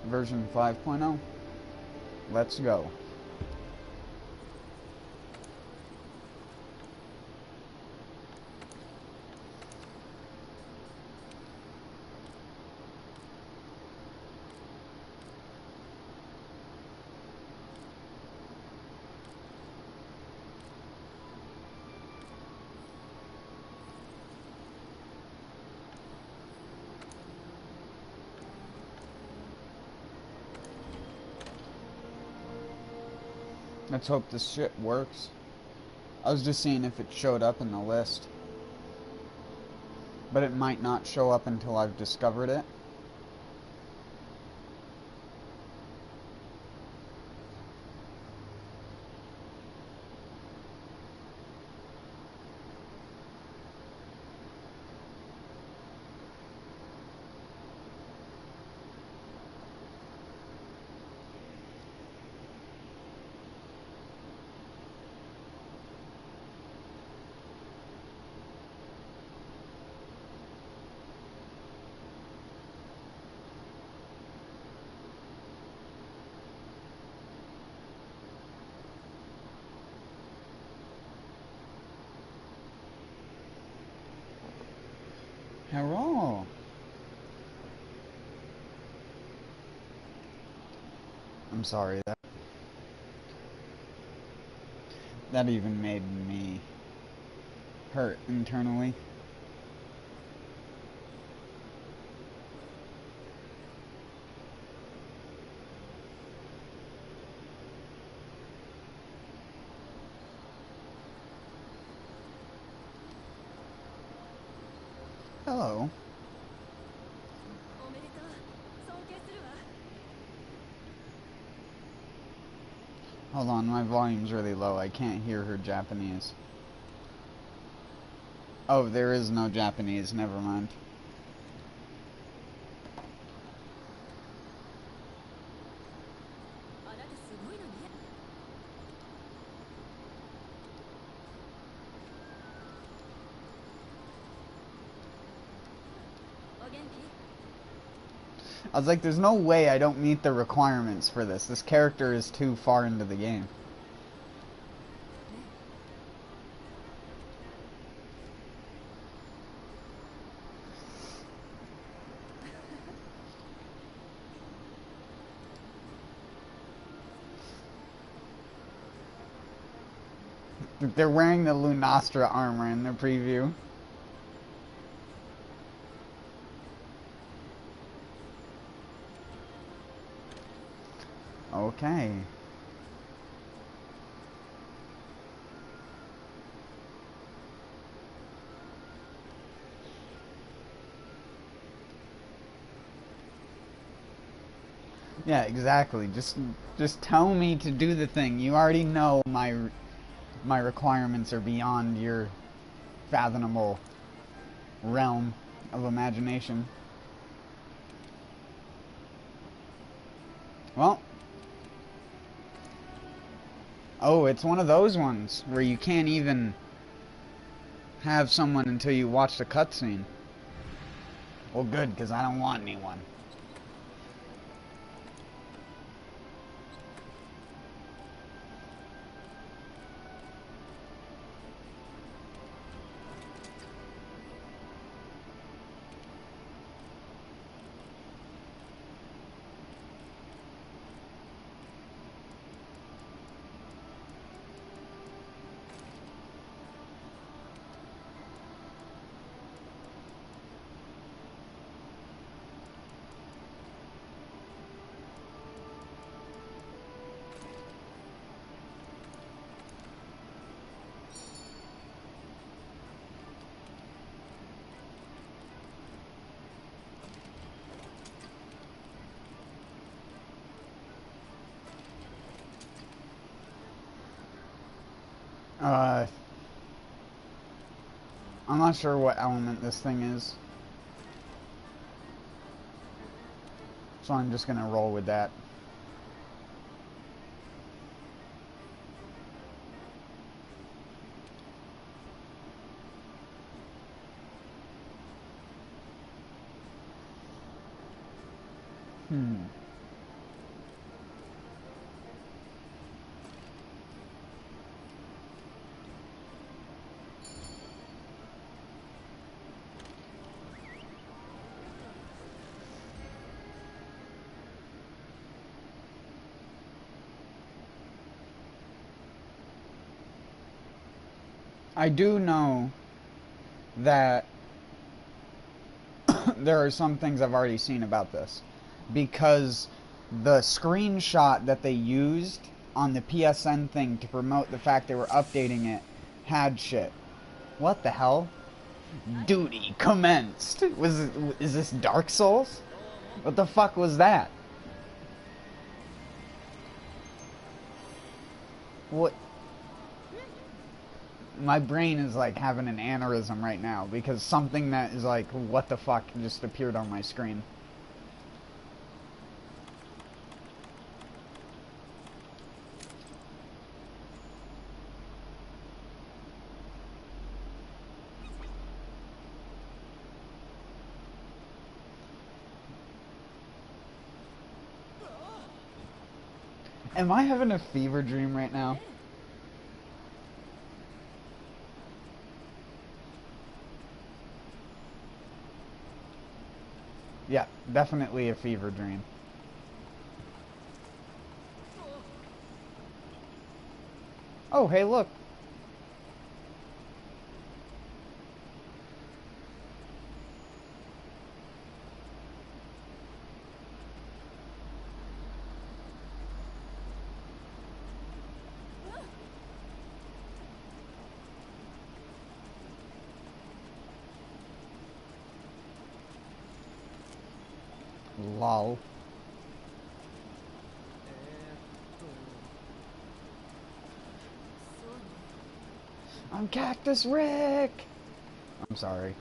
version 5.0. Let's go. Let's hope this shit works. I was just seeing if it showed up in the list. But it might not show up until I've discovered it. Hello. I'm sorry, that even made me hurt internally. Hello. Hold on, my volume's really low. I can't hear her Japanese. Oh, there is no Japanese. Never mind. I was like, there's no way I don't meet the requirements for this. This character is too far into the game. They're wearing the Lunastra armor in the preview. Okay. Yeah, exactly. Just tell me to do the thing. You already know my requirements are beyond your fathomable realm of imagination. Well. Oh, it's one of those ones where you can't even have someone until you watch the cutscene. Well, good, because I don't want anyone. I'm not sure what element this thing is. So I'm just gonna roll with that. I do know that there are some things I've already seen about this, because the screenshot that they used on the PSN thing to promote the fact they were updating it had shit. What the hell? Duty commenced. Is this Dark Souls? What the fuck was that? What? My brain is like having an aneurysm right now because something that is like, what the fuck, just appeared on my screen. Am I having a fever dream right now? Yeah, definitely a fever dream. Oh, hey, look. Lol. I'm Cactus Rick! I'm sorry.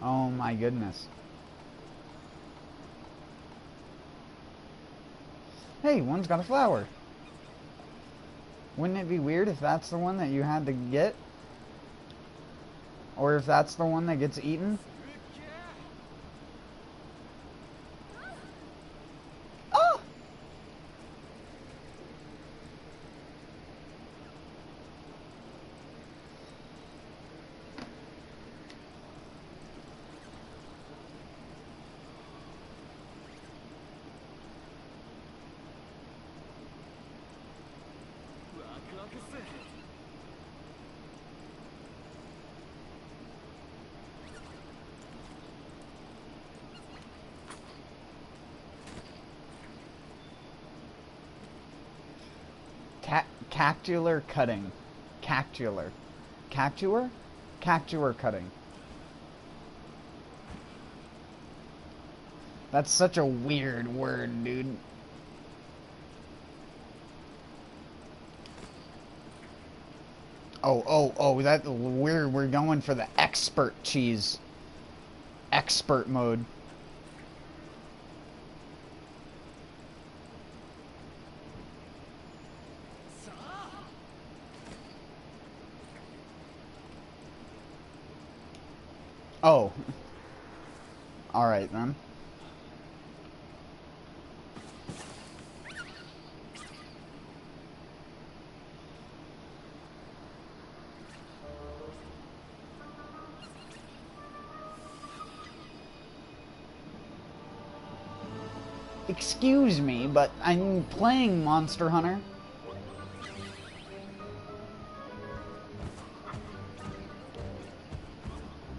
Oh my goodness. Hey, one's got a flower. Wouldn't it be weird if that's the one that you had to get? Or if that's the one that gets eaten? Oh! Cactular cutting. Cactular. Cactuar? Cactuar cutting. That's such a weird word, dude. Oh, that we're going for the expert cheese. Expert mode. Oh. Alright then. Excuse me, but I'm playing Monster Hunter.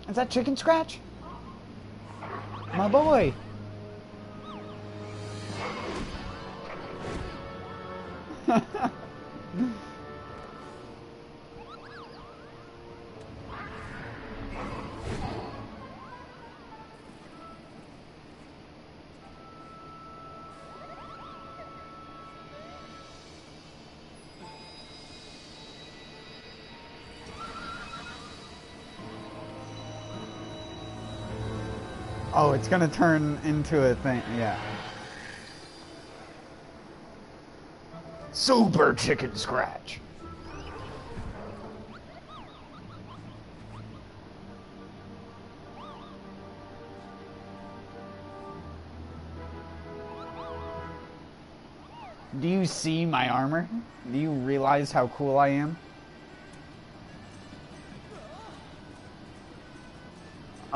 Is that Chicken Scratch? My boy! Oh, it's gonna turn into a thing, yeah. Super Chicken Scratch. Do you see my armor? Do you realize how cool I am?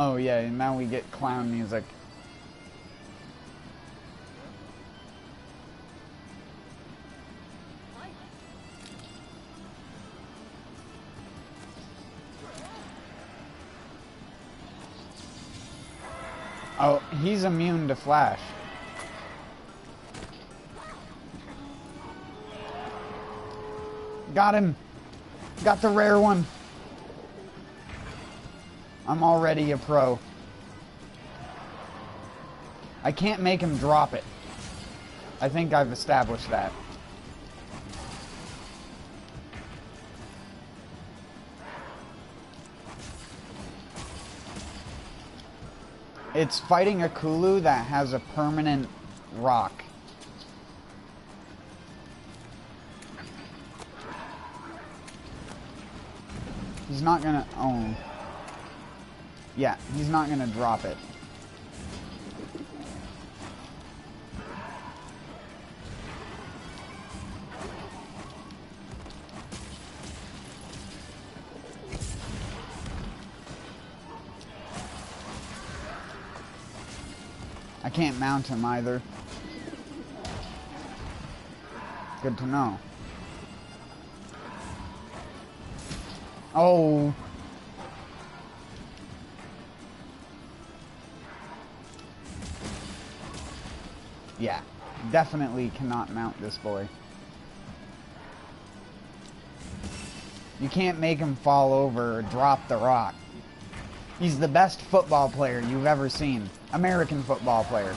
Oh yeah, and now we get clown music. Oh, he's immune to flash. Got him. Got the rare one. I'm already a pro. I can't make him drop it. I think I've established that. It's fighting a Kulu that has a permanent rock. He's not gonna... Oh. Yeah, he's not gonna drop it. I can't mount him either. Good to know. Oh. Yeah, definitely cannot mount this boy. You can't make him fall over or drop the rock. He's the best football player you've ever seen. American football player.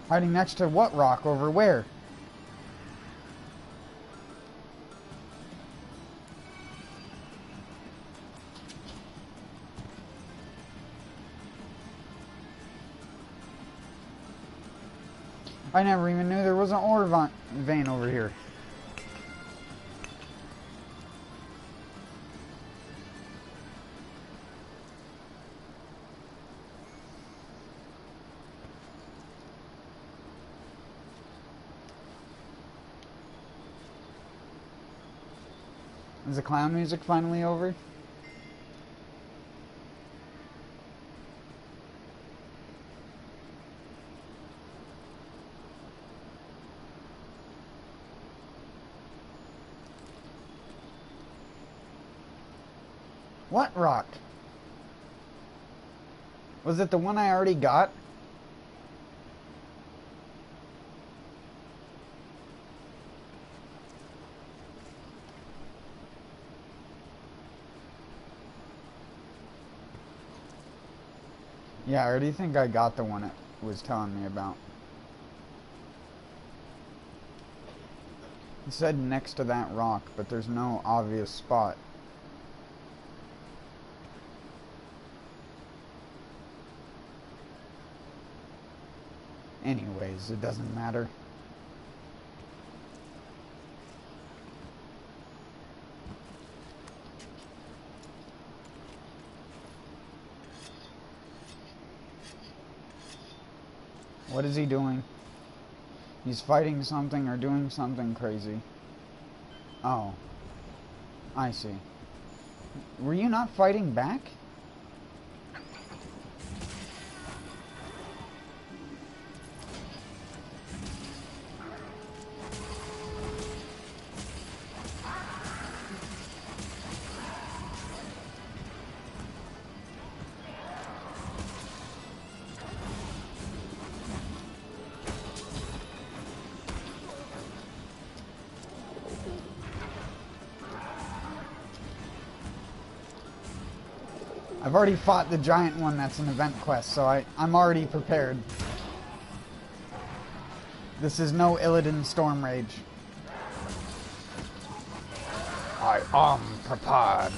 Hiding next to what rock? Over where? I never even knew there was an ore vein over here. Is the clown music finally over? What rock? Was it the one I already got? Yeah, I already think I got the one it was telling me about. It said next to that rock, but there's no obvious spot. Anyways, it doesn't matter. What is he doing? He's fighting something or doing something crazy. Oh. I see. Were you not fighting back? I've already fought the giant one that's an event quest, so I'm already prepared. This is no Illidan Storm Rage. I am prepared.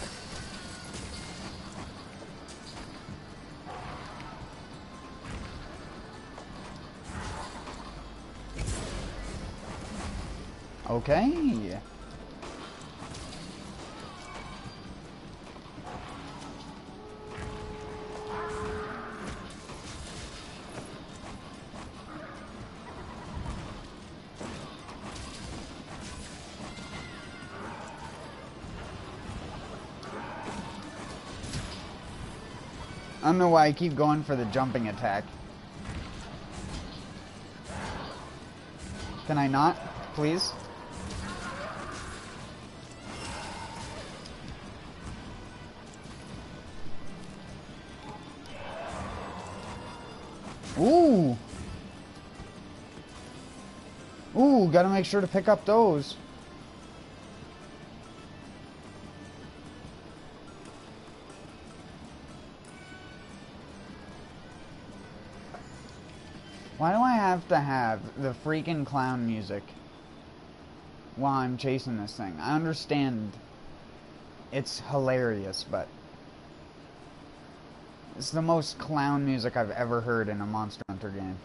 Okay. I don't know why I keep going for the jumping attack. Can I not, please? Ooh! Ooh, gotta make sure to pick up those. Why do I have to have the freaking clown music while I'm chasing this thing? I understand it's hilarious, but it's the most clown music I've ever heard in a Monster Hunter game.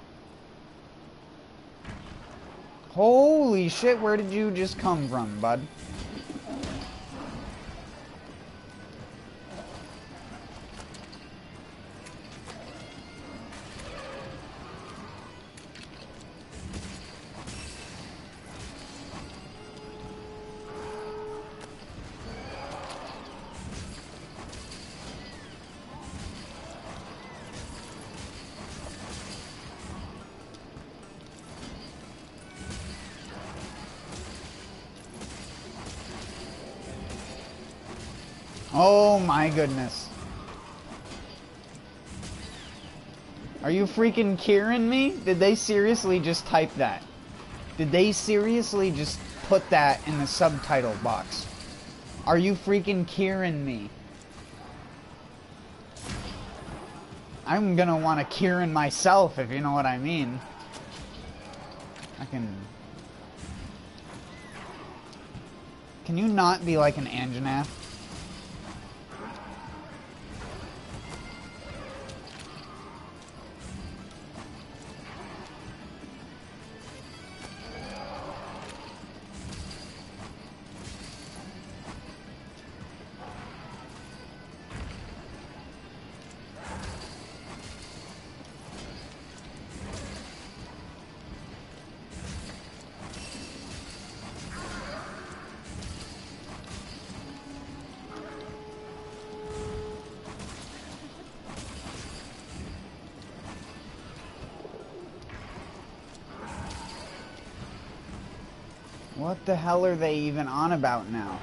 Holy shit, where did you just come from, bud? Oh my goodness. Are you freaking kidding me? Did they seriously just type that? Did they seriously just put that in the subtitle box? Are you freaking kidding me? I'm gonna want to Kieran myself, if you know what I mean. Can you not be like an Anjanath? What the hell are they even on about now?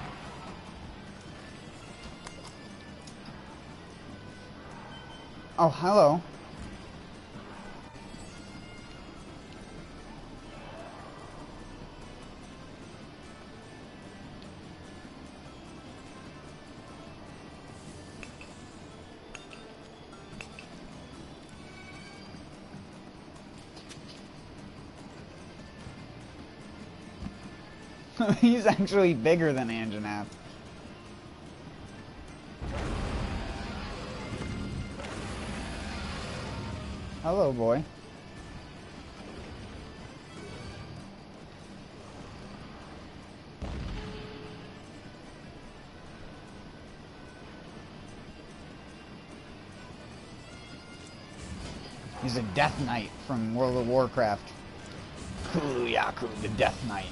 Oh, hello. He's actually bigger than Anjanath. Hello, boy. He's a Death Knight from World of Warcraft. Kuluyaku, the Death Knight.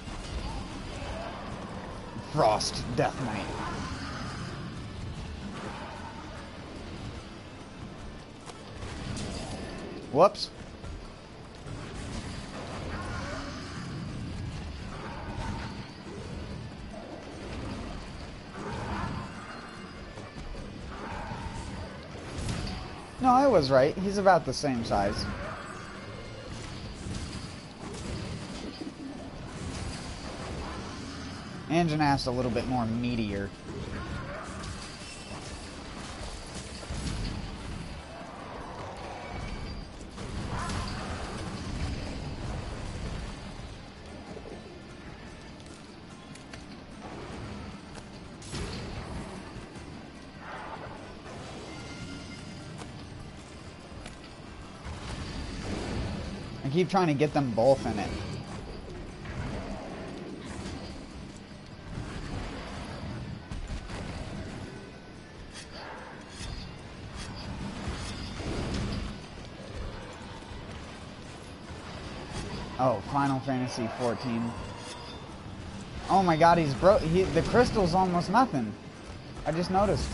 Frost Death Knight. Whoops. No, I was right. He's about the same size. Anjanath's a little bit more meatier. I keep trying to get them both in it. Oh, Final Fantasy 14. Oh my god, he's broke. The crystal's almost nothing. I just noticed.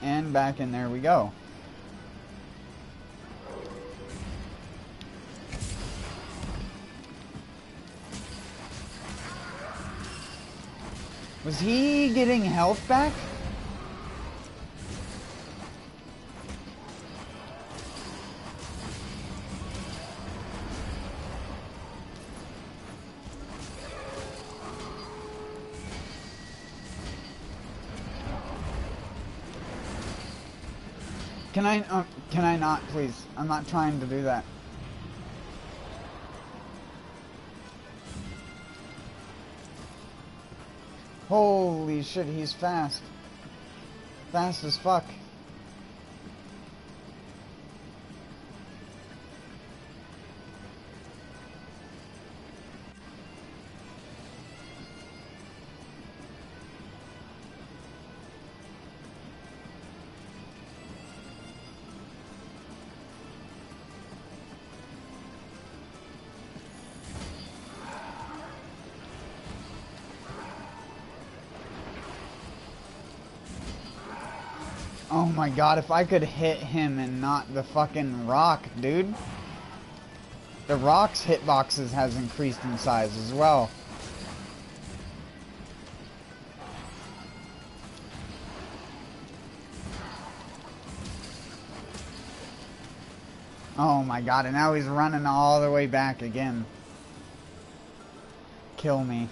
And back in there we go. Was he getting health back? Can I not, please? I'm not trying to do that. Holy shit, he's fast. Fast as fuck. Oh my god, if I could hit him and not the fucking rock, dude. The rock's hitboxes has increased in size as well. Oh my god, and now he's running all the way back again. Kill me.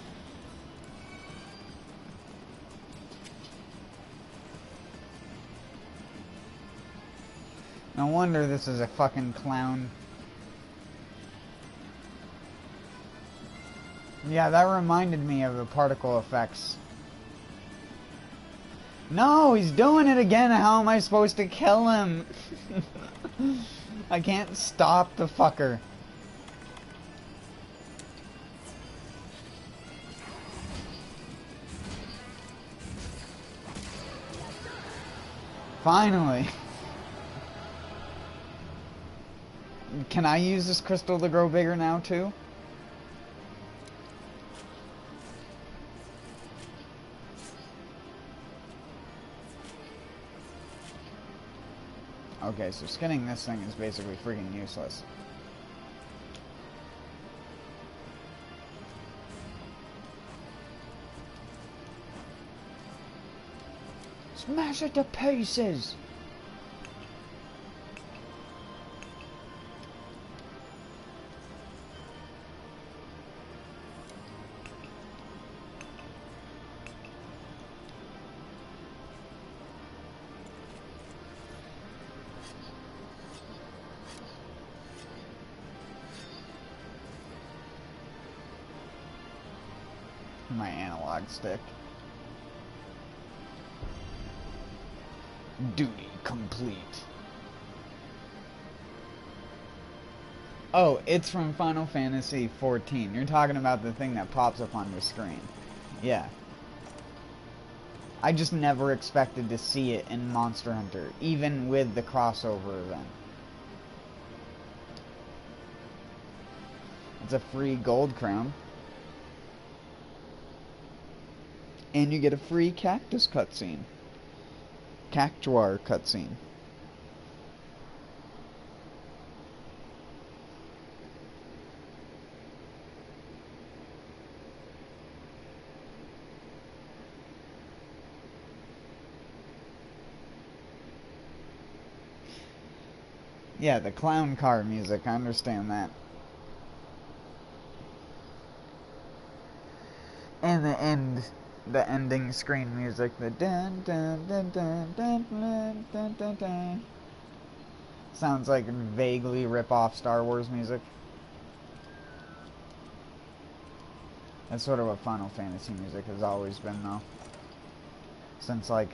No wonder this is a fucking clown. Yeah, that reminded me of the particle effects. No, he's doing it again. How am I supposed to kill him? I can't stop the fucker. Finally. Can I use this crystal to grow bigger now too? Okay, so skinning this thing is basically freaking useless. Smash it to pieces! My analog stick. Duty complete. Oh, it's from Final Fantasy 14. You're talking about the thing that pops up on the screen. Yeah. I just never expected to see it in Monster Hunter, even with the crossover event. It's a free gold crown. And you get a free cactus cutscene. Cactuar cutscene. Yeah, the clown car music, I understand that. And the ending screen music, the dun dun dun dun dun dun dun dun dun. Sounds like vaguely rip-off Star Wars music. That's sort of what Final Fantasy music has always been, though. Since, like,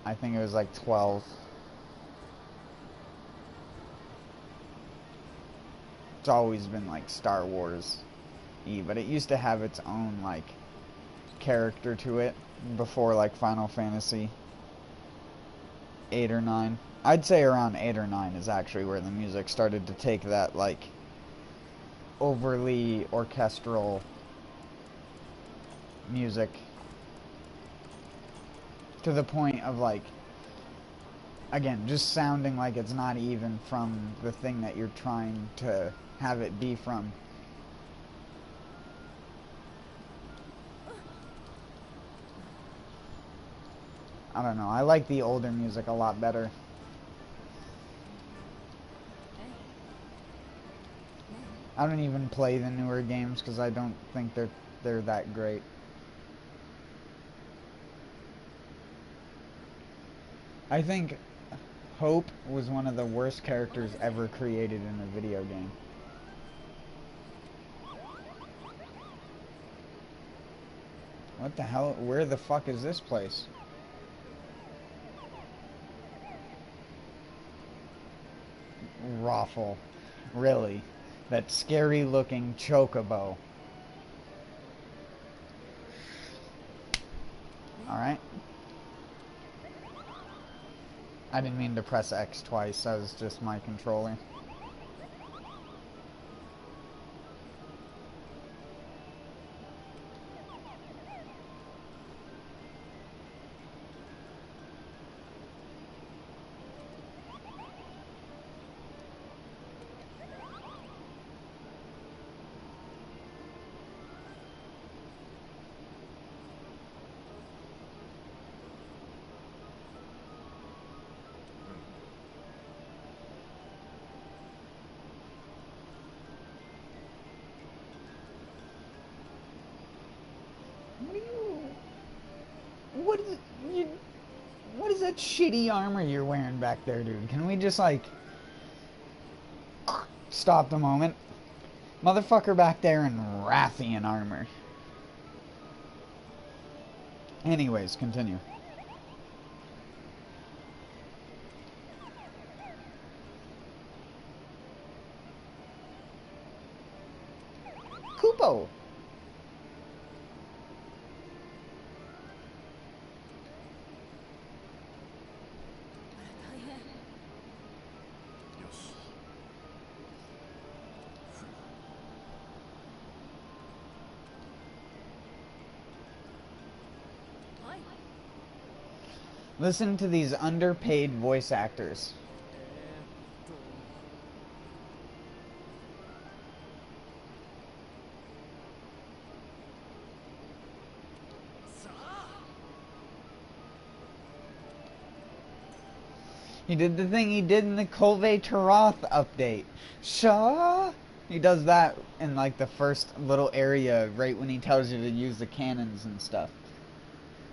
I think it was like 12. It's always been like Star Wars-y, but it used to have its own, like, character to it before, like, Final Fantasy 8 or 9. I'd say around 8 or 9 is actually where the music started to take that, like, overly orchestral music to the point of, like, Again, just sounding like it's not even from the thing that you're trying to have it be from. I don't know, I like the older music a lot better. I don't even play the newer games because I don't think they're that great. I think Hope was one of the worst characters ever created in a video game. What the hell? Where the fuck is this place? Raffle. Really? That scary looking chocobo. Alright. I didn't mean to press X twice, that was just my controller. What is that shitty armor you're wearing back there, dude? Can we just, like, stop the moment? Motherfucker back there in Rathian armor. Anyways, continue. Kupo! Listen to these underpaid voice actors. He did the thing he did in the Kolve Taroth update. Shaw! He does that in like the first little area right when he tells you to use the cannons and stuff.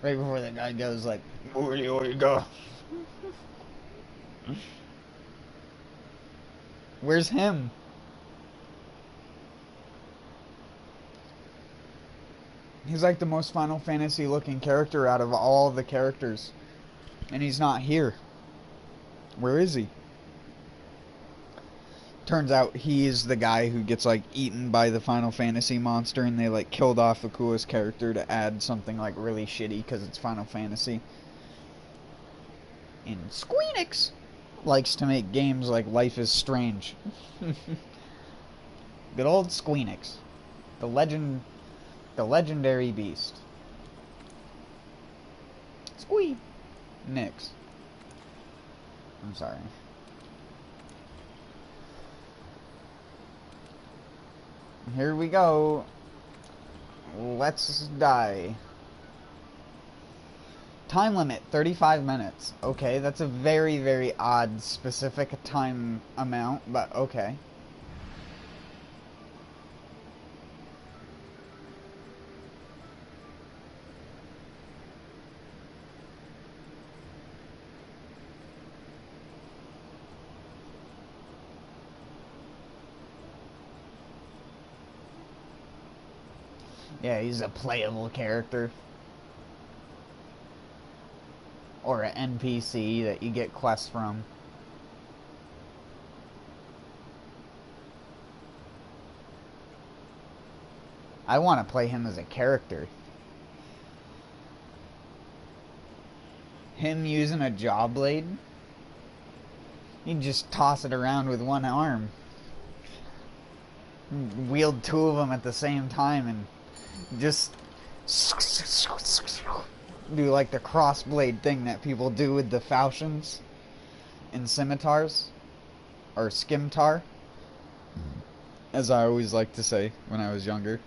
Right before the guy goes like, where do you go? Where's him? He's like the most Final Fantasy looking character out of all the characters. And he's not here. Where is he? Turns out he is the guy who gets like eaten by the Final Fantasy monster, and they like killed off the coolest character to add something like really shitty because it's Final Fantasy. And Squeenix likes to make games like Life is Strange. Good old Squeenix. The legendary beast. Squee. Nix. I'm sorry. Here we go. Let's die. Time limit, 35 minutes. Okay, that's a very, very odd specific time amount, but okay. Yeah, he's a playable character. Or an NPC that you get quests from. I want to play him as a character. Him using a jaw blade? You can just toss it around with one arm. Wield two of them at the same time and just do like the crossblade thing that people do with the falchions. and scimitars, or scimitar, as I always liked to say when I was younger.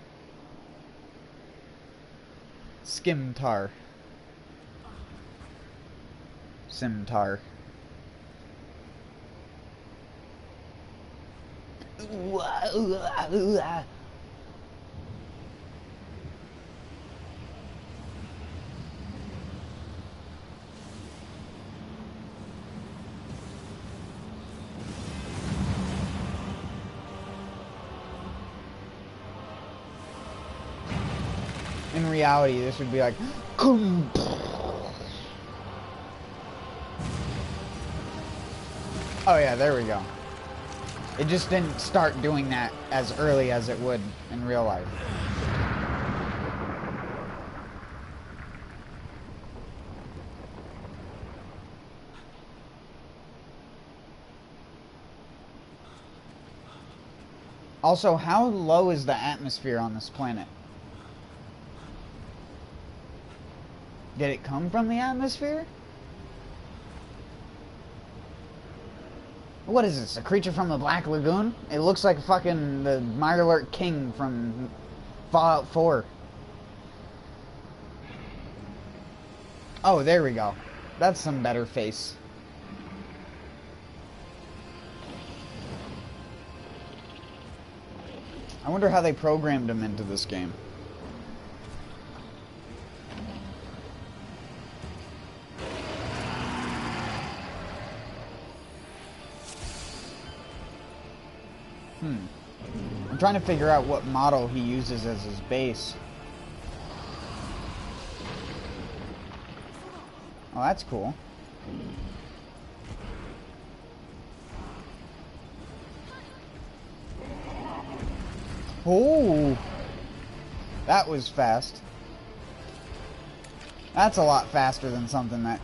Scimitar. Scimitar. In reality, this would be like... Oh yeah, there we go. It just didn't start doing that as early as it would in real life. Also, how low is the atmosphere on this planet? Did it come from the atmosphere? What is this? A creature from the Black Lagoon? It looks like fucking the Mirelurk King from Fallout 4. Oh, there we go. That's some better face. I wonder how they programmed him into this game. I'm trying to figure out what model he uses as his base. Oh, that's cool. Oh, that was fast. That's a lot faster than something that...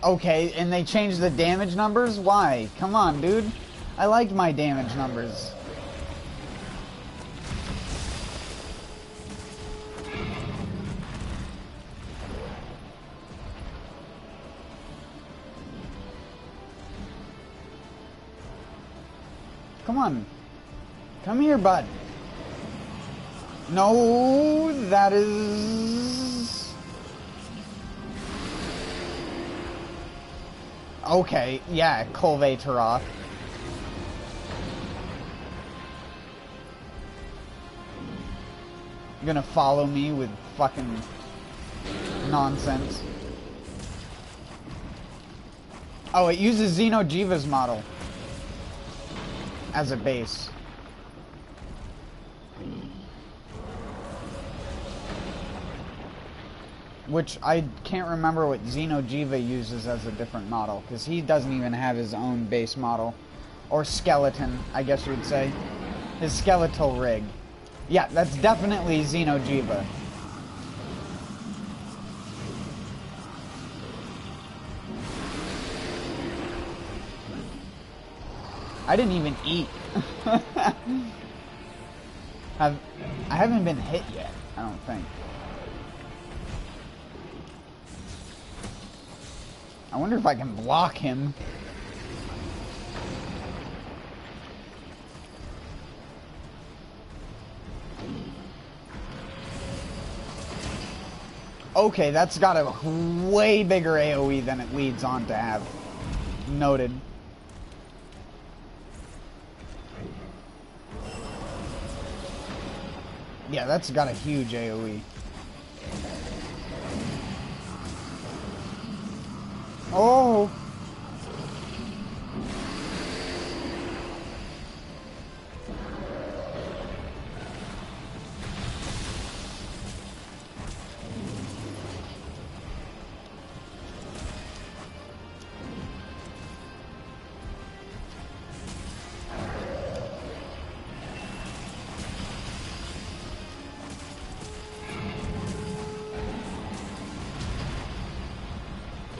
Okay, and they changed the damage numbers? Why? Come on, dude. I liked my damage numbers. Come on. Come here, bud. No, that is... Okay, yeah, Colve Taroth. You're gonna follow me with fucking nonsense. Oh, it uses Xeno'jiiva's model as a base. Which I can't remember what Xeno'jiiva uses as a different model, because he doesn't even have his own base model. Or skeleton, I guess you would say. His skeletal rig. Yeah, that's definitely Xeno'jiiva. I didn't even eat. I haven't been hit yet, I don't think. I wonder if I can block him. Okay, that's got a way bigger AoE than it leads on to have. Noted. Yeah, that's got a huge AoE. Oh!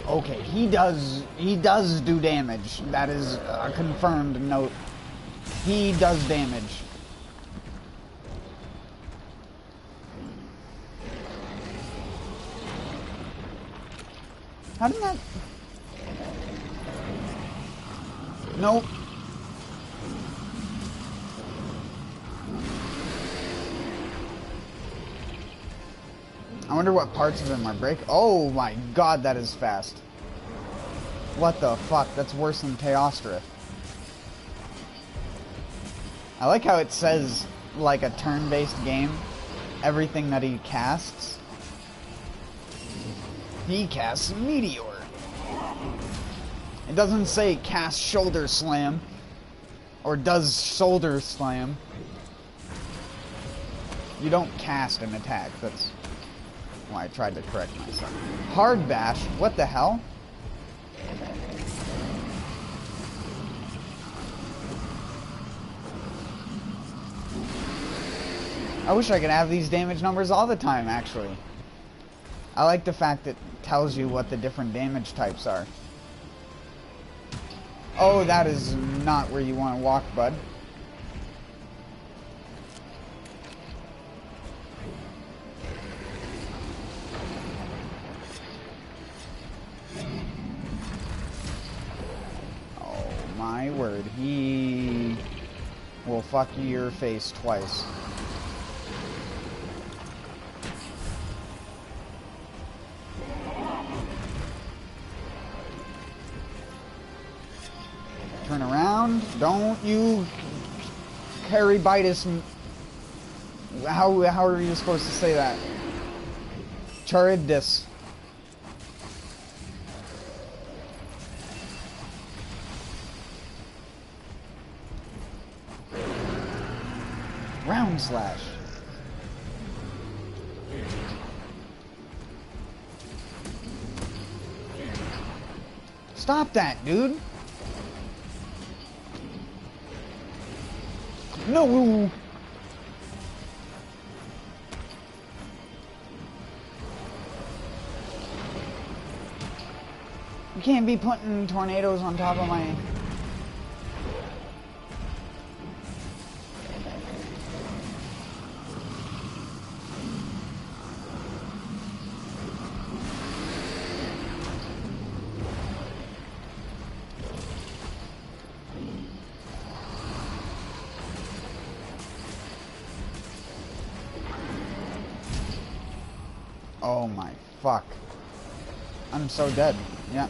Okay, he does do damage. That is a confirmed note. He does damage. How did that... Nope. I wonder what parts of him are break. Oh my god, that is fast. What the fuck? That's worse than Teostra. I like how it says, like a turn-based game, everything that he casts. He casts Meteor. It doesn't say cast Shoulder Slam, or does Shoulder Slam. You don't cast an attack, that's why I tried to correct myself. Hard Bash? What the hell? I wish I could have these damage numbers all the time, actually. I like the fact it tells you what the different damage types are. Oh, that is not where you want to walk, bud. Oh, my word. He will fuck your face twice. Turn around. Don't you Caribitis. How are you supposed to say that? Charybdis. Round slash. Stop that, dude. No! You can't be putting tornadoes on top of my... Oh my fuck. I'm so dead. Yeah.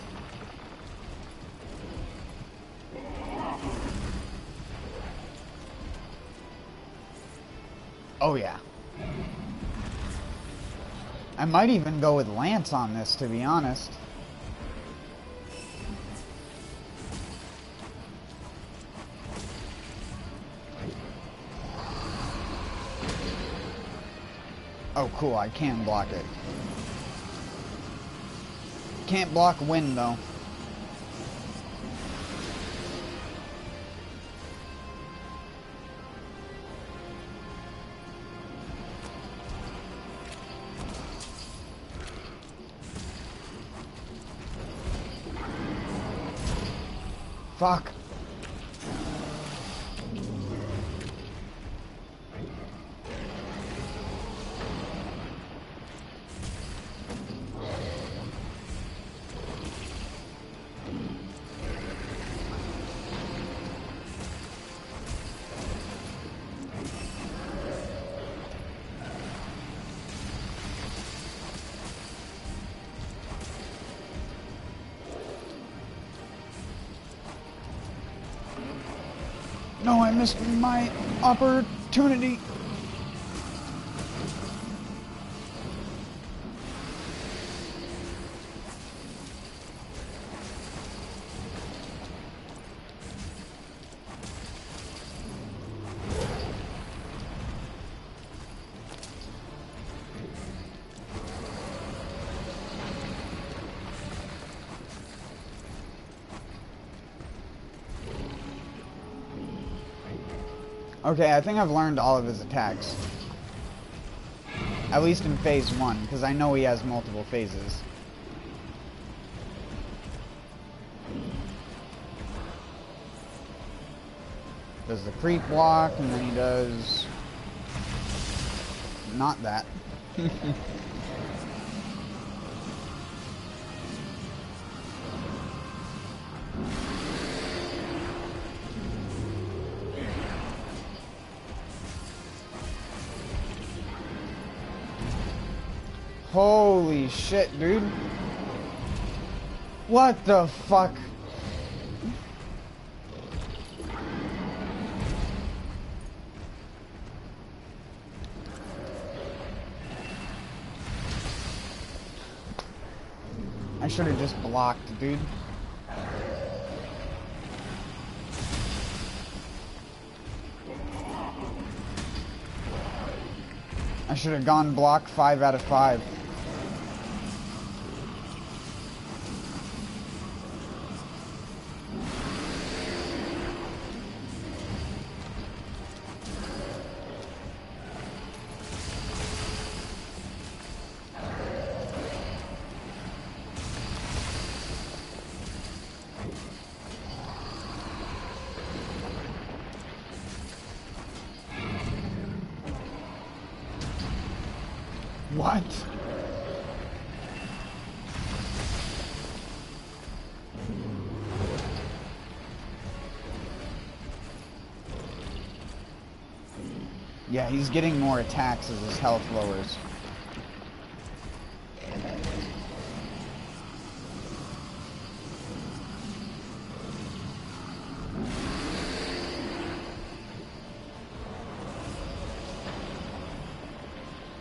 Oh yeah. I might even go with Lance on this, to be honest. Oh cool, I can block it. Can't block wind though. Fuck. No, I missed my opportunity. Okay, I think I've learned all of his attacks. At least in phase 1, because I know he has multiple phases. Does the creep block, and then he does... not that. Holy shit, dude. What the fuck? I should have just blocked, dude. I should have gone block 5 out of 5. What? Yeah, he's getting more attacks as his health lowers.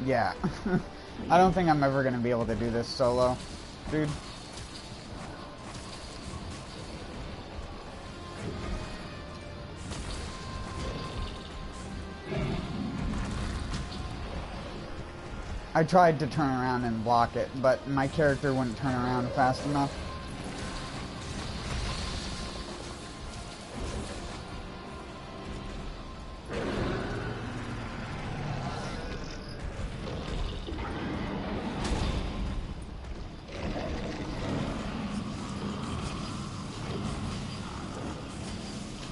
Yeah. I don't think I'm ever going to be able to do this solo, dude. I tried to turn around and block it, but my character wouldn't turn around fast enough.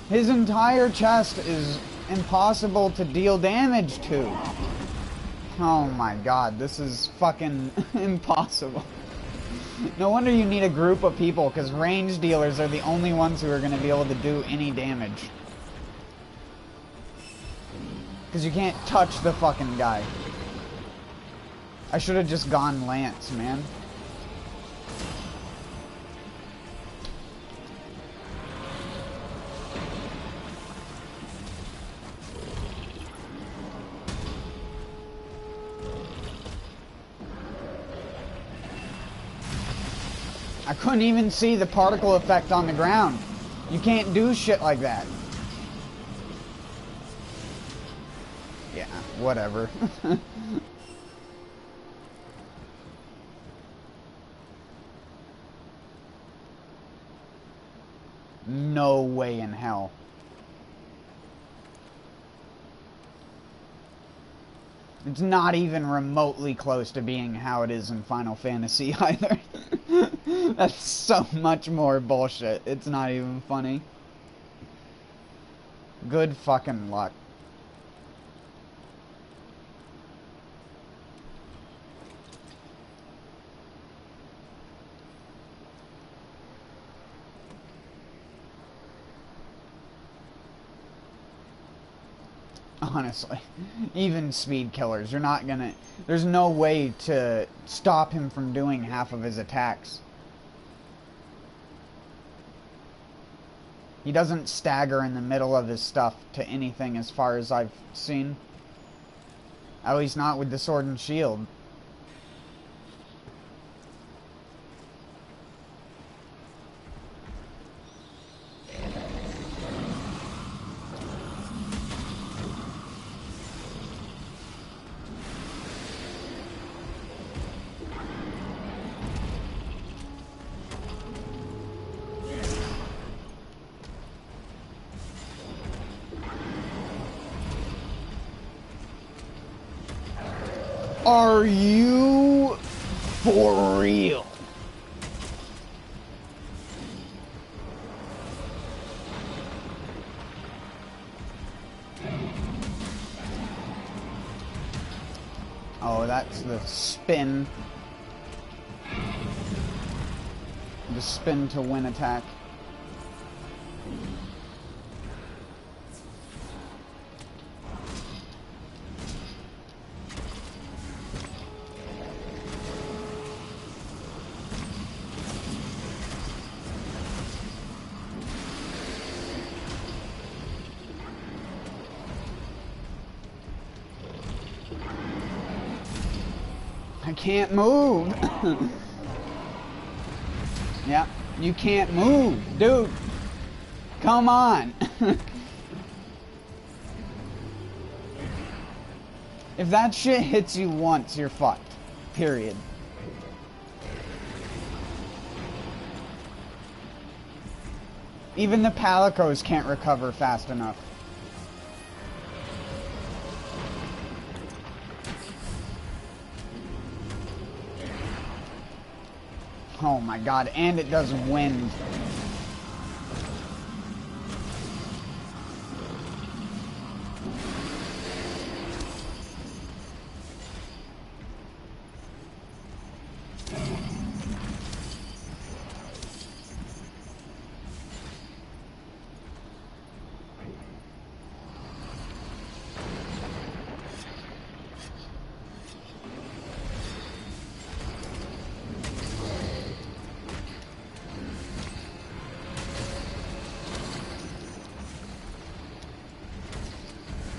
His entire chest is impossible to deal damage to. Oh my god, this is fucking impossible. No wonder you need a group of people, because range dealers are the only ones who are going to be able to do any damage. Because you can't touch the fucking guy. I should have just gone Lance, man. I couldn't even see the particle effect on the ground. You can't do shit like that. Yeah, whatever. No way in hell. It's not even remotely close to being how it is in Final Fantasy either. That's so much more bullshit. It's not even funny. Good fucking luck. Honestly, even speed killers, you're not gonna... There's no way to stop him from doing half of his attacks. He doesn't stagger in the middle of his stuff to anything as far as I've seen. At least not with the sword and shield. Are you for real? Oh, that's the spin. The spin to win attack. I can't move. Yeah, you can't move, dude. Come on. If that shit hits you once, you're fucked. Period. Even the palicos can't recover fast enough. Oh my god, and it does wind.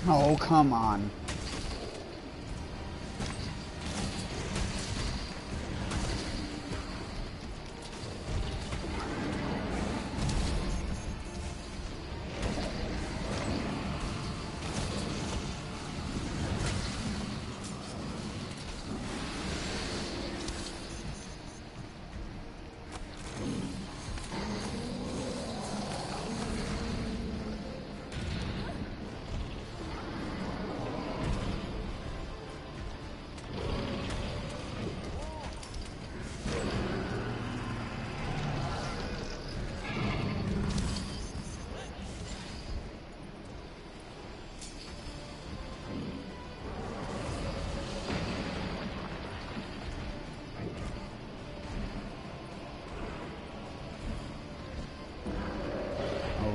Oh, come on.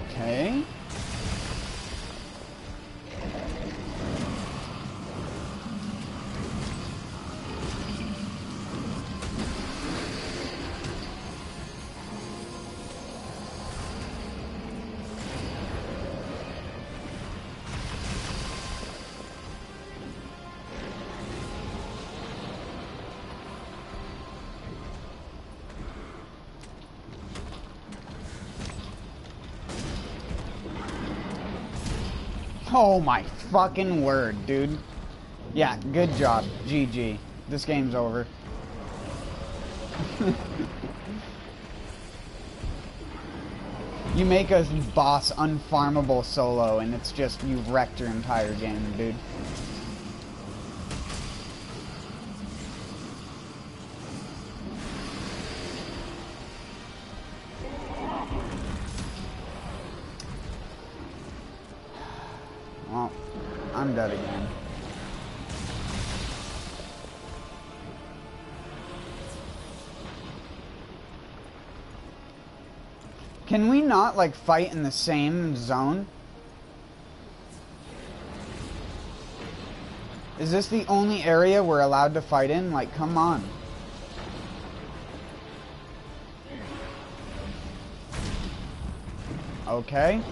Okay. Oh my fucking word, dude. Yeah, good job. GG. This game's over. You make a boss unfarmable solo and it's just, you wrecked your entire game, dude. Well, I'm dead again. Can we not, like, fight in the same zone? Is this the only area we're allowed to fight in? Like, come on. Okay.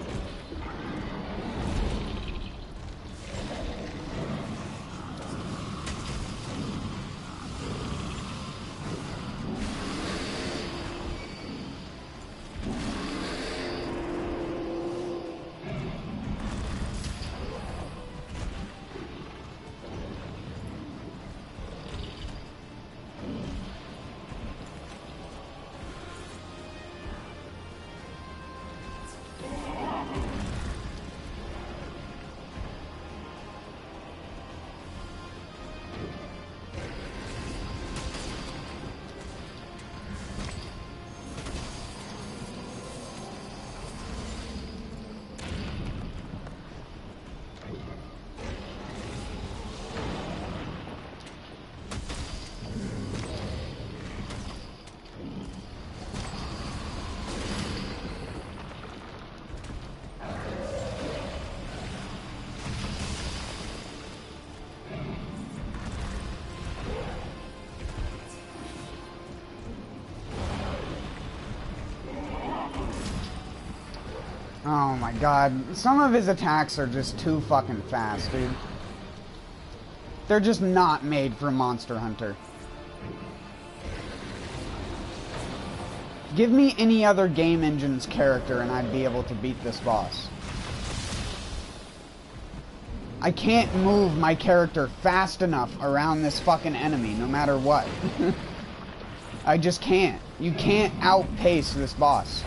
Oh my god. Some of his attacks are just too fucking fast, dude. They're just not made for Monster Hunter. Give me any other game engine's character and I'd be able to beat this boss. I can't move my character fast enough around this fucking enemy, no matter what. I just can't. You can't outpace this boss.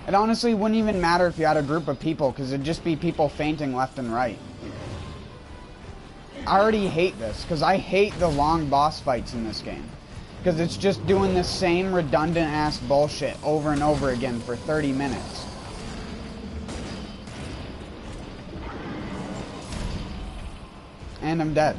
It honestly wouldn't even matter if you had a group of people, because it'd just be people fainting left and right. I already hate this, because I hate the long boss fights in this game. Because it's just doing the same redundant-ass bullshit over and over again for 30 minutes. And I'm dead.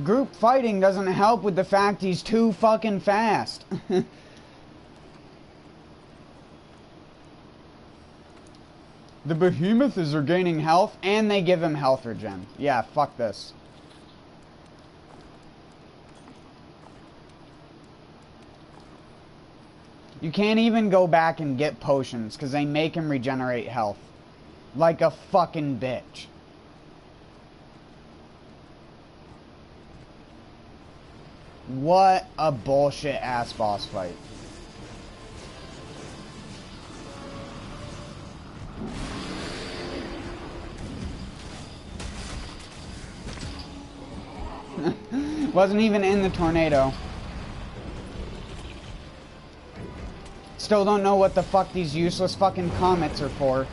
Group fighting doesn't help with the fact he's too fucking fast. The behemoth is regaining health, and they give him health regen. Yeah, fuck this. You can't even go back and get potions, because they make him regenerate health. Like a fucking bitch. What a bullshit ass boss fight. Wasn't even in the tornado. Still don't know what the fuck these useless fucking comets are for.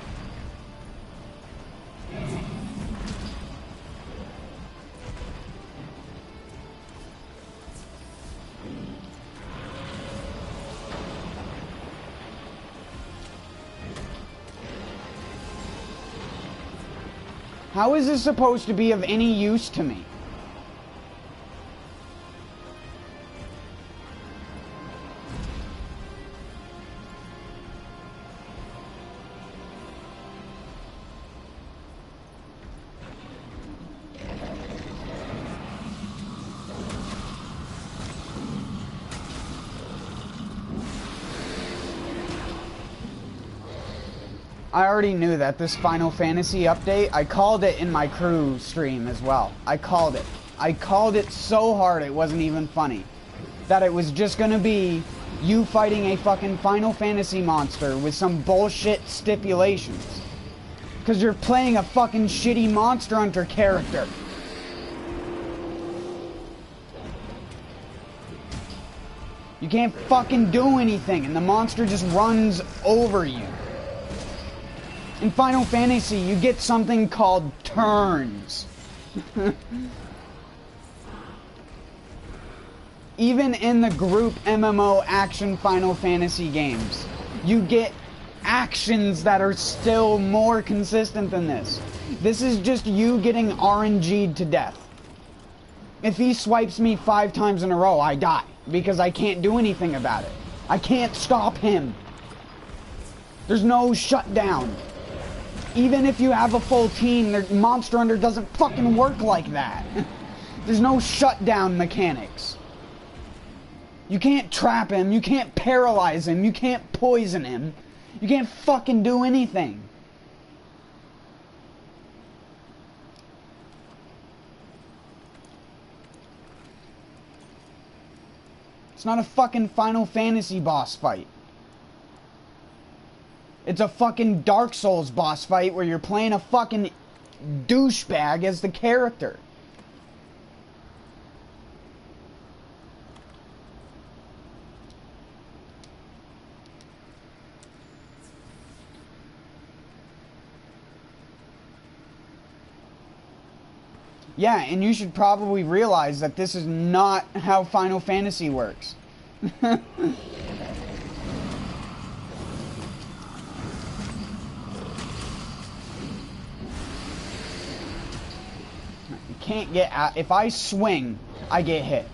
How is this supposed to be of any use to me? I already knew that this Final Fantasy update, I called it in my crew stream as well. I called it. I called it so hard it wasn't even funny. That it was just gonna be you fighting a fucking Final Fantasy monster with some bullshit stipulations. Because you're playing a fucking shitty Monster Hunter character. You can't fucking do anything and the monster just runs over you. In Final Fantasy, you get something called turns. Even in the group MMO action Final Fantasy games, you get actions that are still more consistent than this. This is just you getting RNG'd to death. If he swipes me 5 times in a row, I die. Because I can't do anything about it. I can't stop him. There's no shutdown. Even if you have a full team, Monster Hunter doesn't fucking work like that. There's no shutdown mechanics. You can't trap him, you can't paralyze him, you can't poison him. You can't fucking do anything. It's not a fucking Final Fantasy boss fight. It's a fucking Dark Souls boss fight where you're playing a fucking douchebag as the character. Yeah, and you should probably realize that this is not how Final Fantasy works. You can't get out. If I swing, I get hit.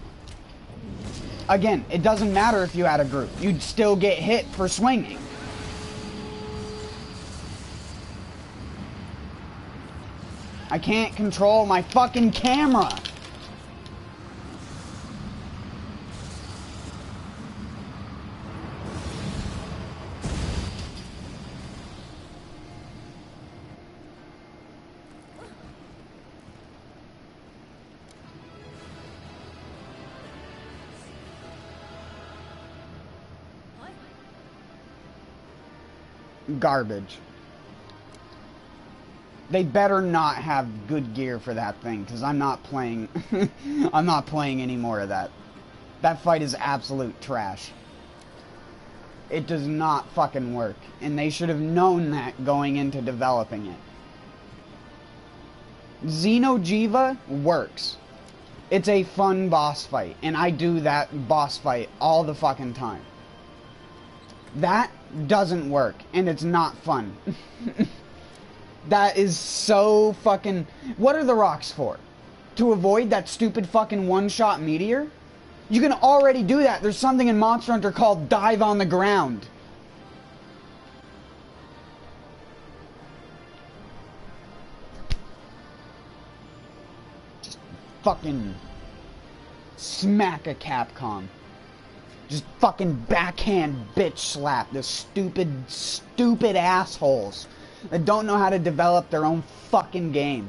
Again, it doesn't matter if you had a group. You'd still get hit for swinging. I can't control my fucking camera. Garbage. They better not have good gear for that thing, because I'm not playing. I'm not playing any more of that. That fight is absolute trash. It does not fucking work, and they should have known that going into developing it. Xeno'jiiva works. It's a fun boss fight, and I do that boss fight all the fucking time. That doesn't work, and it's not fun. That is so fucking... What are the rocks for? To avoid that stupid fucking one-shot meteor? You can already do that. There's something in Monster Hunter called dive on the ground. Just fucking smack a Capcom. Just fucking backhand bitch slap the stupid assholes that don't know how to develop their own fucking game.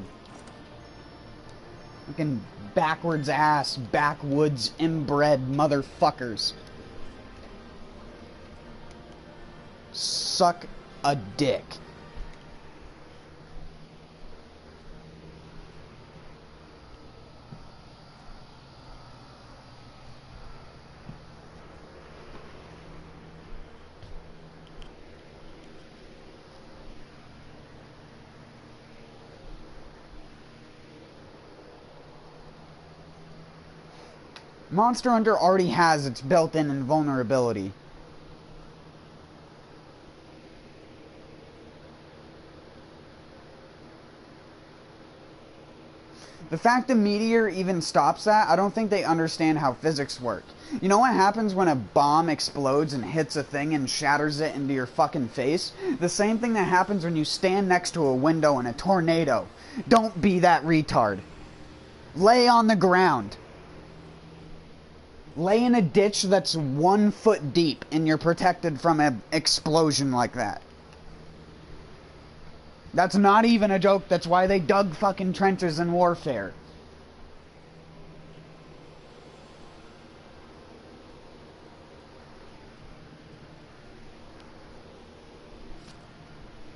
Fucking backwards ass, backwoods, inbred motherfuckers. Suck a dick. Monster Hunter already has its built-in invulnerability. The fact the meteor even stops that, I don't think they understand how physics work. You know what happens when a bomb explodes and hits a thing and shatters it into your fucking face? The same thing that happens when you stand next to a window in a tornado. Don't be that retard. Lay on the ground. Lay in a ditch that's 1 foot deep and you're protected from an explosion like that. That's not even a joke. That's why they dug fucking trenches in warfare.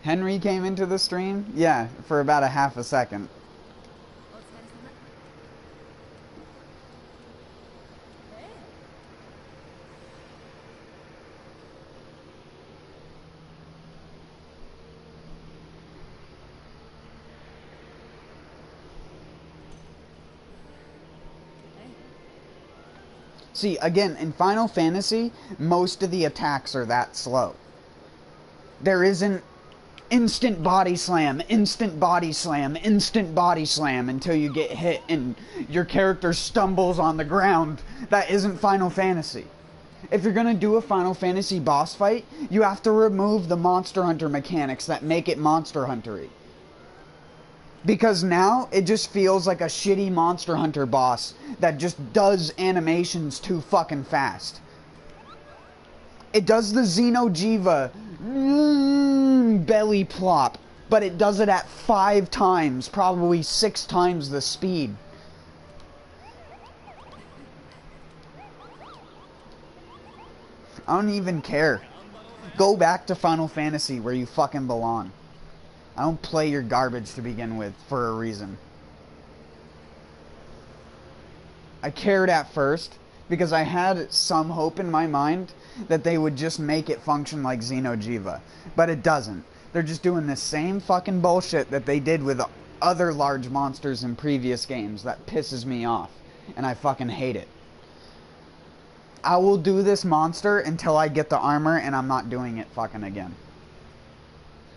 Henry came into the stream? Yeah, for about a half a second. See, again, in Final Fantasy, most of the attacks are that slow. There isn't instant body slam, instant body slam, instant body slam until you get hit and your character stumbles on the ground. That isn't Final Fantasy. If you're gonna do a Final Fantasy boss fight, you have to remove the Monster Hunter mechanics that make it Monster Hunter-y. Because now, it just feels like a shitty Monster Hunter boss that just does animations too fucking fast. It does the Xeno'jiiva belly plop, but it does it at 5 times, probably 6 times the speed. I don't even care. Go back to Final Fantasy where you fucking belong. I don't play your garbage to begin with for a reason. I cared at first because I had some hope in my mind that they would just make it function like Xeno'jiiva. But it doesn't. They're just doing the same fucking bullshit that they did with other large monsters in previous games that pisses me off, and I fucking hate it. I will do this monster until I get the armor, and I'm not doing it fucking again.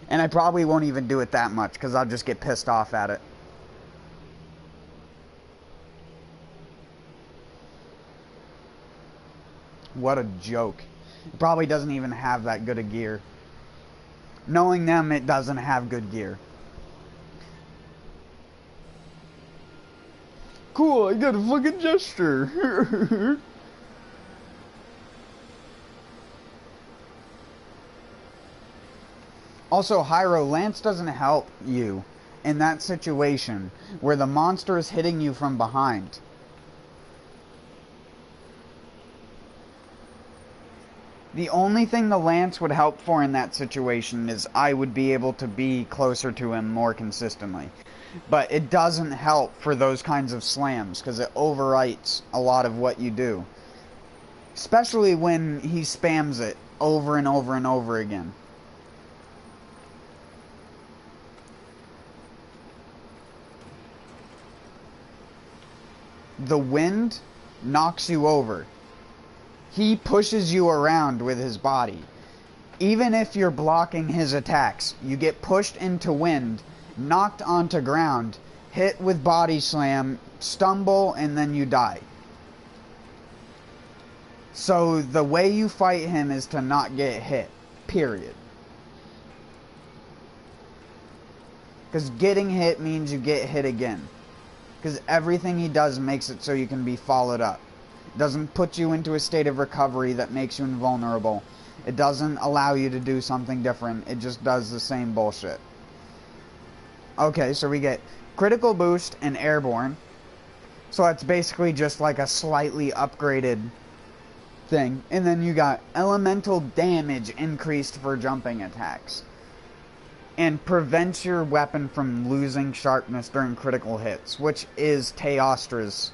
And I probably won't even do it that much, because I'll just get pissed off at it. What a joke. It probably doesn't even have that good a gear. Knowing them, it doesn't have good gear. Cool, I got a fucking jester. Also, Hyro, Lance doesn't help you in that situation where the monster is hitting you from behind. The only thing the Lance would help for in that situation is I would be able to be closer to him more consistently. But it doesn't help for those kinds of slams because it overwrites a lot of what you do. Especially when he spams it over and over and over again. The wind knocks you over. He pushes you around with his body. Even if you're blocking his attacks, you get pushed into wind, knocked onto ground, hit with body slam, stumble, and then you die. So the way you fight him is to not get hit. Period. Because getting hit means you get hit again. Because everything he does makes it so you can be followed up. It doesn't put you into a state of recovery that makes you invulnerable. It doesn't allow you to do something different. It just does the same bullshit. Okay, so we get critical boost and airborne. So that's basically just like a slightly upgraded thing. And then you got elemental damage increased for jumping attacks. And prevents your weapon from losing sharpness during critical hits, which is Teostra's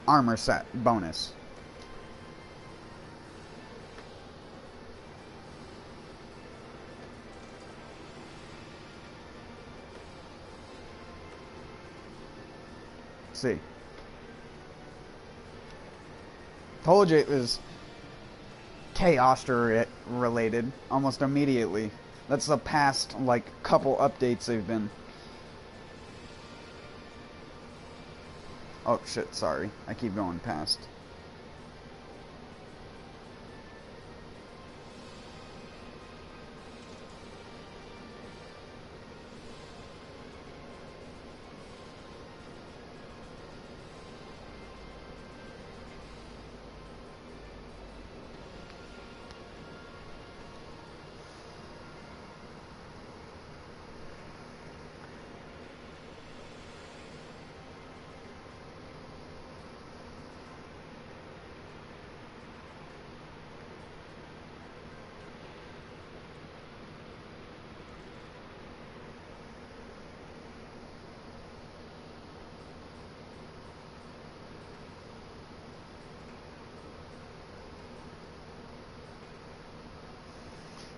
armor set bonus. Let's see. Told you it was Teostra related almost immediately. That's the past like couple updates they've been. Oh shit, sorry. I keep going past.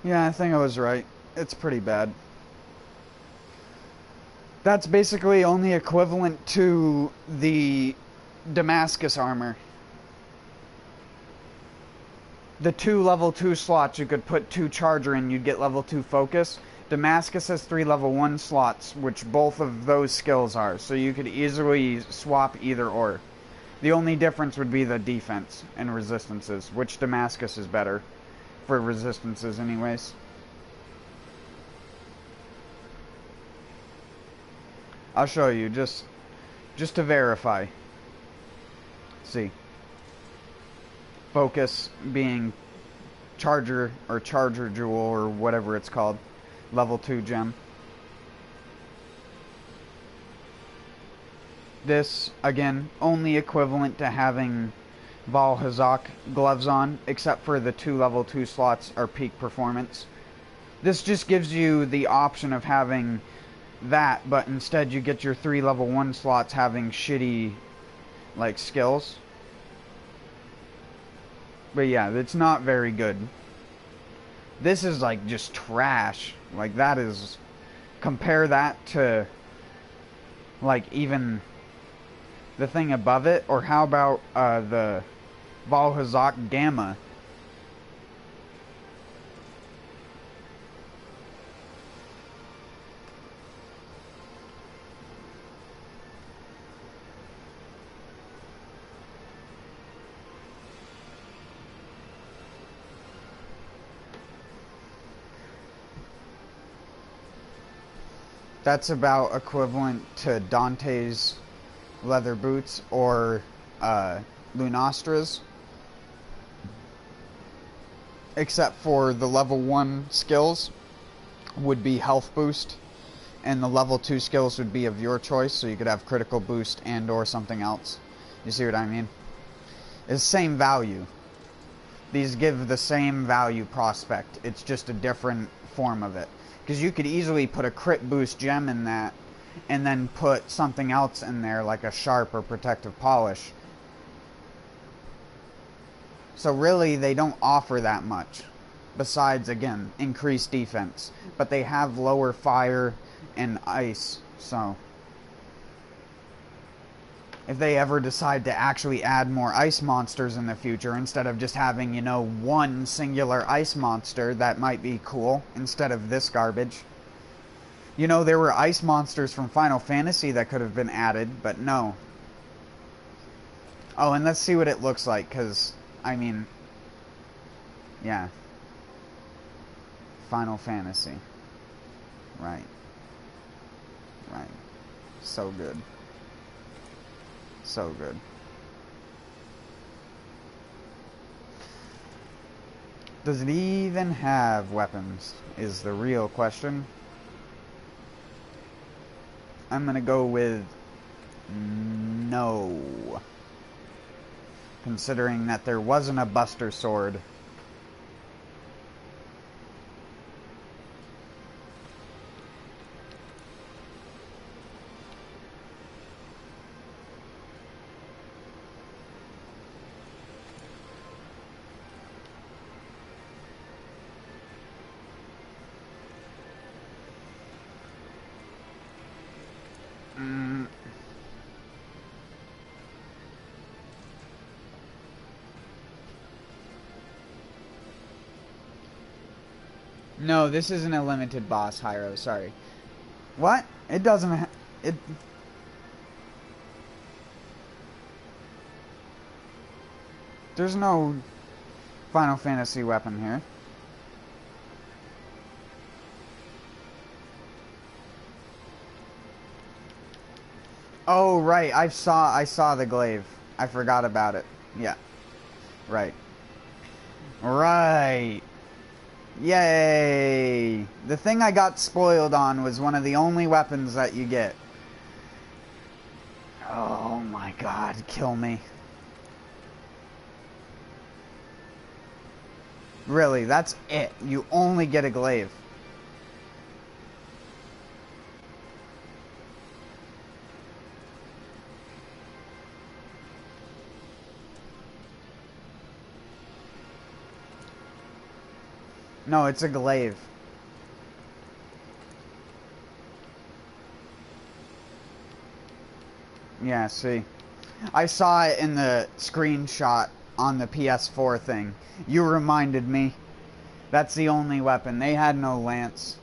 Yeah, I think I was right. It's pretty bad. That's basically only equivalent to the Damascus armor. The 2 level 2 slots, you could put 2 charger in, you'd get level 2 focus. Damascus has 3 level 1 slots, which both of those skills are, so you could easily swap either or. The only difference would be the defense and resistances, which Damascus is better. For resistances anyways. I'll show you just to verify. See. Focus being charger or charger jewel or whatever it's called. Level 2 gem. This again only equivalent to having Valhazak gloves on, except for the 2 level 2 slots are peak performance. This just gives you the option of having that, but instead you get your 3 level 1 slots having shitty, like, skills. But yeah, it's not very good. This is, like, just trash. Like, that is compare that to, like, even the thing above it, or how about the Valhazak Gamma? That's about equivalent to Dante's leather boots or Lunastra's, except for the level 1 skills would be health boost, and the level 2 skills would be of your choice, so you could have critical boost and or something else. You see what I mean? It's the same value. These give the same value prospect. It's just a different form of it. Because you could easily put a crit boost gem in that, and then put something else in there, like a sharp or protective polish. So really, they don't offer that much. Besides, again, increased defense. But they have lower fire and ice, so if they ever decide to actually add more ice monsters in the future, instead of just having, you know, one singular ice monster, that might be cool, instead of this garbage. You know, there were ice monsters from Final Fantasy that could have been added, but no. Oh, and let's see what it looks like, because, I mean, yeah. Final Fantasy. Right. Right. So good. So good. Does it even have weapons, is the real question. I'm gonna go with no. Considering that there wasn't a Buster Sword. No, this isn't a limited boss, Hyro, sorry. What? It doesn't it... There's no Final Fantasy weapon here. Oh, right, I saw the glaive. I forgot about it. Yeah. Right. Right. Yay! The thing I got spoiled on was one of the only weapons that you get. Oh my god, kill me. Really, that's it. You only get a glaive. No, it's a glaive. Yeah, see. I saw it in the screenshot on the PS4 thing. You reminded me. That's the only weapon. They had no lance.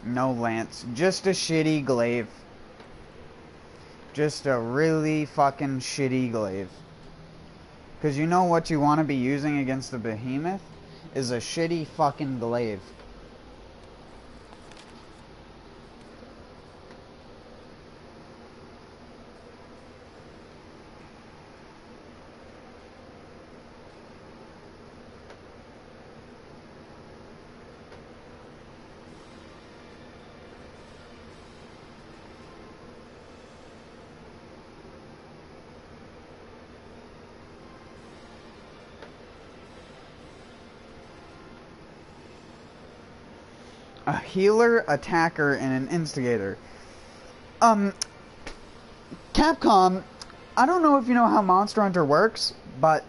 No lance. Just a shitty glaive. Just a really fucking shitty glaive. Because you know what you want to be using against the behemoth? Is a shitty fucking glaive. A healer, attacker, and an instigator. Capcom, I don't know if you know how Monster Hunter works, but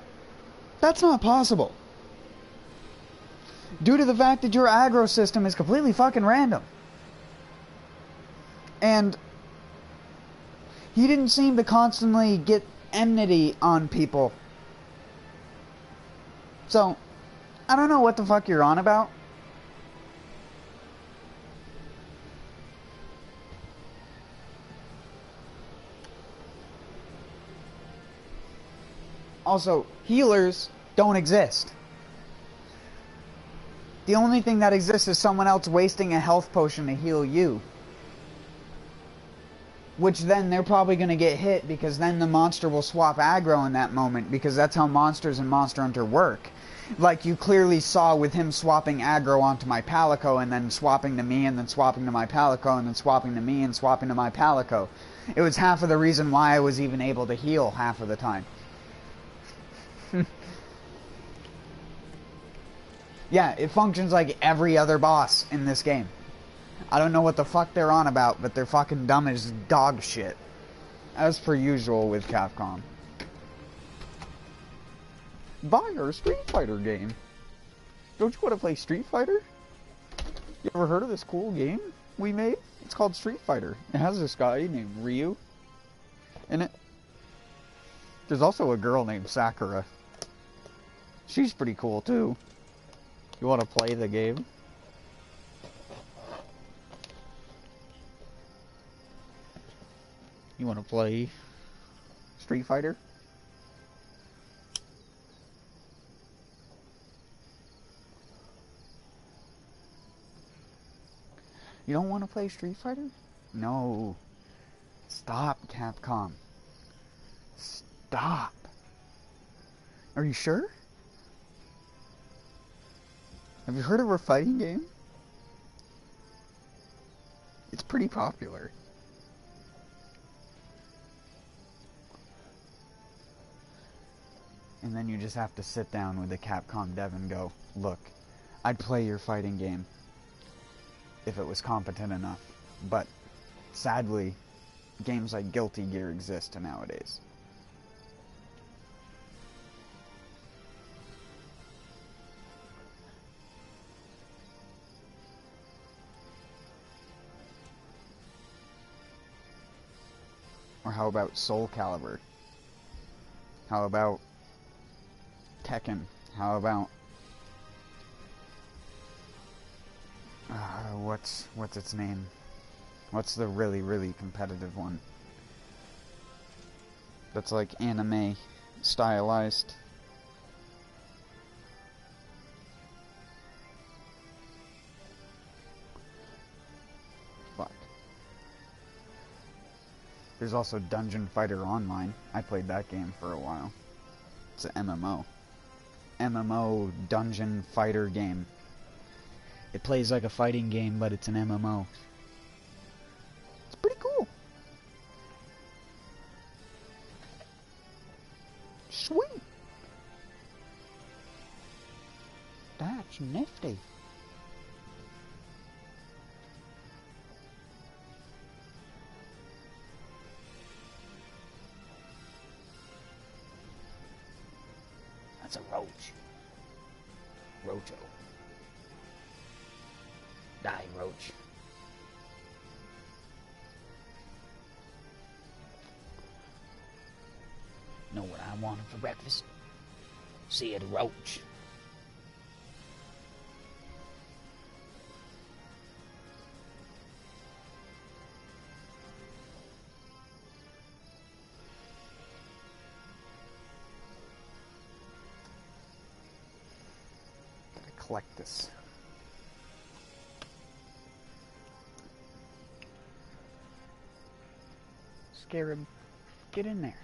that's not possible. Due to the fact that your aggro system is completely fucking random. And he didn't seem to constantly get enmity on people. So, I don't know what the fuck you're on about. Also, healers don't exist. The only thing that exists is someone else wasting a health potion to heal you. Which then they're probably going to get hit, because then the monster will swap aggro in that moment, because that's how monsters in Monster Hunter work. Like you clearly saw with him swapping aggro onto my Palico, and then swapping to me, and then swapping to my Palico, and then swapping to me, and swapping to my Palico. It was half of the reason why I was even able to heal half of the time. Yeah, it functions like every other boss in this game. I don't know what the fuck they're on about, but they're fucking dumb as dog shit. As per usual with Capcom. Buy our Street Fighter game. Don't you want to play Street Fighter? You ever heard of this cool game we made? It's called Street Fighter. It has this guy named Ryu in it. There's also a girl named Sakura. She's pretty cool too. You want to play the game? You want to play Street Fighter? You don't want to play Street Fighter? No. Stop, Capcom. Stop. Are you sure? Have you heard of our fighting game? It's pretty popular. And then you just have to sit down with the Capcom dev and go, look, I'd play your fighting game if it was competent enough. But sadly, games like Guilty Gear exist nowadays. Or how about Soul Calibur? How about Tekken? How about what's its name? What's the really competitive one? That's like anime stylized. Fuck. There's also Dungeon Fighter Online. I played that game for a while. It's an MMO. MMO Dungeon Fighter game. It plays like a fighting game, but it's an MMO. It's pretty cool. Sweet. That's nifty. That's a roach. Rocho. Die, roach. Know what I wanted for breakfast? See it, roach. Gotta collect this. Scare him. Get in there.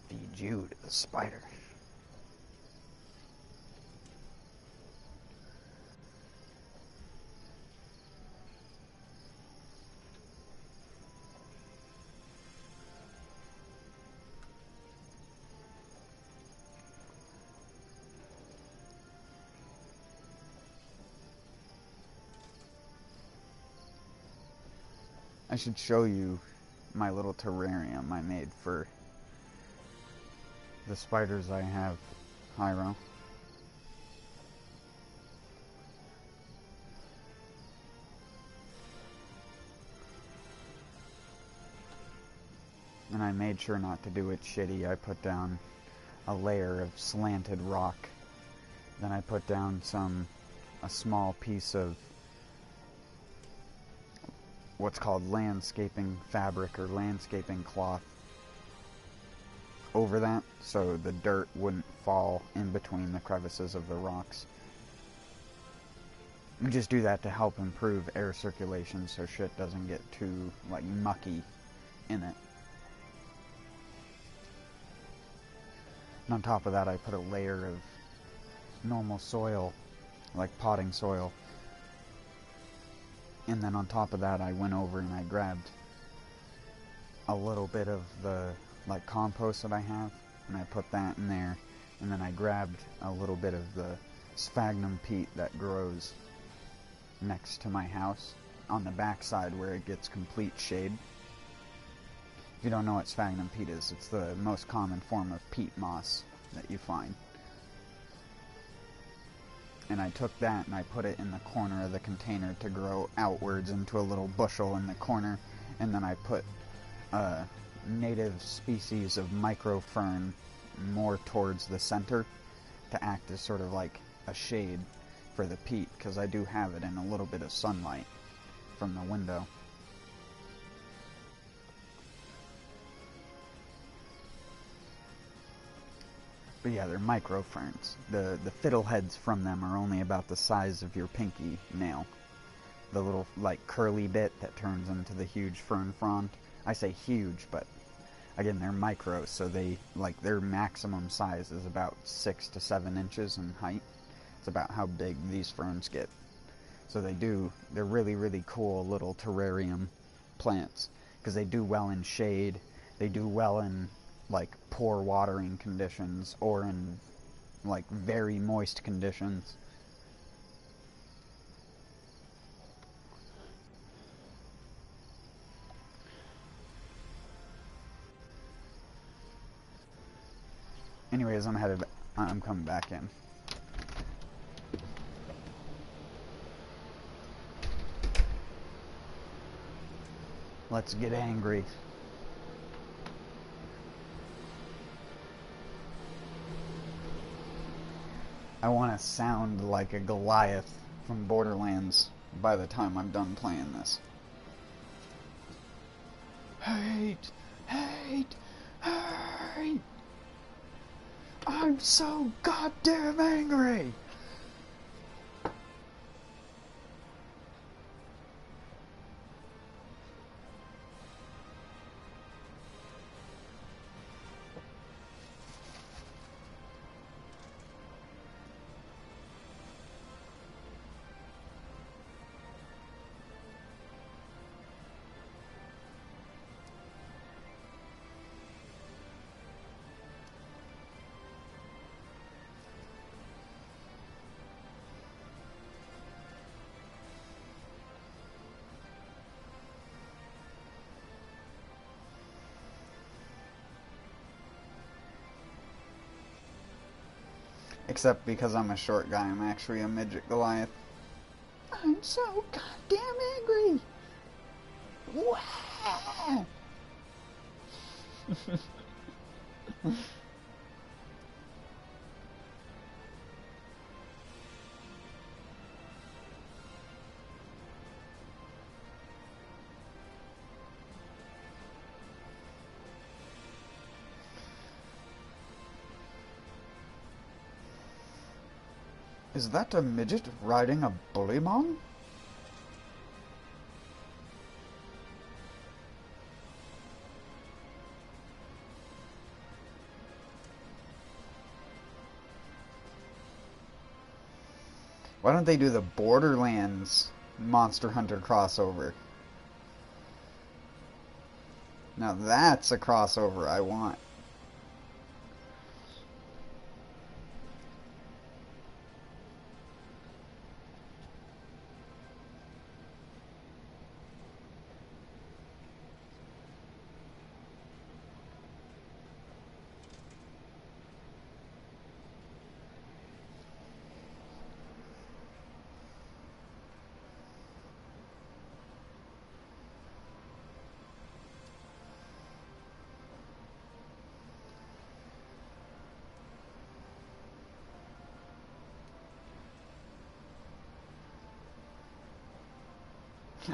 Feed you to the spider. I should show you my little terrarium I made for the spiders I have. Hyro. And I made sure not to do it shitty. I put down a layer of slanted rock. Then I put down a small piece of what's called landscaping fabric or landscaping cloth over that, so the dirt wouldn't fall in between the crevices of the rocks. You just do that to help improve air circulation so shit doesn't get too, like, mucky in it. And on top of that, I put a layer of normal soil, like potting soil. And then on top of that, I went over and I grabbed a little bit of the, like, compost that I have, and I put that in there. And then I grabbed a little bit of the sphagnum peat that grows next to my house on the backside where it gets complete shade. If you don't know what sphagnum peat is, it's the most common form of peat moss that you find. And I took that and I put it in the corner of the container to grow outwards into a little bushel in the corner. And then I put a native species of microfern more towards the center to act as sort of like a shade for the peat, because I do have it in a little bit of sunlight from the window. But yeah, they're microferns. The fiddleheads from them are only about the size of your pinky nail. The little, like, curly bit that turns into the huge fern frond. I say huge, but again, they're micro, so they, like, their maximum size is about 6 to 7 inches in height. It's about how big these ferns get. So they're really, really cool little terrarium plants, because they do well in shade, they do well in, like, poor watering conditions, or in, like, very moist conditions. Anyways, I'm coming back in. Let's get angry. I want to sound like a Goliath from Borderlands by the time I'm done playing this. Hate! Hate! Hate! I'm so goddamn angry! Except because I'm a short guy, I'm actually a midget Goliath. I'm so goddamn angry! Wah! Is that a midget riding a bullymong? Why don't they do the Borderlands Monster Hunter crossover? Now that's a crossover I want.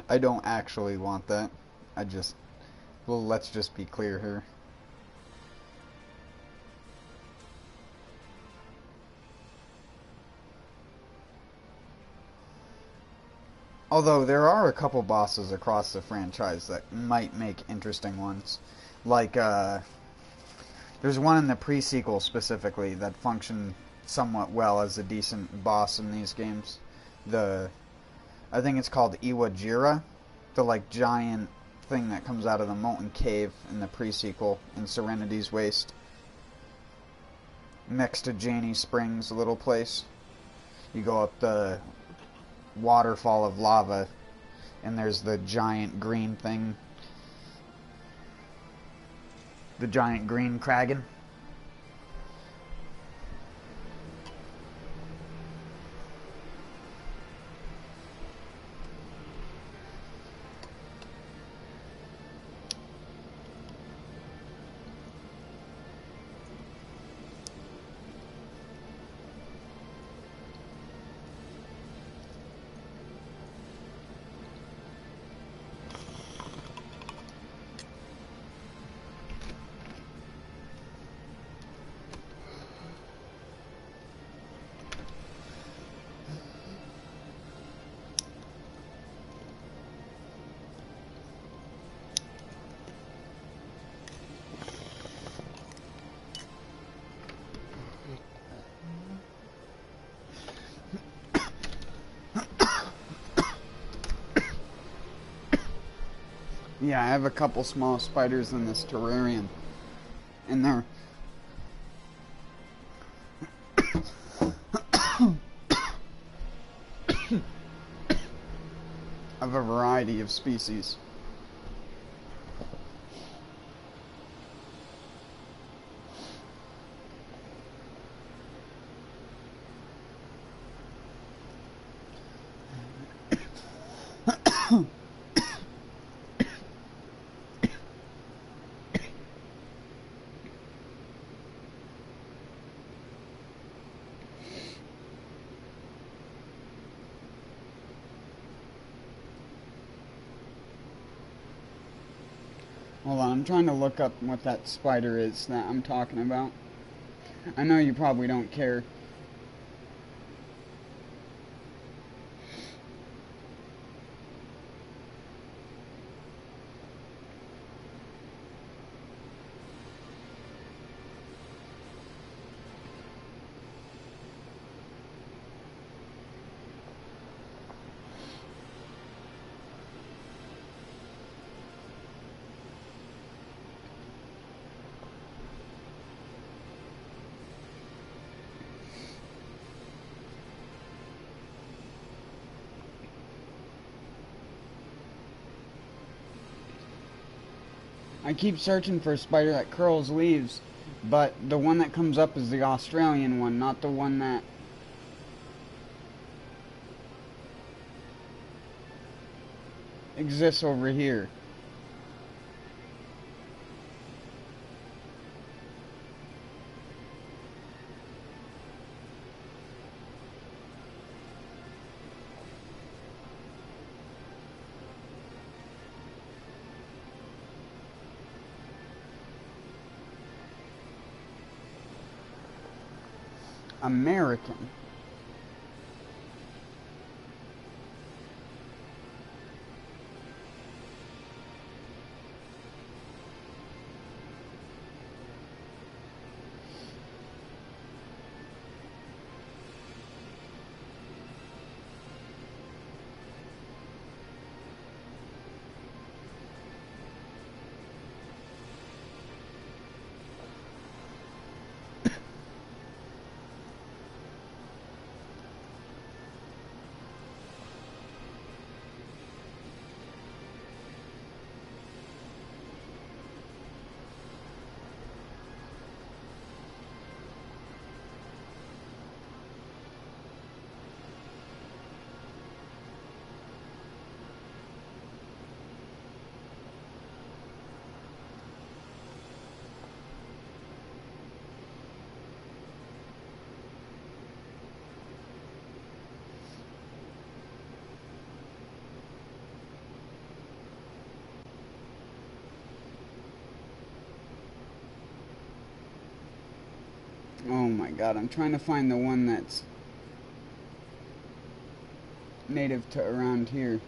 I don't actually want that. I just... Well, let's just be clear here. Although there are a couple bosses across the franchise that might make interesting ones. Like, there's one in the pre-sequel specifically that functioned somewhat well as a decent boss in these games. I think it's called Iwajira, the like giant thing that comes out of the molten cave in the pre-sequel in Serenity's Waste. Next to Janie Springs, a little place. You go up the waterfall of lava, and there's the giant green thing. The giant green kraken. Yeah, I have a couple small spiders in this terrarium. And they're... of a variety of species. Hold on, I'm trying to look up what that spider is that I'm talking about. I know you probably don't care. I keep searching for a spider that curls leaves, but the one that comes up is the Australian one, not the one that exists over here. American. my god, I'm trying to find the one that's native to around here.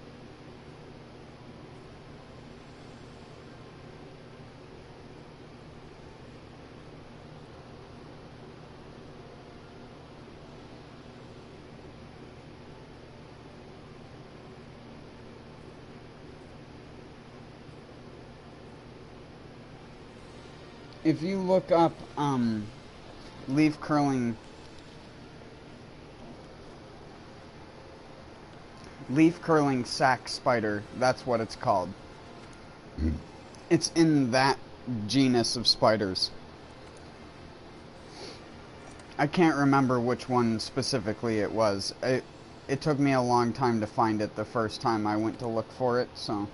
If you look up leaf curling sack spider, that's what it's called. It's in that genus of spiders. I can't remember which one specifically it was. It took me a long time to find it the first time I went to look for it, so...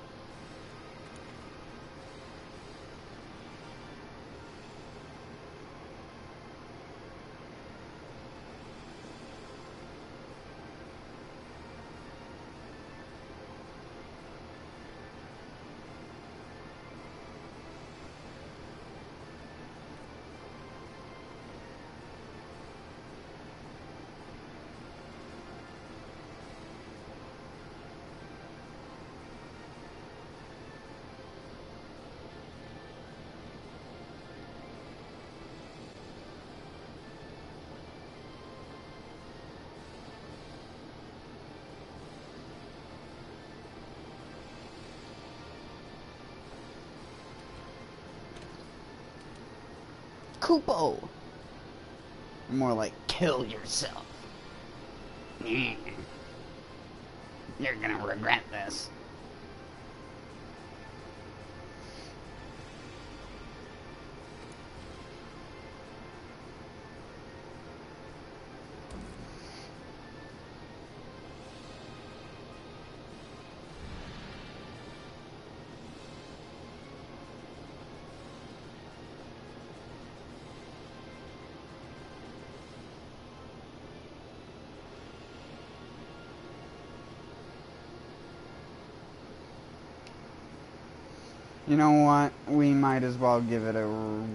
Kupo! More like kill yourself. You're gonna regret this. You know what? We might as well give it a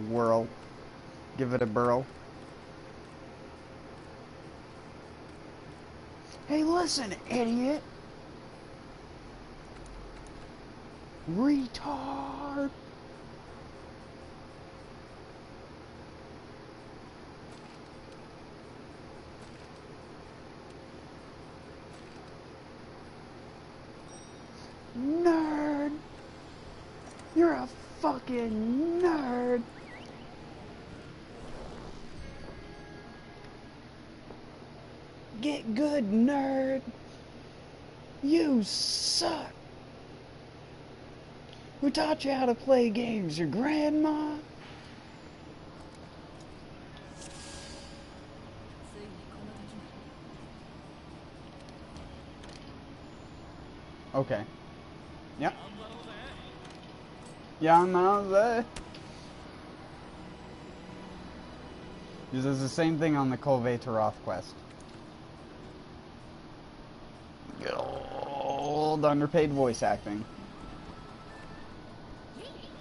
whirl. Give it a burl. Hey, listen, idiot! Retard! Nerd! You're a fucking nerd! Get good, nerd! You suck! Who taught you how to play games? Your grandma? Okay. Yep. Yeah, no, this is the same thing on the Kolve Taroth quest. Good old underpaid voice acting.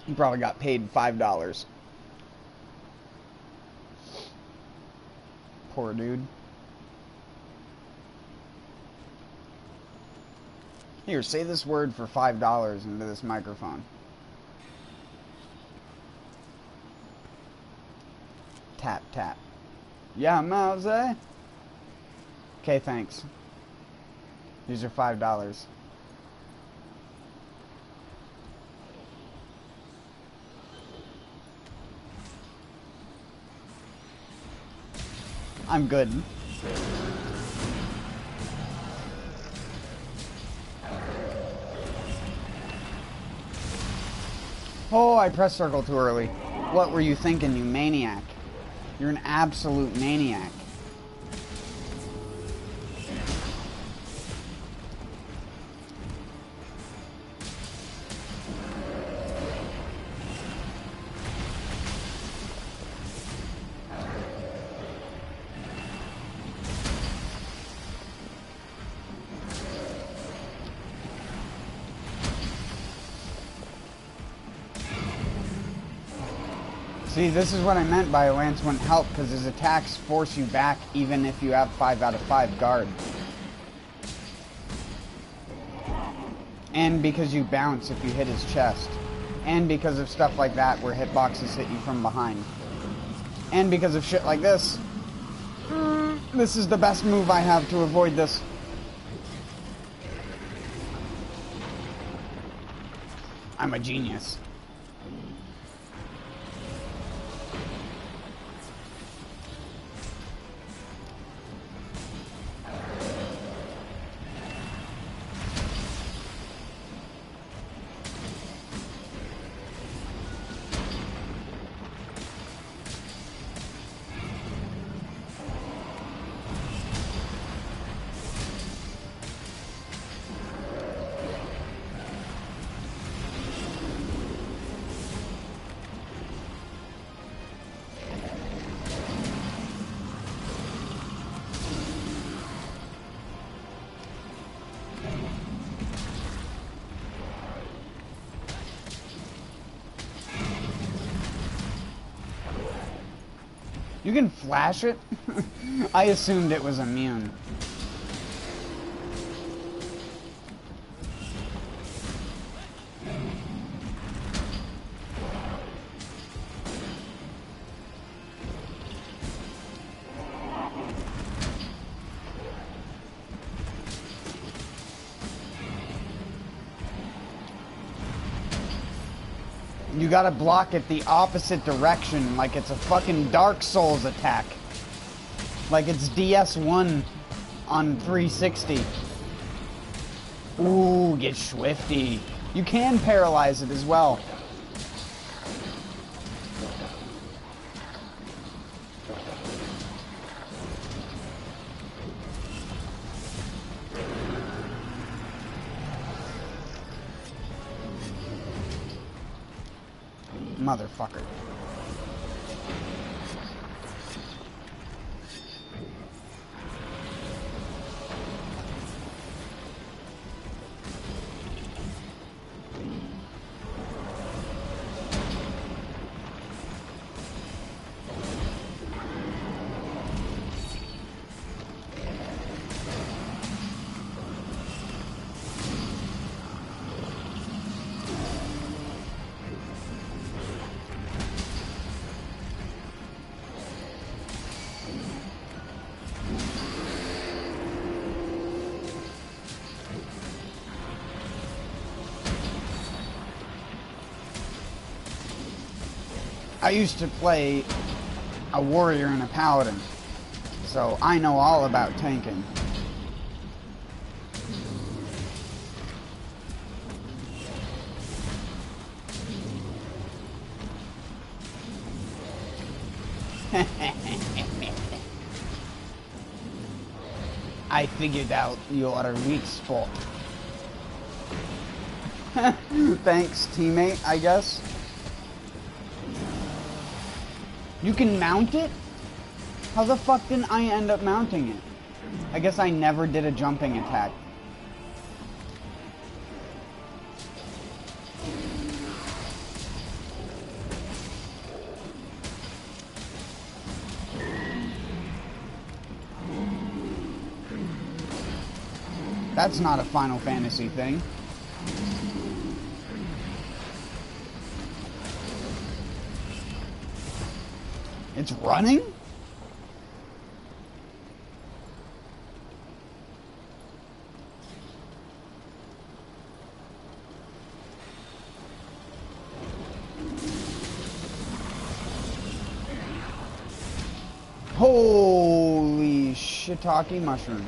He probably got paid $5. Poor dude. Here, say this word for $5 into this microphone. Tap, tap. Yeah, Mouse. Okay, thanks. These are $5. I'm good. Oh, I pressed circle too early. What were you thinking, you maniac? You're an absolute maniac. See, this is what I meant by a lance wouldn't help, because his attacks force you back even if you have 5 out of 5 guard. And because you bounce if you hit his chest. And because of stuff like that where hitboxes hit you from behind. And because of shit like this. This is the best move I have to avoid this. I'm a genius. You can flash it? I assumed it was immune. You gotta block it the opposite direction, like it's a fucking Dark Souls attack. Like it's DS1 on 360. Ooh, get swifty. You can paralyze it as well. Motherfucker. I used to play a warrior and a paladin, so I know all about tanking. I figured out your weak spot. Thanks, teammate, I guess. You can mount it? How the fuck didn't I end up mounting it? I guess I never did a jumping attack. That's not a Final Fantasy thing. It's running? Holy shiitake mushrooms.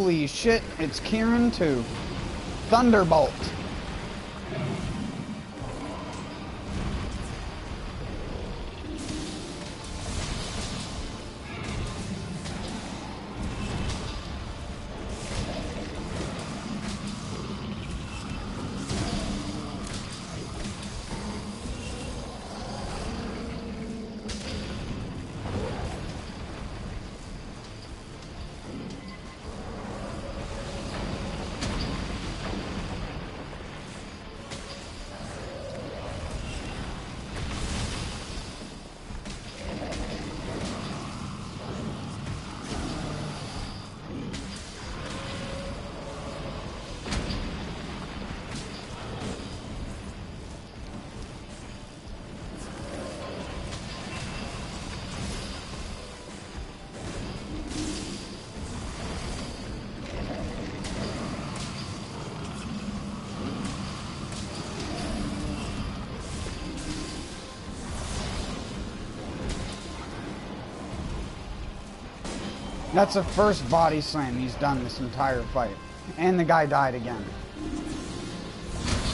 Holy shit, it's Kieran too. Thunderbolt. That's the first body slam he's done this entire fight. And the guy died again.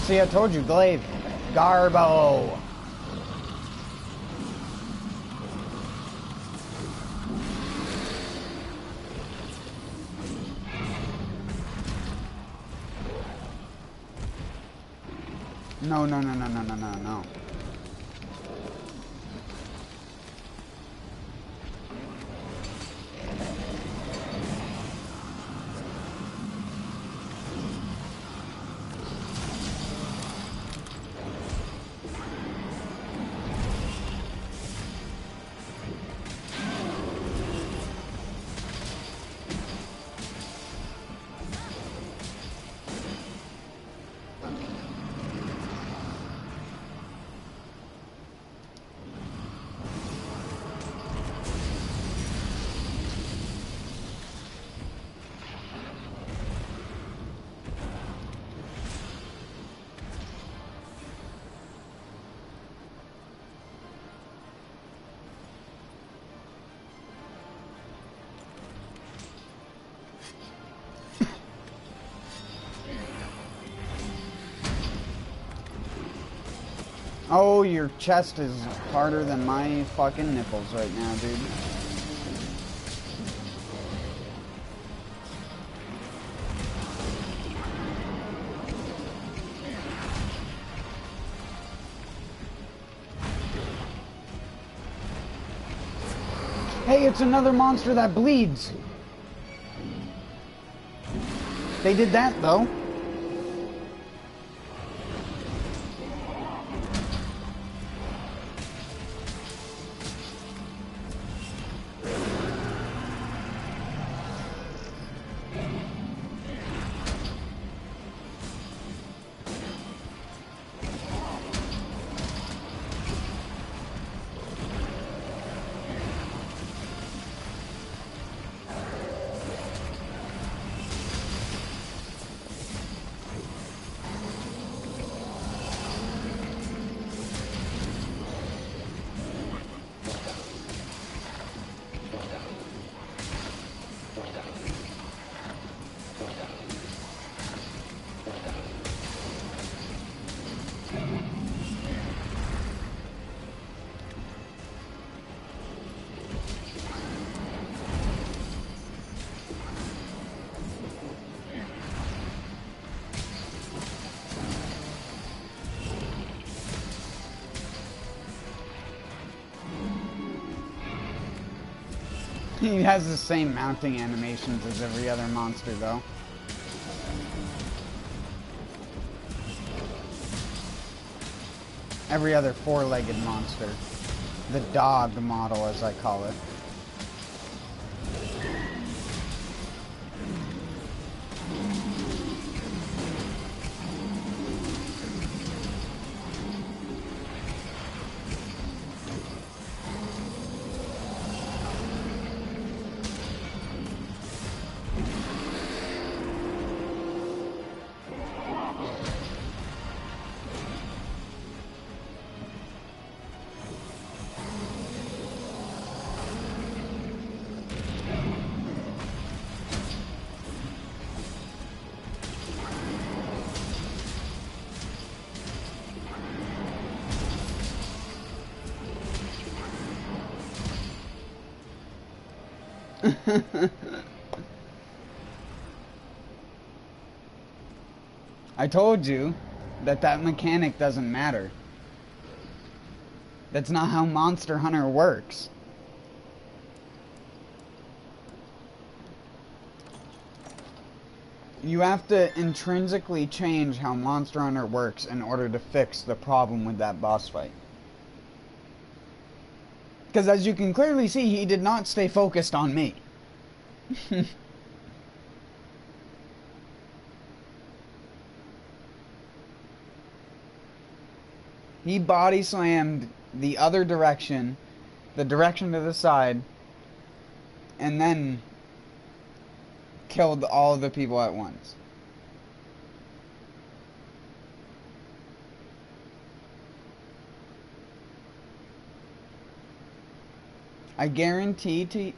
See, I told you, Glaive. Garbo. No, no, no, no, no, no, no, no. Oh, your chest is harder than my fucking nipples right now, dude. Hey, it's another monster that bleeds. They did that, though. He has the same mounting animations as every other monster, though. Every other four-legged monster. The dog model, as I call it. I told you that mechanic doesn't matter. That's not how Monster Hunter works. You have to intrinsically change how Monster Hunter works in order to fix the problem with that boss fight. Because as you can clearly see, he did not stay focused on me. He body slammed the other direction, the direction to the side, and then killed all the people at once. I guarantee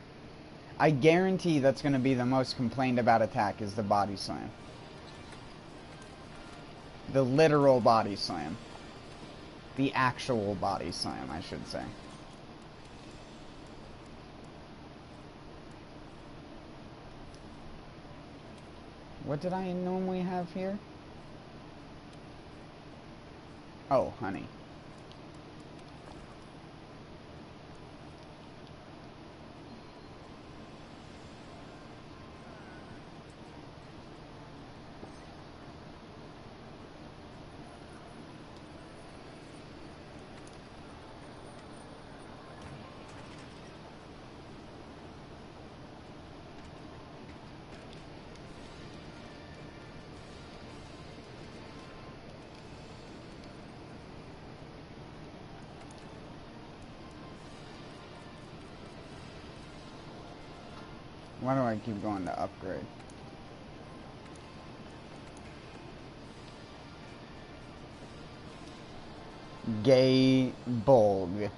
that's going to be the most complained about attack is the body slam. The literal body slam. The actual body slam, I should say. What did I normally have here? Oh, honey. Why do I keep going to upgrade? Gay Bolg.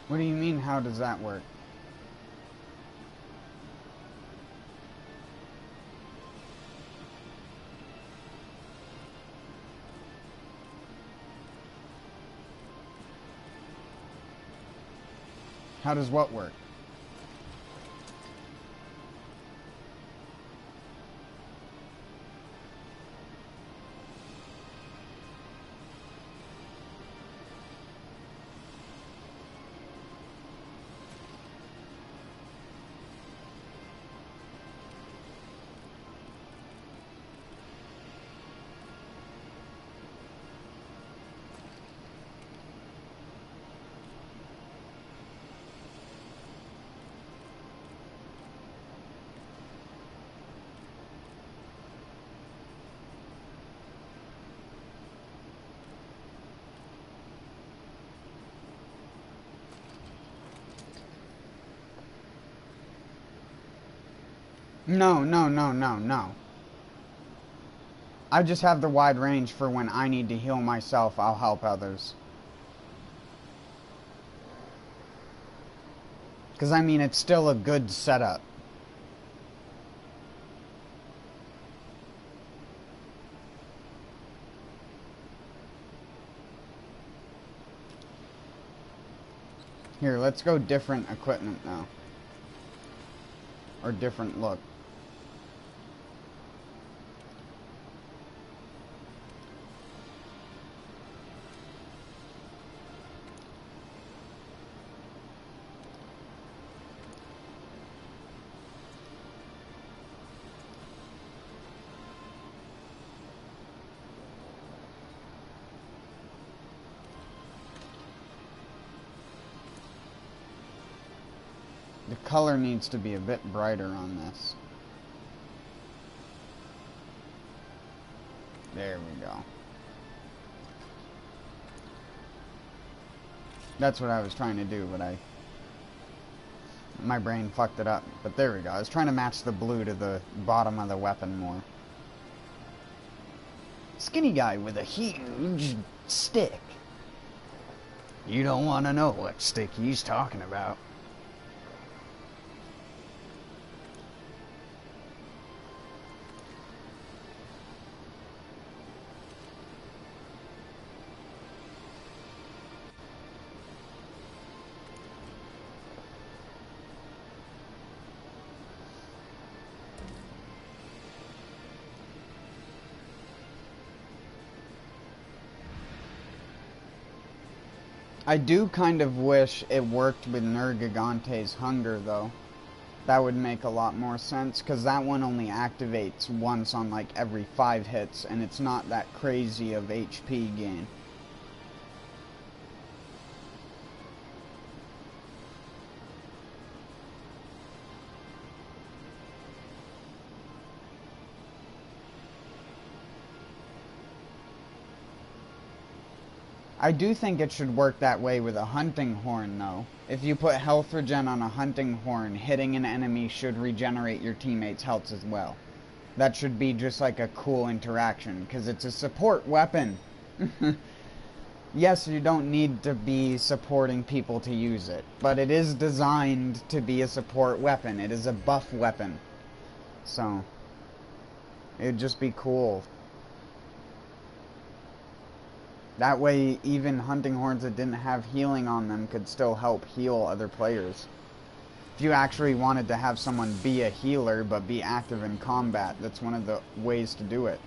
What do you mean, how does that work? How does what work? No, no, no, no, no. I just have the wide range for when I need to heal myself, I'll help others. Because, I mean, it's still a good setup. Here, let's go different equipment now. Or different look. The color needs to be a bit brighter on this. There we go. That's what I was trying to do, but my brain fucked it up. But there we go. I was trying to match the blue to the bottom of the weapon more. Skinny guy with a huge stick. You don't want to know what stick he's talking about. I do kind of wish it worked with Nergigante's Hunger, though. That would make a lot more sense, because that one only activates once on like every 5 hits, and it's not that crazy of HP gain. I do think it should work that way with a hunting horn, though. If you put health regen on a hunting horn, hitting an enemy should regenerate your teammates' health as well. That should be just like a cool interaction, because it's a support weapon. Yes, you don't need to be supporting people to use it, but it is designed to be a support weapon. It is a buff weapon. So, it'd just be cool. That way, even hunting horns that didn't have healing on them could still help heal other players. If you actually wanted to have someone be a healer but be active in combat, that's one of the ways to do it.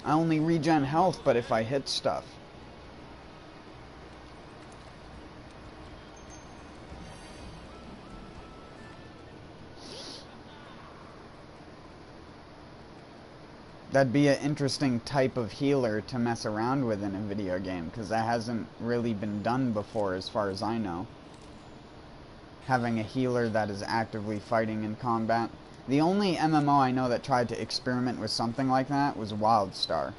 I only regen health, but if I hit stuff. That'd be an interesting type of healer to mess around with in a video game, because that hasn't really been done before as far as I know. Having a healer that is actively fighting in combat. The only MMO I know that tried to experiment with something like that was WildStar.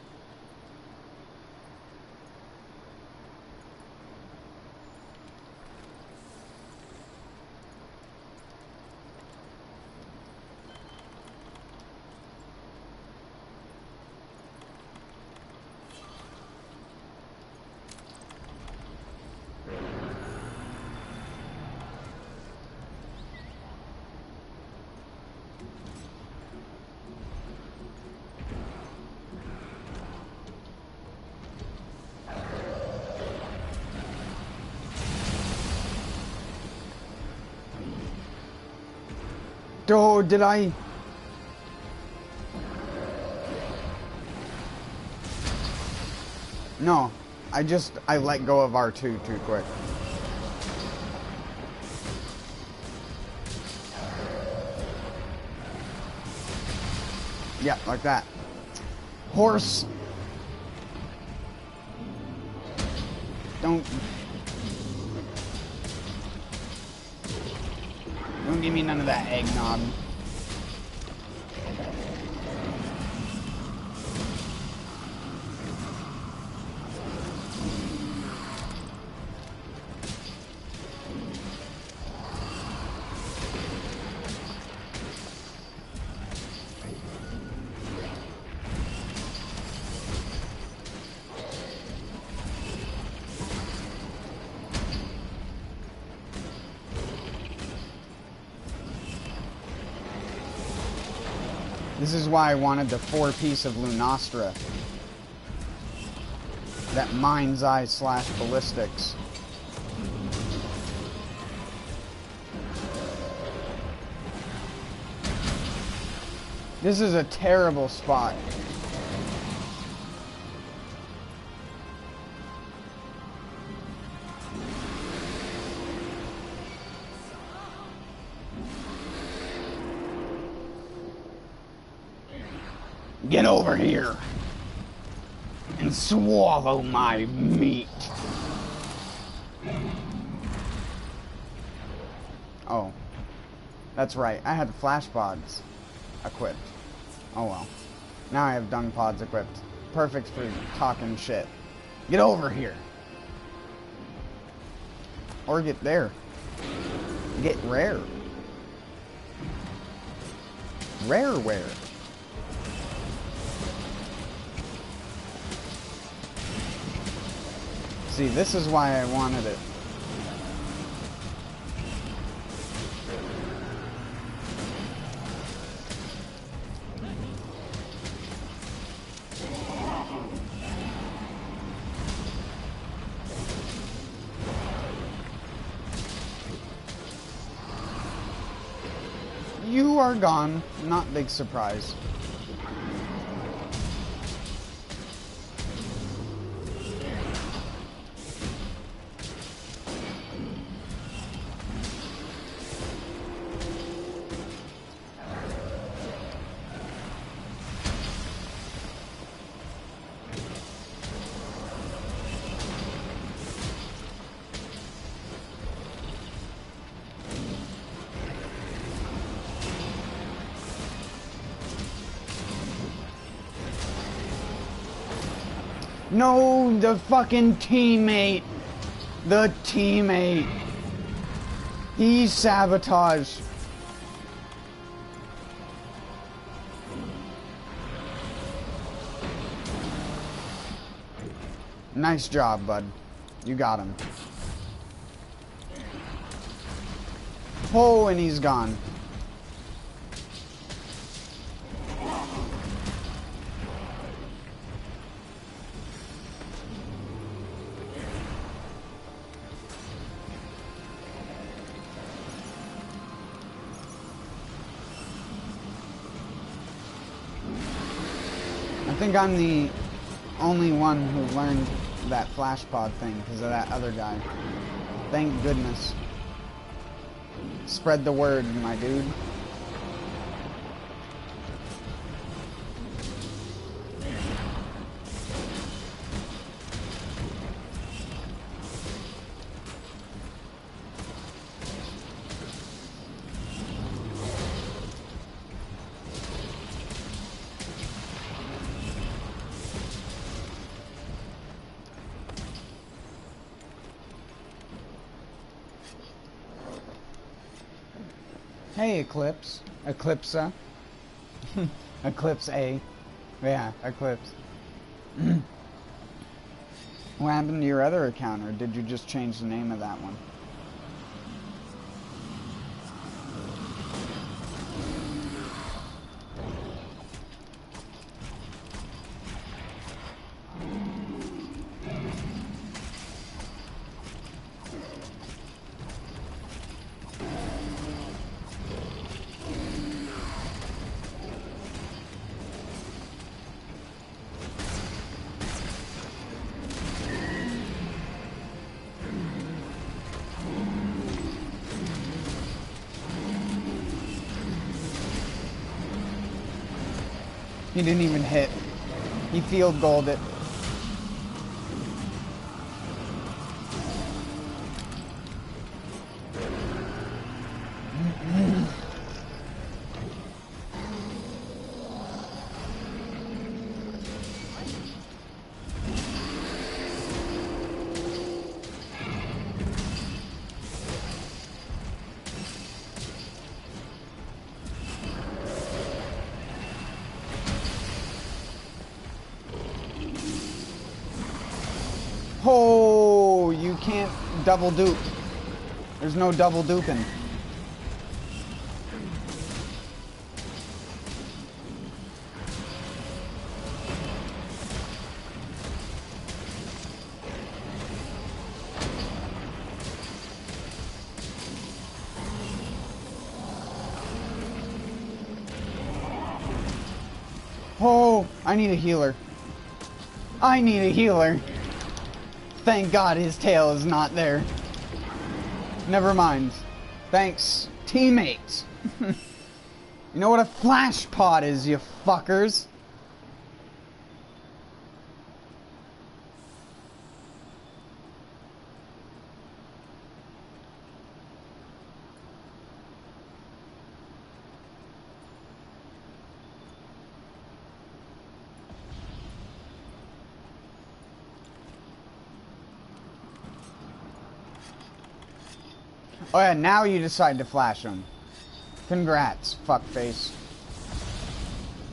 Oh, did I? No, I let go of R2 too quick. Yeah, like that. Horse. Don't give me none of that eggnog. This is why I wanted the 4-piece of Lunastra. That Mind's Eye / ballistics. This is a terrible spot. Get over here and swallow my meat. Oh, that's right. I had flash pods equipped. Oh well. Now I have dung pods equipped. Perfect for talking shit. Get over here. Or get there. Get rare. Rareware. See, this is why I wanted it. You are gone. Not big surprise. No, the fucking teammate. The teammate. He sabotaged. Nice job, bud. You got him. Oh, and he's gone. I think I'm the only one who learned that flash pod thing because of that other guy. Thank goodness. Spread the word, my dude. Hey, Eclipse. Eclipsa. Eclipse A. Yeah, Eclipse. What happened to your other account, or did you just change the name of that one? He didn't even hit. He field goaled it. Oh, you can't double dupe. There's no double duping. Oh, I need a healer. I need a healer. Thank God his tail is not there. Never mind. Thanks, teammates. You know what a flash pod is, you fuckers. Oh yeah, now you decide to flash him. Congrats, fuckface.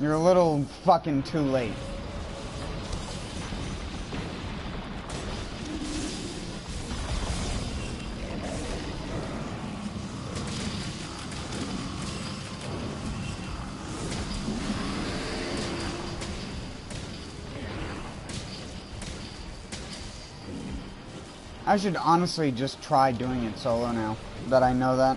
You're a little fucking too late. I should honestly just try doing it solo now that I know that.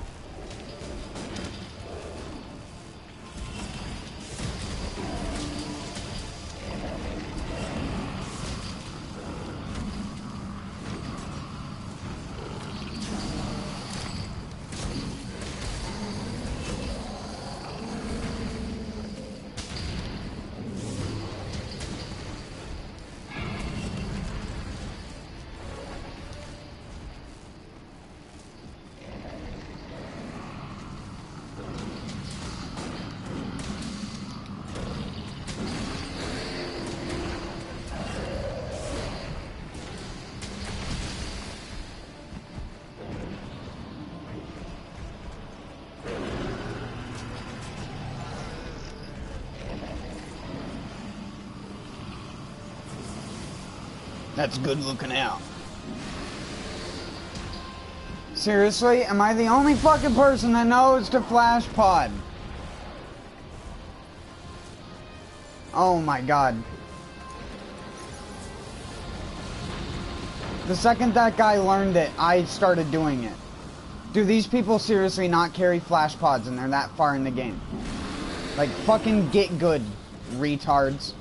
That's good looking out. Seriously? Am I the only fucking person that knows to flash pod? Oh my god. The second that guy learned it, I started doing it. Do these people seriously not carry flash pods and they're that far in the game? Like, fucking get good, retards.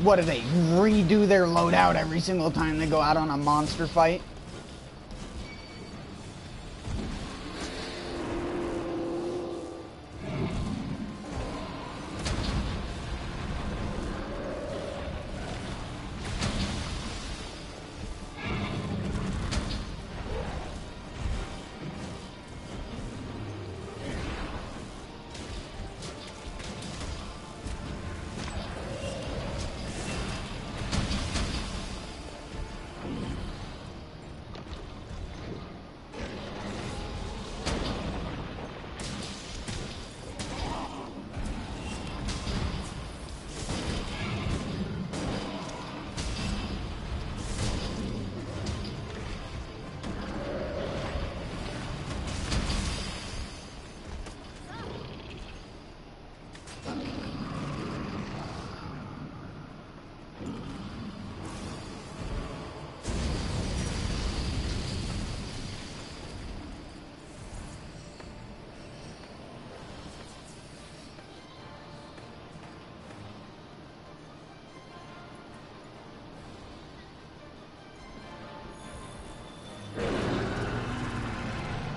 What do they redo their loadout every single time they go out on a monster fight?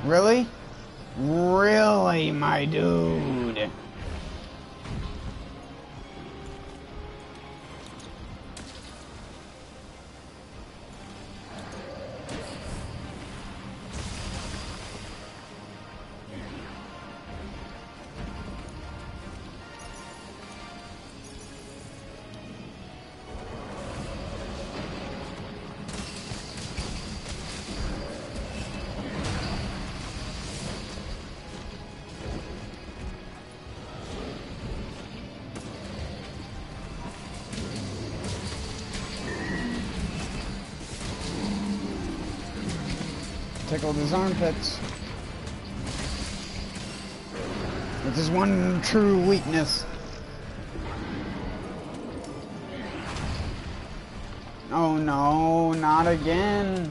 Really? Really, my dude? tickled his armpits. It's his one true weakness. Oh no, not again.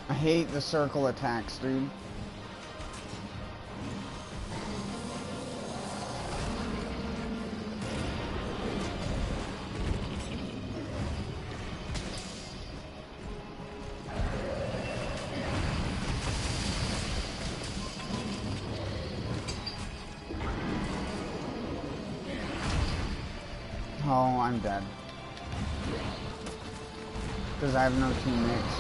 I hate the circle attacks, dude. Oh, I'm dead. Because I have no teammates.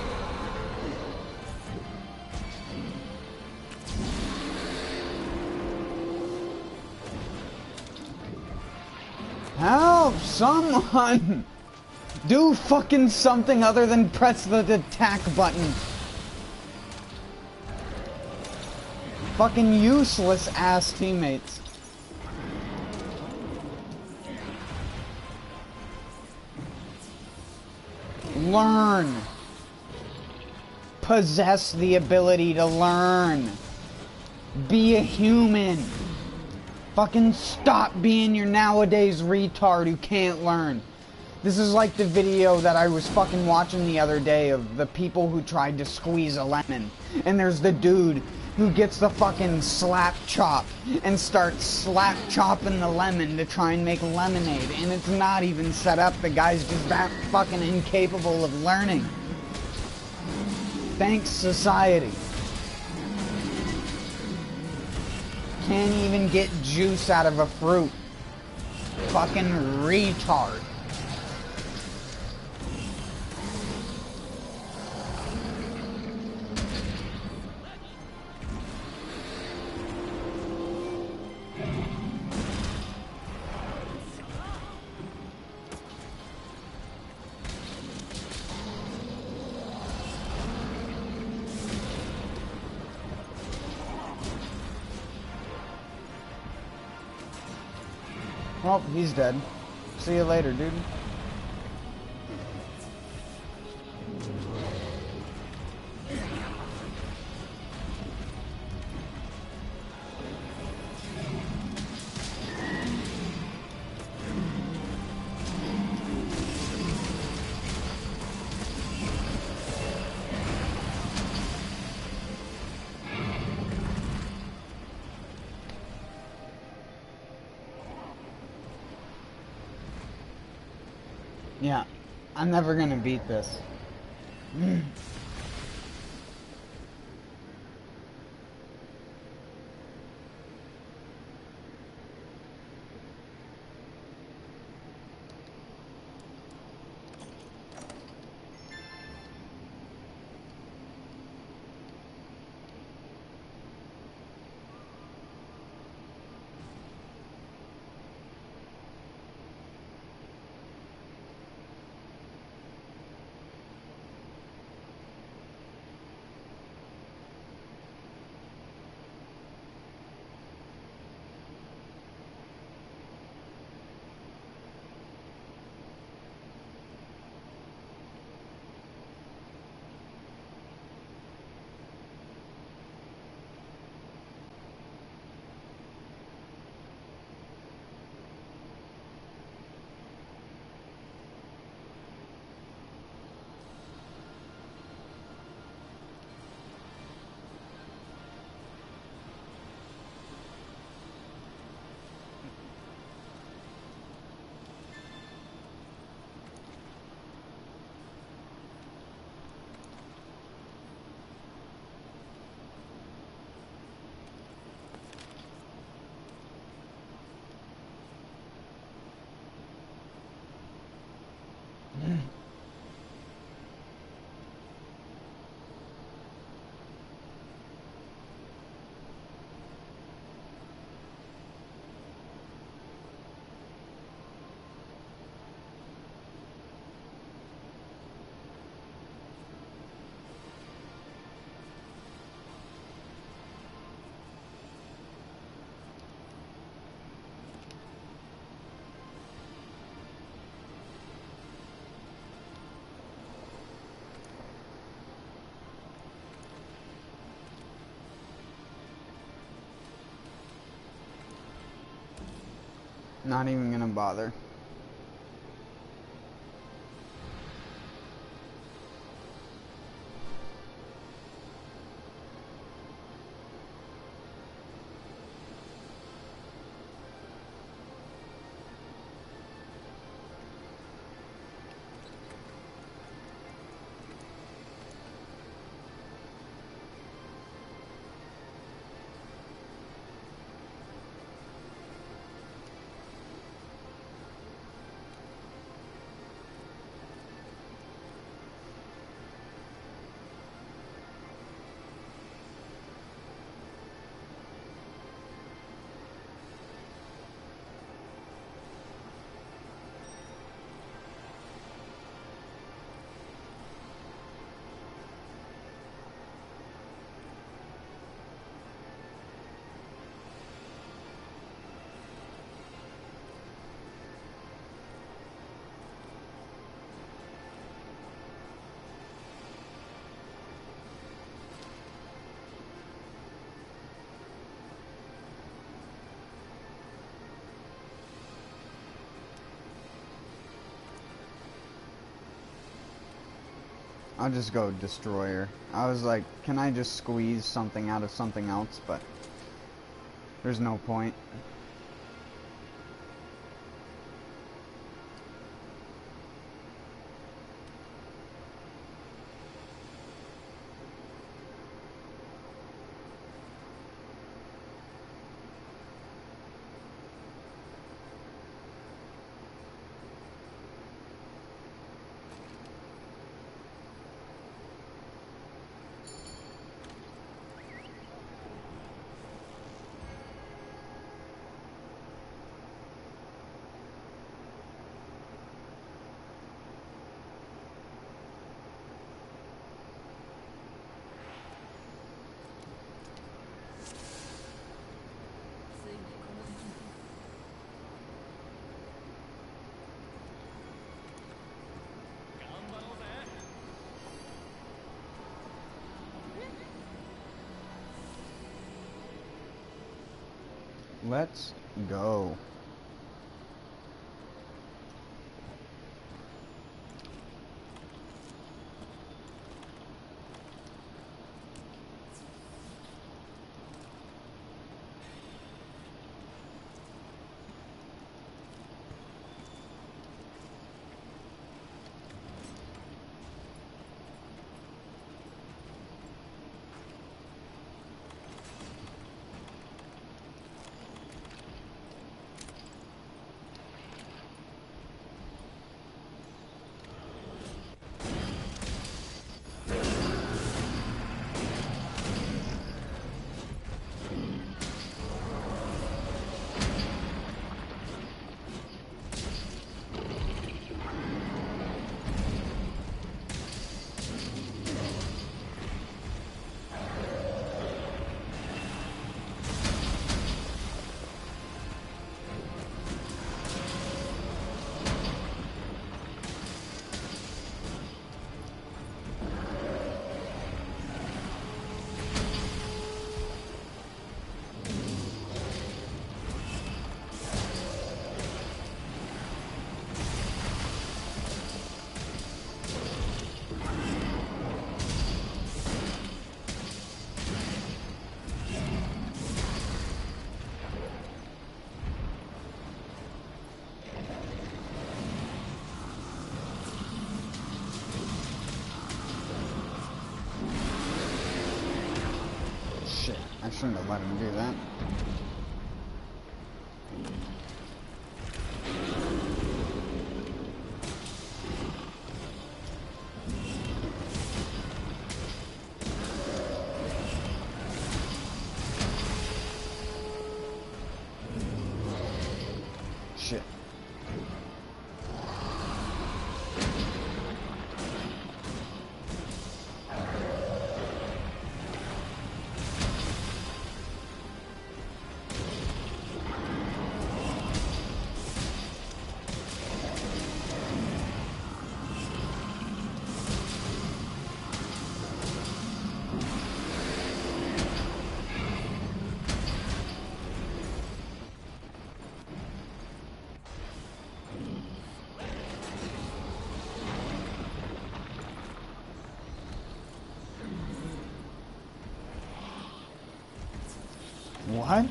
Help! Someone! Do fucking something other than press the attack button. Fucking useless ass teammates. Learn. Possess the ability to learn. Be a human. Fucking stop being your nowadays retard who can't learn. This is like the video that I was fucking watching the other day of the people who tried to squeeze a lemon. And there's the dude who gets the fucking slap chop and starts slap chopping the lemon to try and make lemonade. And it's not even set up. The guy's just that fucking incapable of learning. Thanks, society. Can't even get juice out of a fruit. Fucking retard. Well, he's dead. See you later, dude. Yeah, I'm never gonna beat this. Not even gonna bother. I'll just go Destroyer. I was like, can I just squeeze something out of something else? But there's no point. Let's go. I shouldn't have let him do that. Shit. What?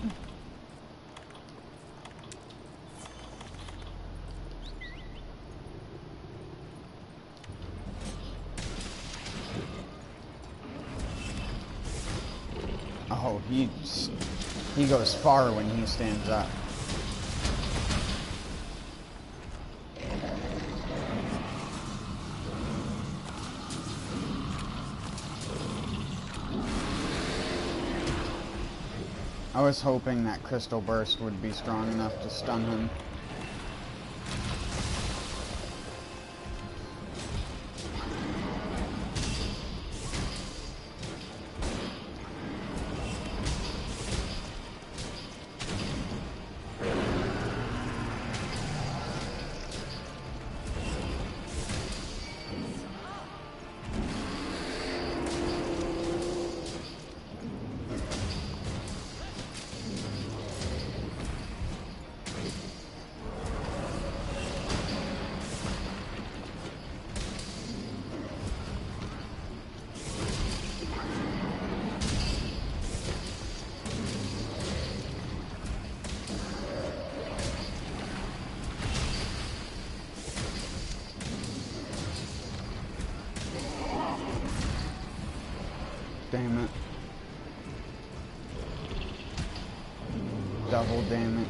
Oh, he goes far when he stands up. I was hoping that Crystal Burst would be strong enough to stun him. Damn it. Double damn it.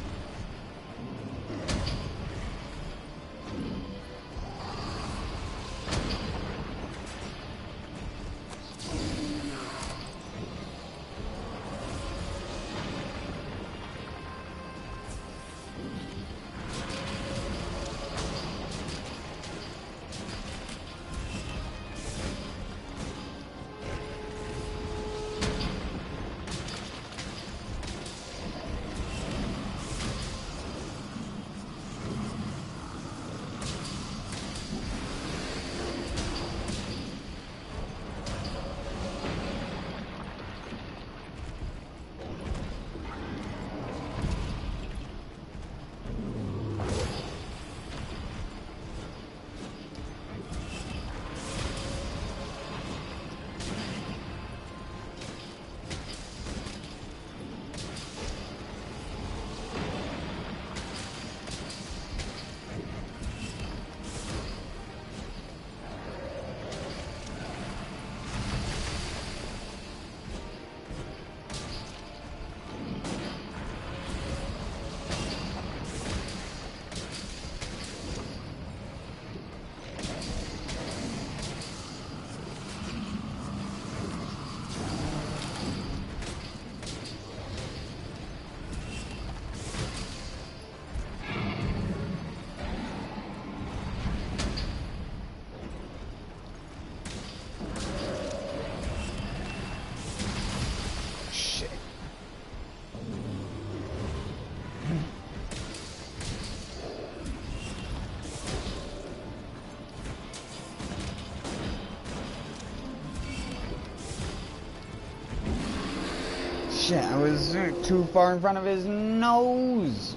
Shit, I was too far in front of his nose.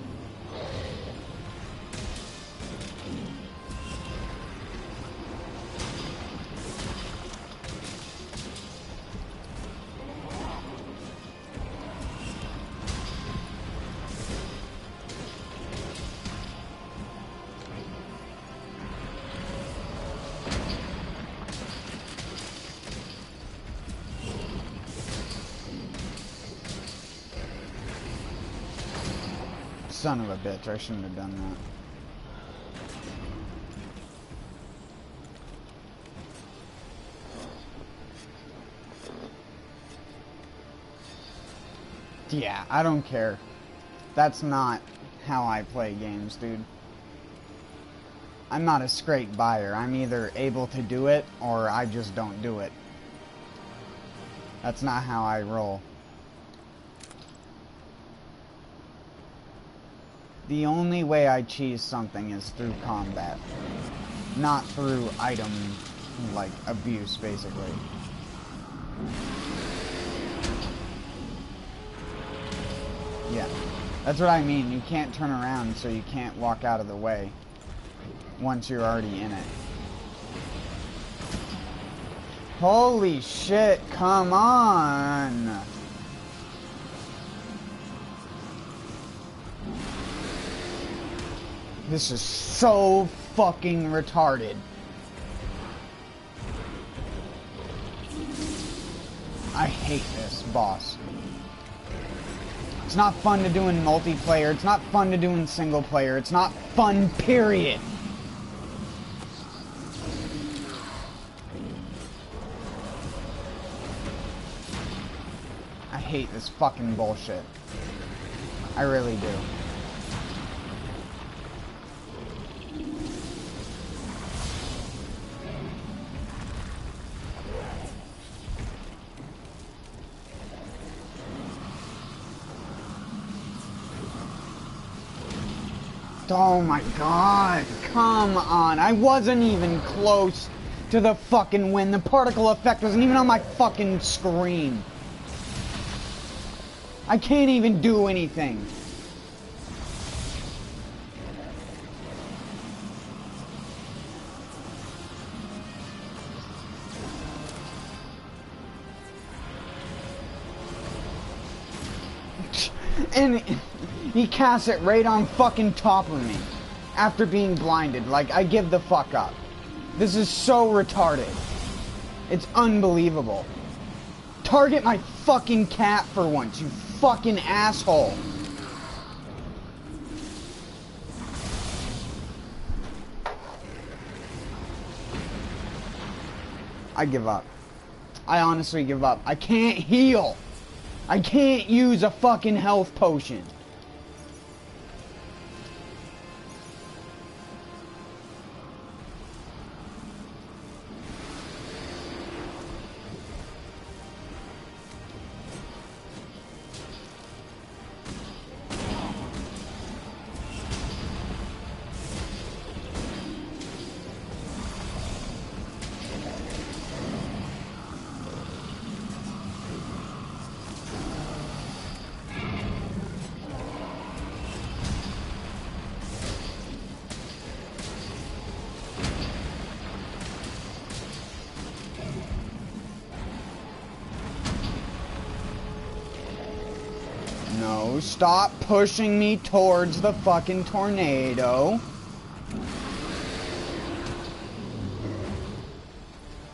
Son of a bitch, I shouldn't have done that. Yeah, I don't care. That's not how I play games, dude. I'm not a straight buyer. I'm either able to do it, or I just don't do it. That's not how I roll. The only way I cheese something is through combat. Not through item, like, abuse, basically. Yeah. That's what I mean. You can't turn around, so you can't walk out of the way once you're already in it. Holy shit, come on! This is so fucking retarded. I hate this boss. It's not fun to do in multiplayer. It's not fun to do in single player. It's not fun, period. I hate this fucking bullshit. I really do. Oh my god, come on. I wasn't even close to the fucking win. The particle effect wasn't even on my fucking screen. I can't even do anything. And he casts it right on fucking top of me after being blinded. Like, I give the fuck up. This is so retarded. It's unbelievable. Target my fucking cat for once, you fucking asshole. I give up. I honestly give up. I can't heal. I can't use a fucking health potion. No, stop pushing me towards the fucking tornado.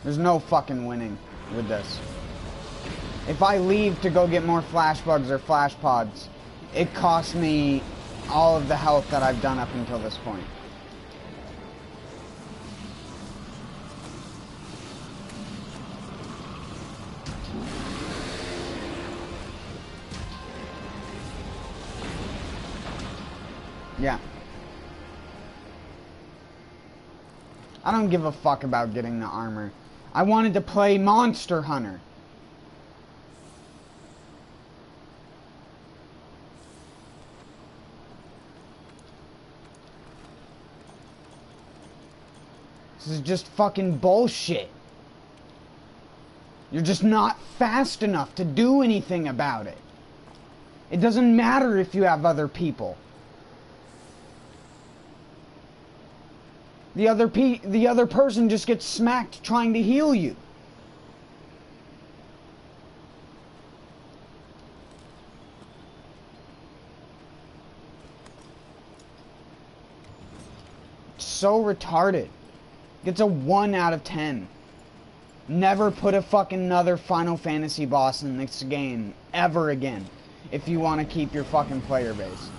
There's no fucking winning with this. If I leave to go get more flash bugs or flash pods, it costs me all of the health that I've done up until this point. Yeah. I don't give a fuck about getting the armor. I wanted to play Monster Hunter. This is just fucking bullshit. You're just not fast enough to do anything about it. It doesn't matter if you have other people. The other person just gets smacked trying to heal you. It's so retarded. Gets a 1 out of 10. Never put a fucking another Final Fantasy boss in this game ever again if you want to keep your fucking player base.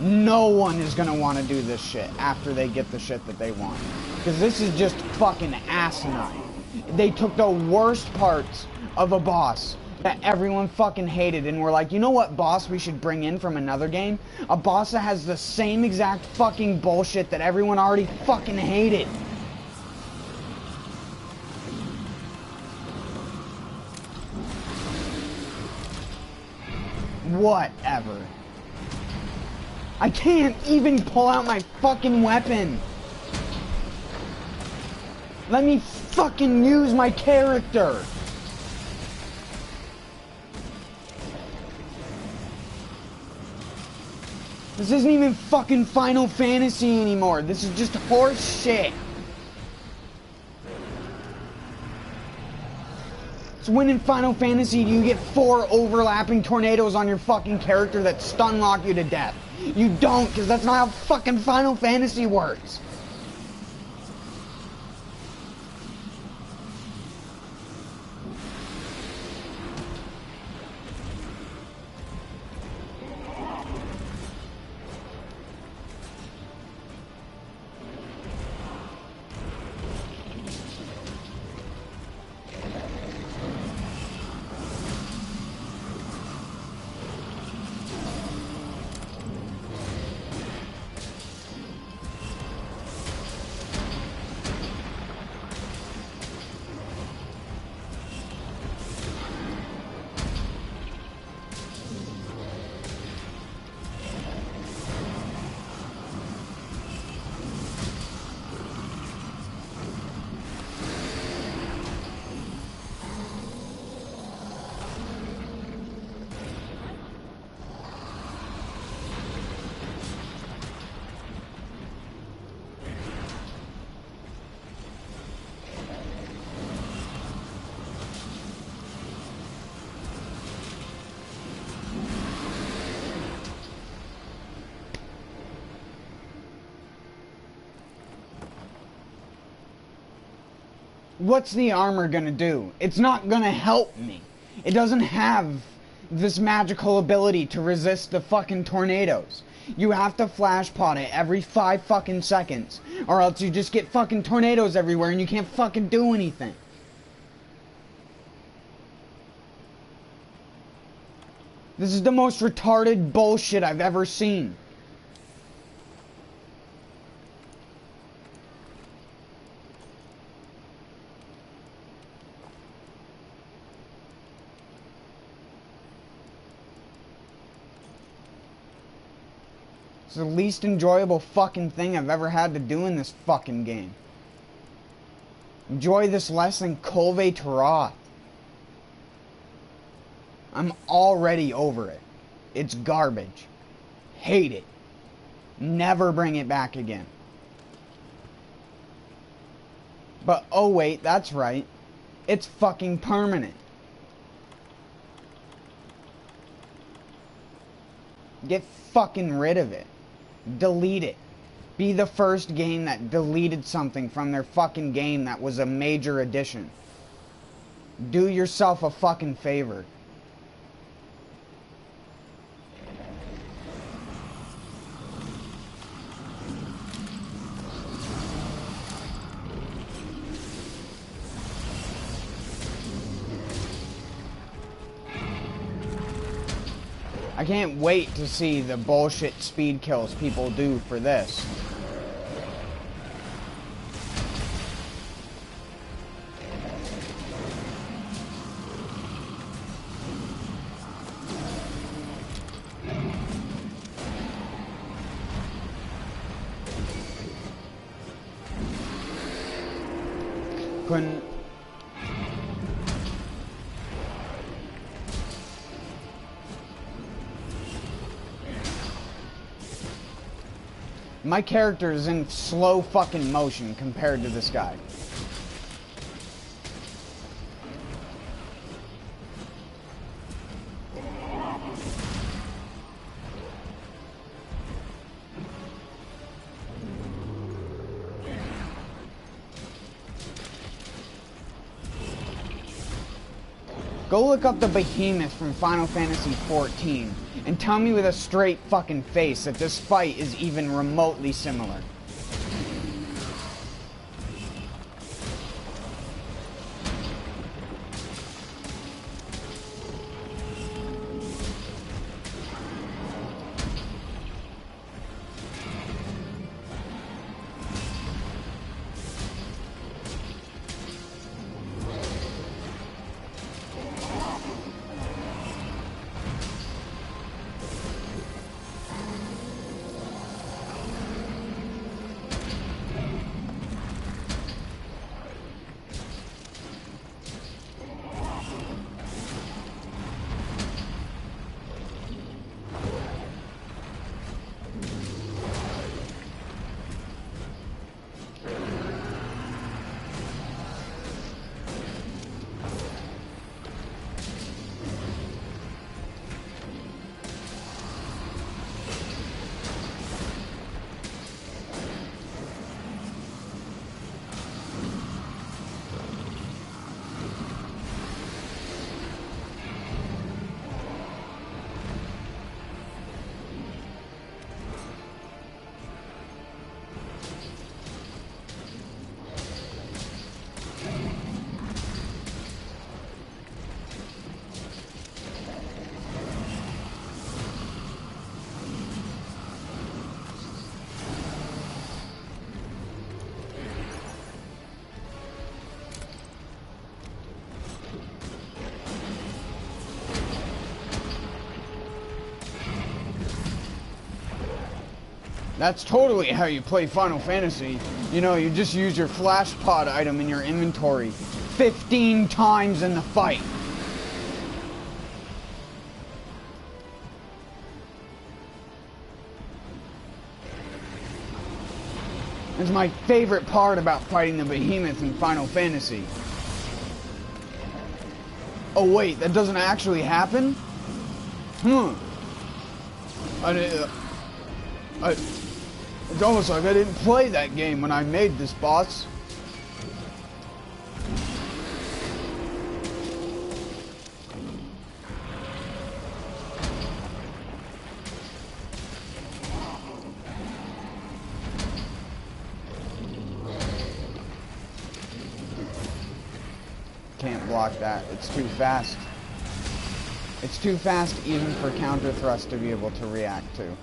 No one is gonna want to do this shit after they get the shit that they want. Because this is just fucking asinine. They took the worst parts of a boss that everyone fucking hated and were like, you know what boss we should bring in from another game? A boss that has the same exact fucking bullshit that everyone already fucking hated. Whatever. I can't even pull out my fucking weapon. Let me fucking use my character. This isn't even fucking Final Fantasy anymore. This is just horse shit. So when in Final Fantasy do you get 4 overlapping tornadoes on your fucking character that stun lock you to death? You don't, because that's not how fucking Final Fantasy works. What's the armor gonna do? It's not gonna help me. It doesn't have this magical ability to resist the fucking tornadoes. You have to flash pot it every 5 fucking seconds, or else you just get fucking tornadoes everywhere and you can't fucking do anything. This is the most retarded bullshit I've ever seen. It's the least enjoyable fucking thing I've ever had to do in this fucking game. Enjoy this less than Colve Taroth. I'm already over it. It's garbage. Hate it. Never bring it back again. But oh wait, that's right. It's fucking permanent. Get fucking rid of it. Delete it. Be the first game that deleted something from their fucking game that was a major addition. Do yourself a fucking favor. I can't wait to see the bullshit speed kills people do for this. Couldn't... My character is in slow fucking motion compared to this guy. Go look up the behemoth from Final Fantasy XIV and tell me with a straight fucking face that this fight is even remotely similar. That's totally how you play Final Fantasy. You know, you just use your flash pod item in your inventory 15 times in the fight. It's my favorite part about fighting the behemoth in Final Fantasy. Oh wait, that doesn't actually happen? It's almost like I didn't play that game when I made this boss. Can't block that. It's too fast. It's too fast even for counter thrust to be able to react to.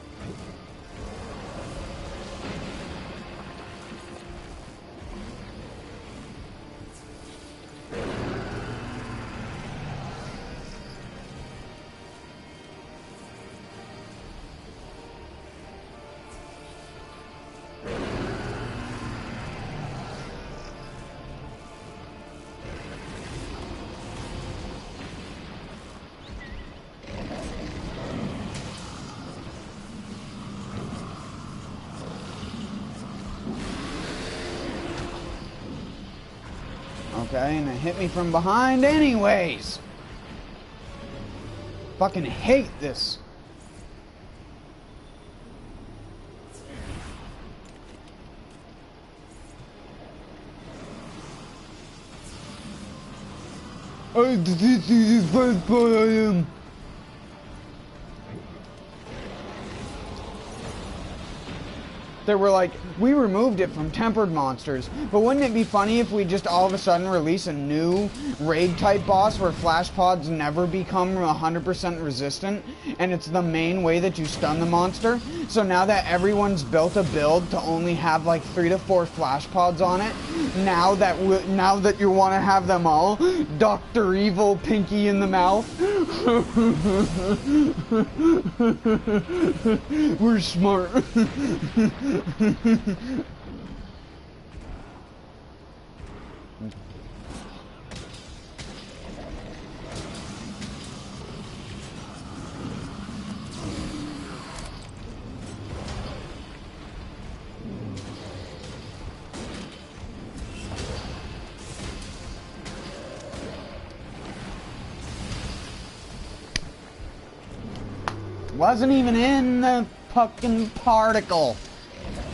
Okay, and it hit me from behind anyways. Fucking hate this. This is the first part I am. They were like, we removed it from tempered monsters, but wouldn't it be funny if we just all of a sudden release a new raid type boss where flash pods never become 100% resistant, and it's the main way that you stun the monster? So now that everyone's built a build to only have like 3 to 4 flash pods on it, now that you want to have them all, Dr. Evil, Pinky in the mouth. We're smart. Wasn't even in the fucking particle.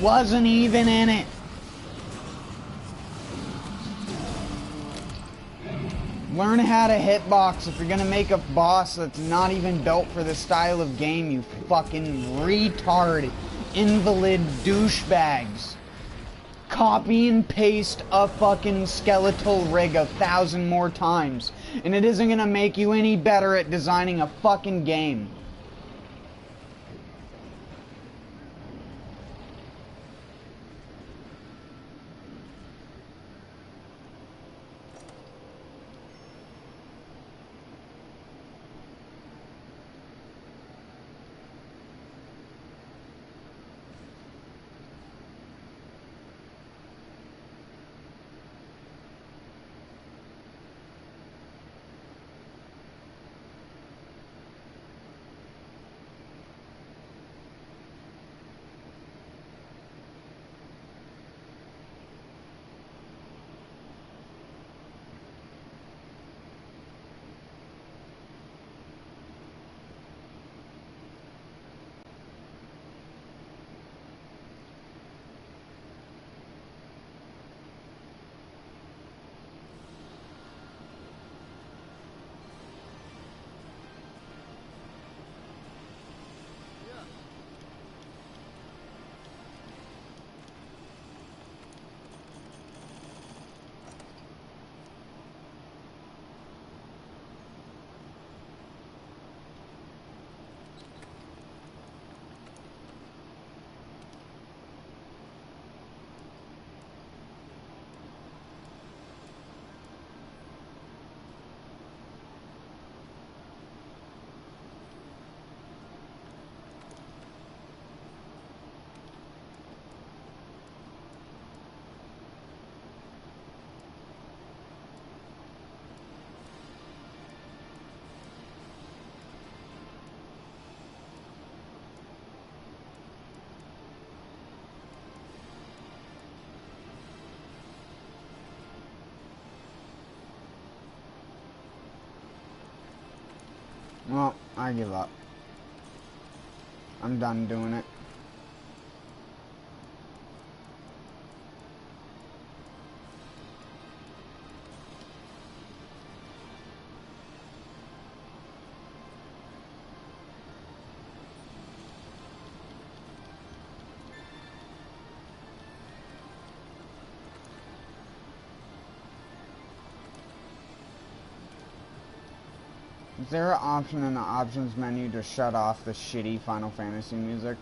Wasn't even in it. Learn how to hitbox if you're gonna make a boss that's not even built for this style of game, you fucking retard, invalid douchebags. Copy and paste a fucking skeletal rig 1,000 more times, and it isn't gonna make you any better at designing a fucking game. Well, I give up. I'm done doing it. Is there an option in the options menu to shut off the shitty Final Fantasy music?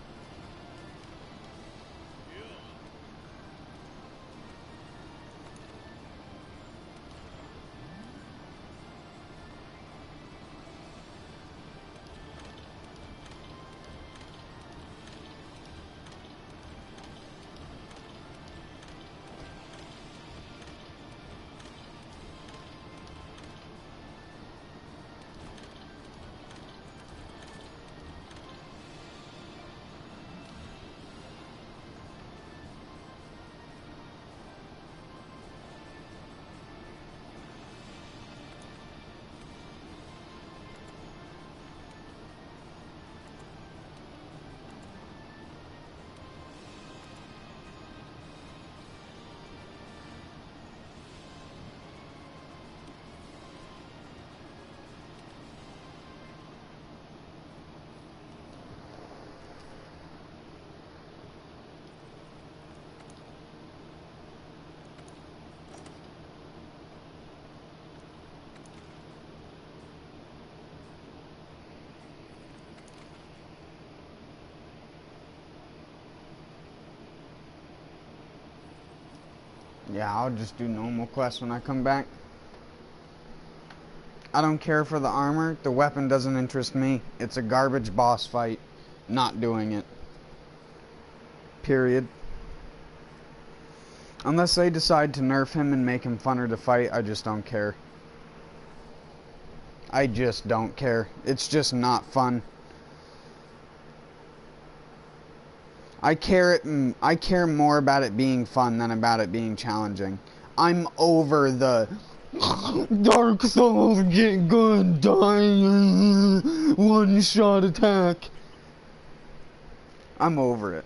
Yeah, I'll just do normal quests when I come back. I don't care for the armor. The weapon doesn't interest me. It's a garbage boss fight. Not doing it. Period. Unless they decide to nerf him and make him funner to fight, I just don't care. I just don't care. It's just not fun. I care more about it being fun than about it being challenging. I'm over the Dark Souls get good, die, one-shot attack. I'm over it.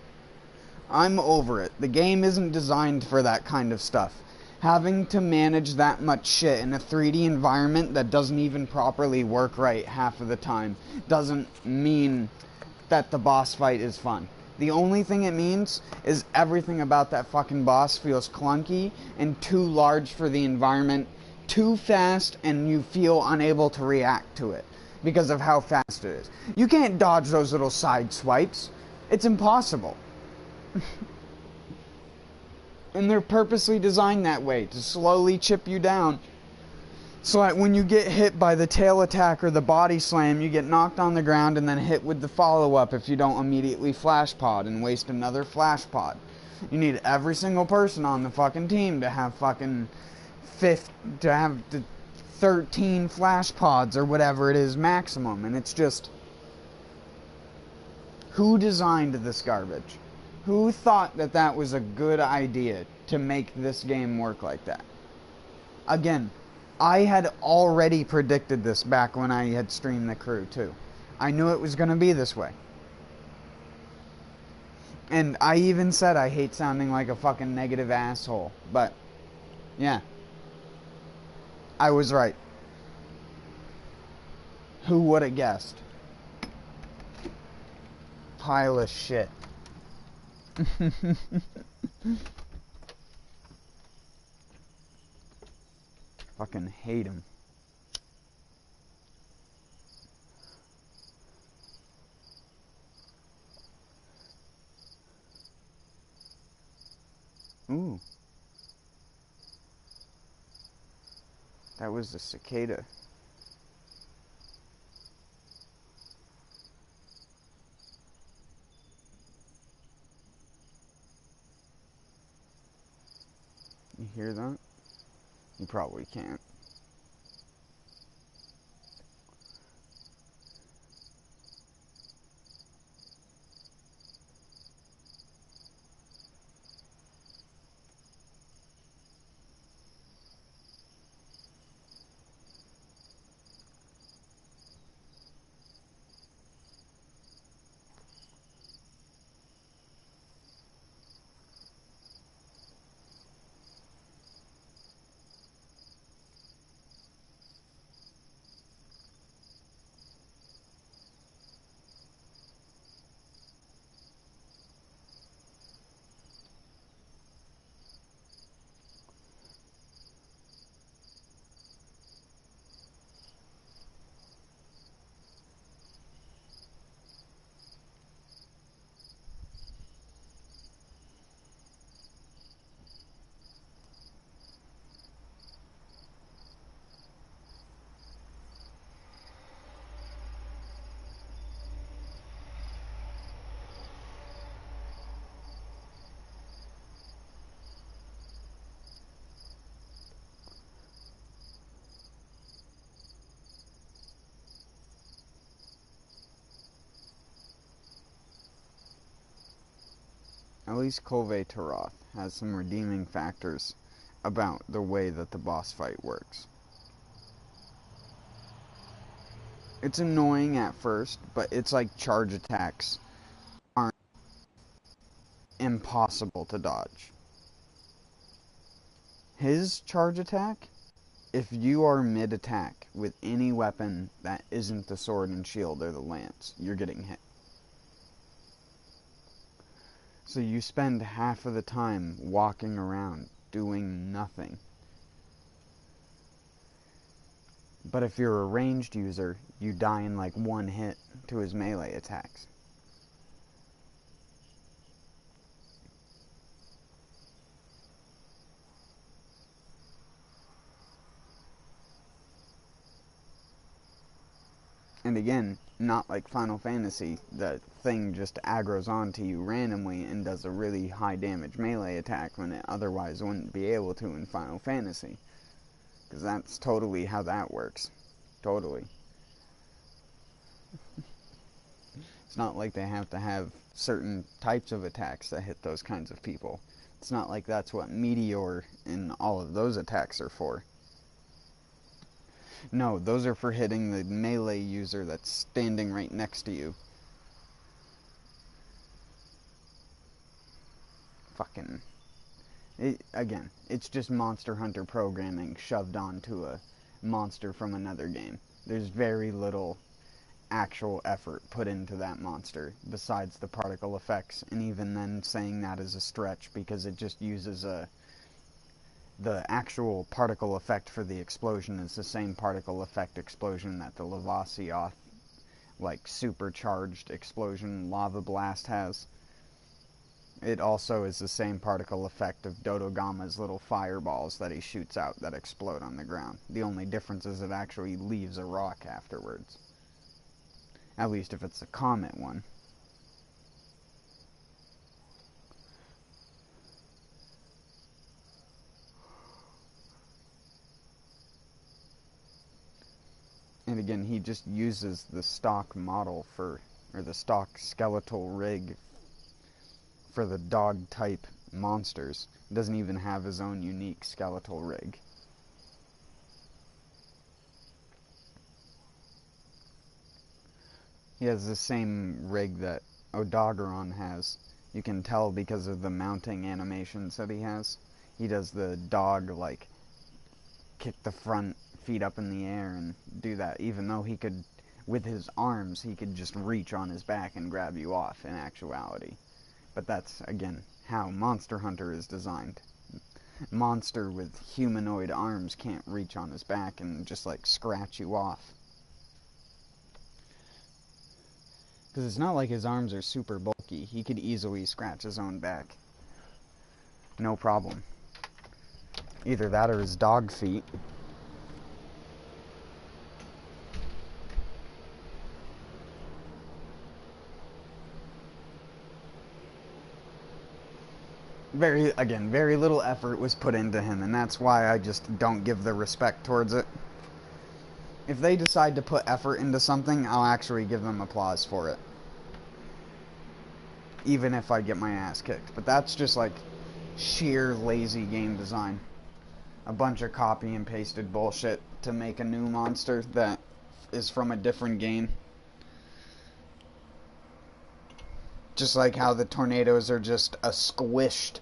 I'm over it. The game isn't designed for that kind of stuff. Having to manage that much shit in a 3D environment that doesn't even properly work right half of the time doesn't mean that the boss fight is fun. The only thing it means is everything about that fucking boss feels clunky and too large for the environment, too fast, and you feel unable to react to it because of how fast it is. You can't dodge those little side swipes. It's impossible. And they're purposely designed that way, to slowly chip you down. So that when you get hit by the tail attack or the body slam, you get knocked on the ground and then hit with the follow-up if you don't immediately flash pod and waste another flash pod. You need every single person on the fucking team to have fucking 13 flash pods or whatever it is maximum. And it's just... who designed this garbage? Who thought that that was a good idea to make this game work like that? Again, I had already predicted this back when I had streamed the crew too. I knew it was going to be this way. And I even said I hate sounding like a fucking negative asshole. But, yeah. I was right. Who would have guessed? Pile of shit. Fucking hate him. Ooh. That was the cicada. You hear that? You probably can't. At least Kolve Taroth has some redeeming factors about the way that the boss fight works. It's annoying at first, but it's like charge attacks aren't impossible to dodge. His charge attack, if you are mid-attack with any weapon that isn't the sword and shield or the lance, you're getting hit. So you spend half of the time walking around doing nothing. But if you're a ranged user, you die in like one hit to his melee attacks. And again, not like Final Fantasy, the thing just aggroes onto you randomly and does a really high damage melee attack when it otherwise wouldn't be able to in Final Fantasy. Because that's totally how that works. Totally. It's not like they have to have certain types of attacks that hit those kinds of people. It's not like that's what Meteor and all of those attacks are for. No, those are for hitting the melee user that's standing right next to you. Fucking... again, it's just Monster Hunter programming shoved onto a monster from another game. There's very little actual effort put into that monster besides the particle effects, and even then saying that is a stretch because it just uses the actual particle effect for the explosion is the same particle effect explosion that the Lavasioth, like, supercharged explosion lava blast has. It also is the same particle effect of Dodogama's little fireballs that he shoots out that explode on the ground. The only difference is it actually leaves a rock afterwards. At least if it's a comet one. And again, he just uses the stock model for, or the stock skeletal rig for the dog type monsters. He doesn't even have his own unique skeletal rig. He has the same rig that Odogaron has. You can tell because of the mounting animations that he has. He does the dog, like, kick the front feet up in the air and do that, even though he could, with his arms, he could just reach on his back and grab you off in actuality. But that's, again, how Monster Hunter is designed. Monster with humanoid arms can't reach on his back and just, like, scratch you off. Because it's not like his arms are super bulky. He could easily scratch his own back. No problem. Either that or his dog feet. Very little effort was put into him, and that's why I just don't give the respect towards it. If they decide to put effort into something, I'll actually give them applause for it. Even if I get my ass kicked. But that's just like sheer lazy game design. A bunch of copy and pasted bullshit to make a new monster that is from a different game. Just like how the tornadoes are just a squished,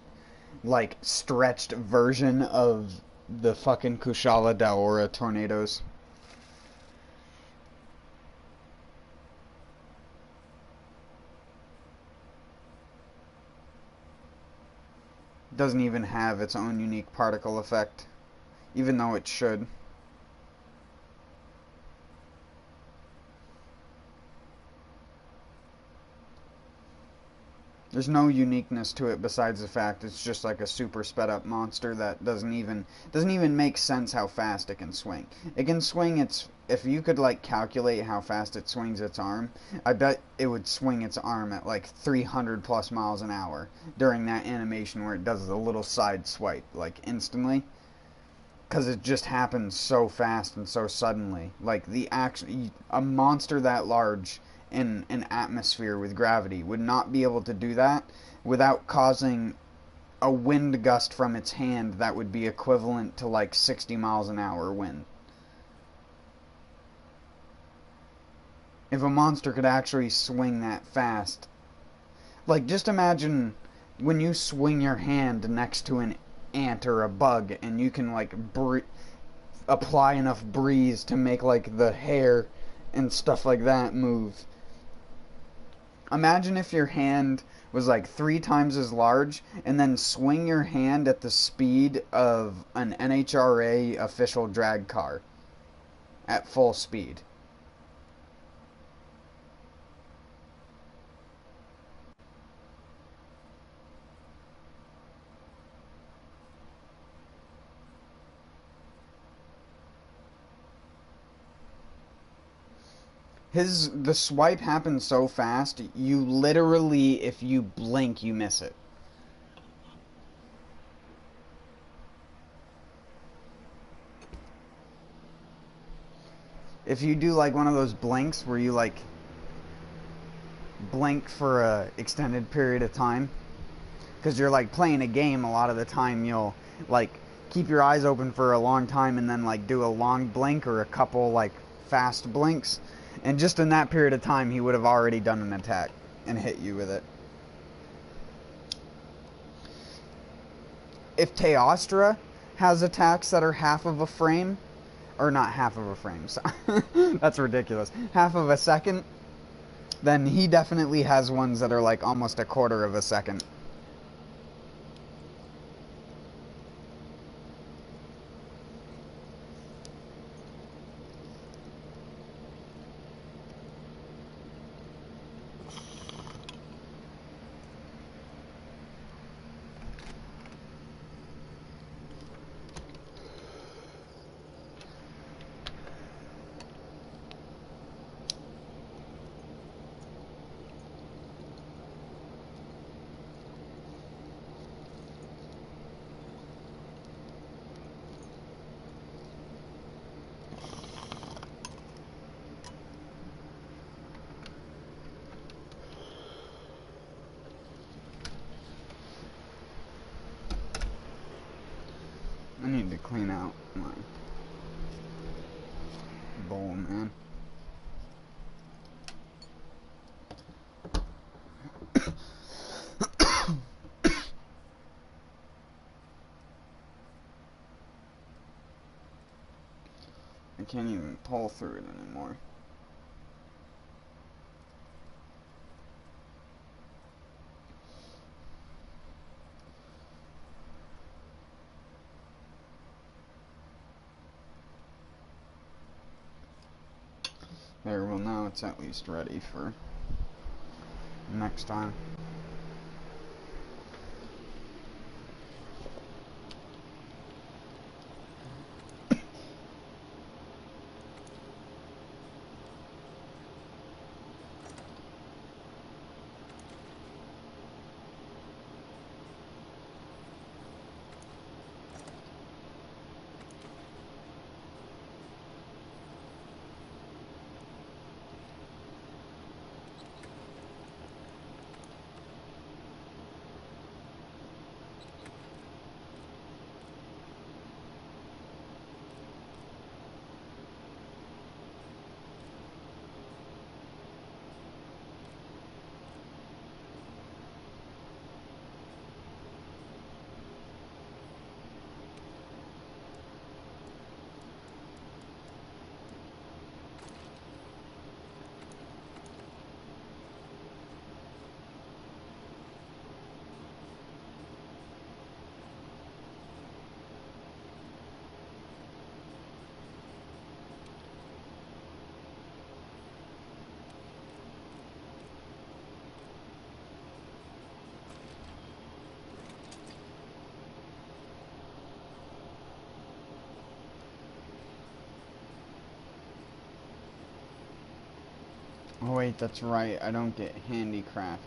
like, stretched version of the fucking Kushala Daora tornadoes. Doesn't even have its own unique particle effect, even though it should. There's no uniqueness to it besides the fact it's just like a super sped up monster that doesn't even make sense how fast it can swing. It can swing its, if you could like calculate how fast it swings its arm, I bet it would swing its arm at like 300 plus miles an hour during that animation where it does a little side swipe like instantly. Because it just happens so fast and so suddenly. Like, a monster that large in an atmosphere with gravity would not be able to do that without causing a wind gust from its hand that would be equivalent to like 60 miles an hour wind. If a monster could actually swing that fast. Like, just imagine when you swing your hand next to an ant or a bug and you can, like, apply enough breeze to make, like, the hair and stuff like that move. Imagine if your hand was, like, 3 times as large and then swing your hand at the speed of an NHRA official drag car at full speed. The swipe happens so fast, you literally, if you blink, you miss it. If you do like one of those blinks where you like blink for a extended period of time, because you're like playing a game, a lot of the time you'll like keep your eyes open for a long time and then like do a long blink or a couple like fast blinks. And just in that period of time, he would have already done an attack and hit you with it. If Teostra has attacks that are half of a frame, or not half of a frame, so that's ridiculous, half of a second, then he definitely has ones that are like almost a quarter of a second. I need to clean out my bowl, man. I can't even pull through it anymore. There, well now it's at least ready for next time. Oh wait, that's right, I don't get handicraft.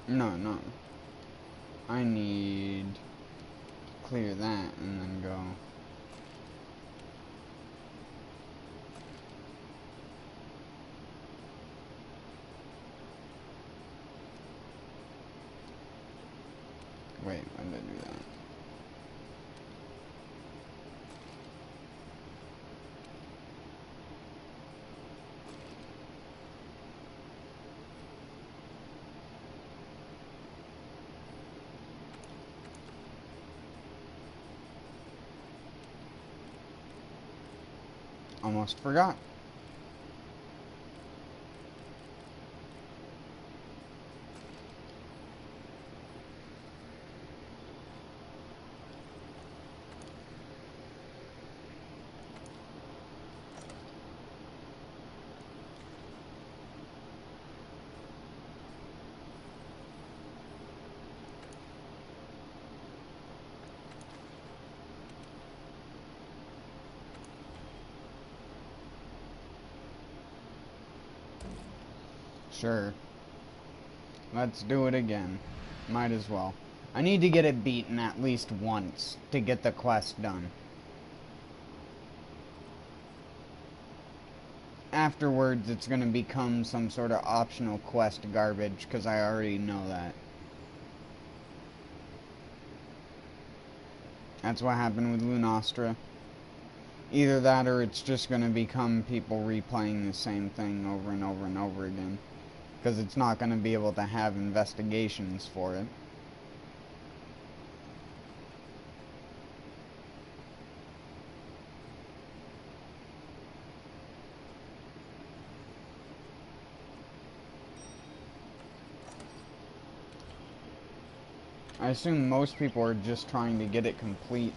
No, no. I need to clear that and then go. Wait, why did I do that? Almost forgot. Sure. Let's do it again. Might as well. I need to get it beaten at least once to get the quest done. Afterwards, it's going to become some sort of optional quest garbage, because I already know that. That's what happened with Lunastra. Either that or it's just going to become people replaying the same thing over and over and over again. Because it's not going to be able to have investigations for it. I assume most people are just trying to get it complete.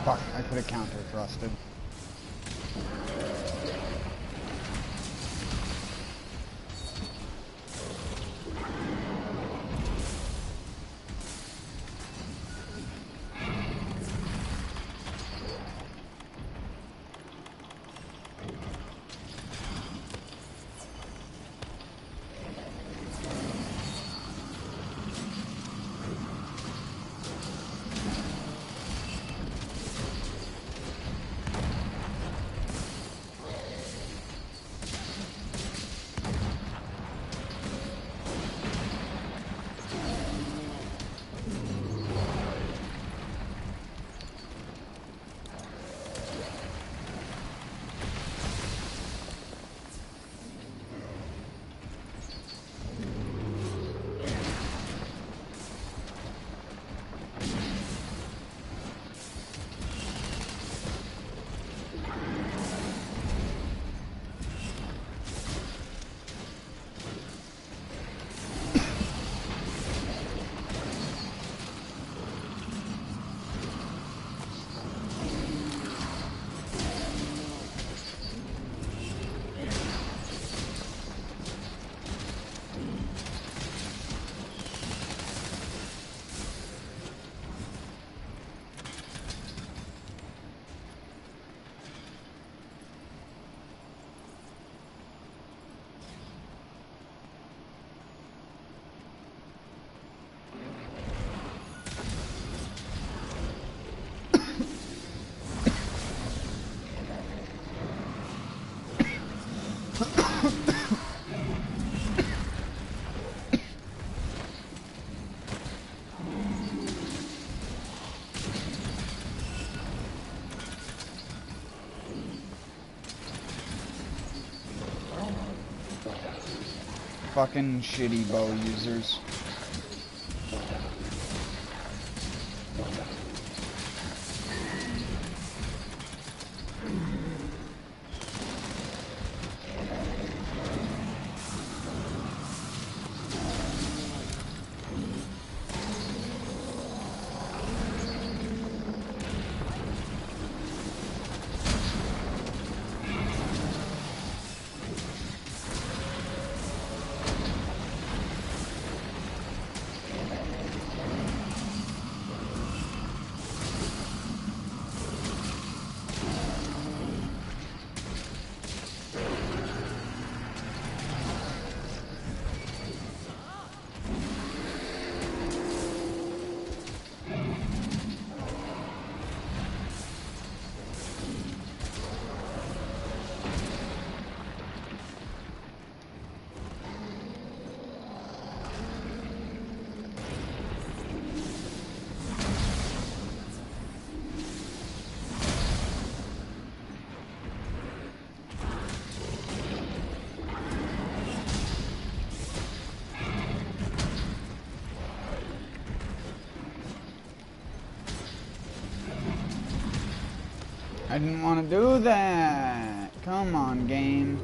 Fuck, I could have counter thrusted. fucking shitty bow users. I didn't want to do that. Come on, game.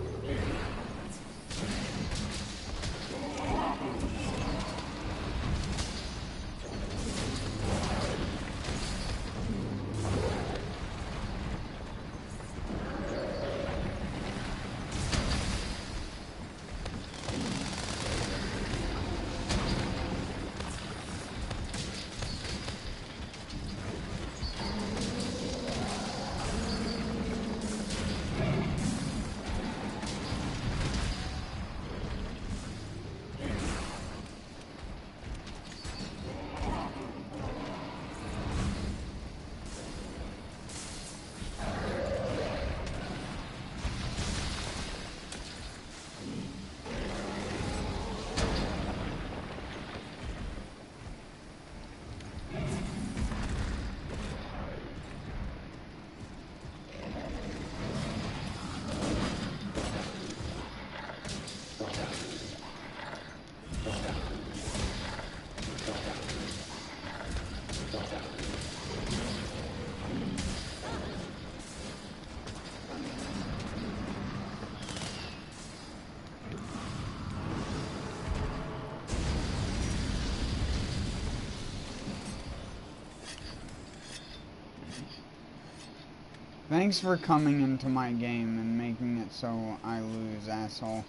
Thanks for coming into my game and making it so I lose, asshole.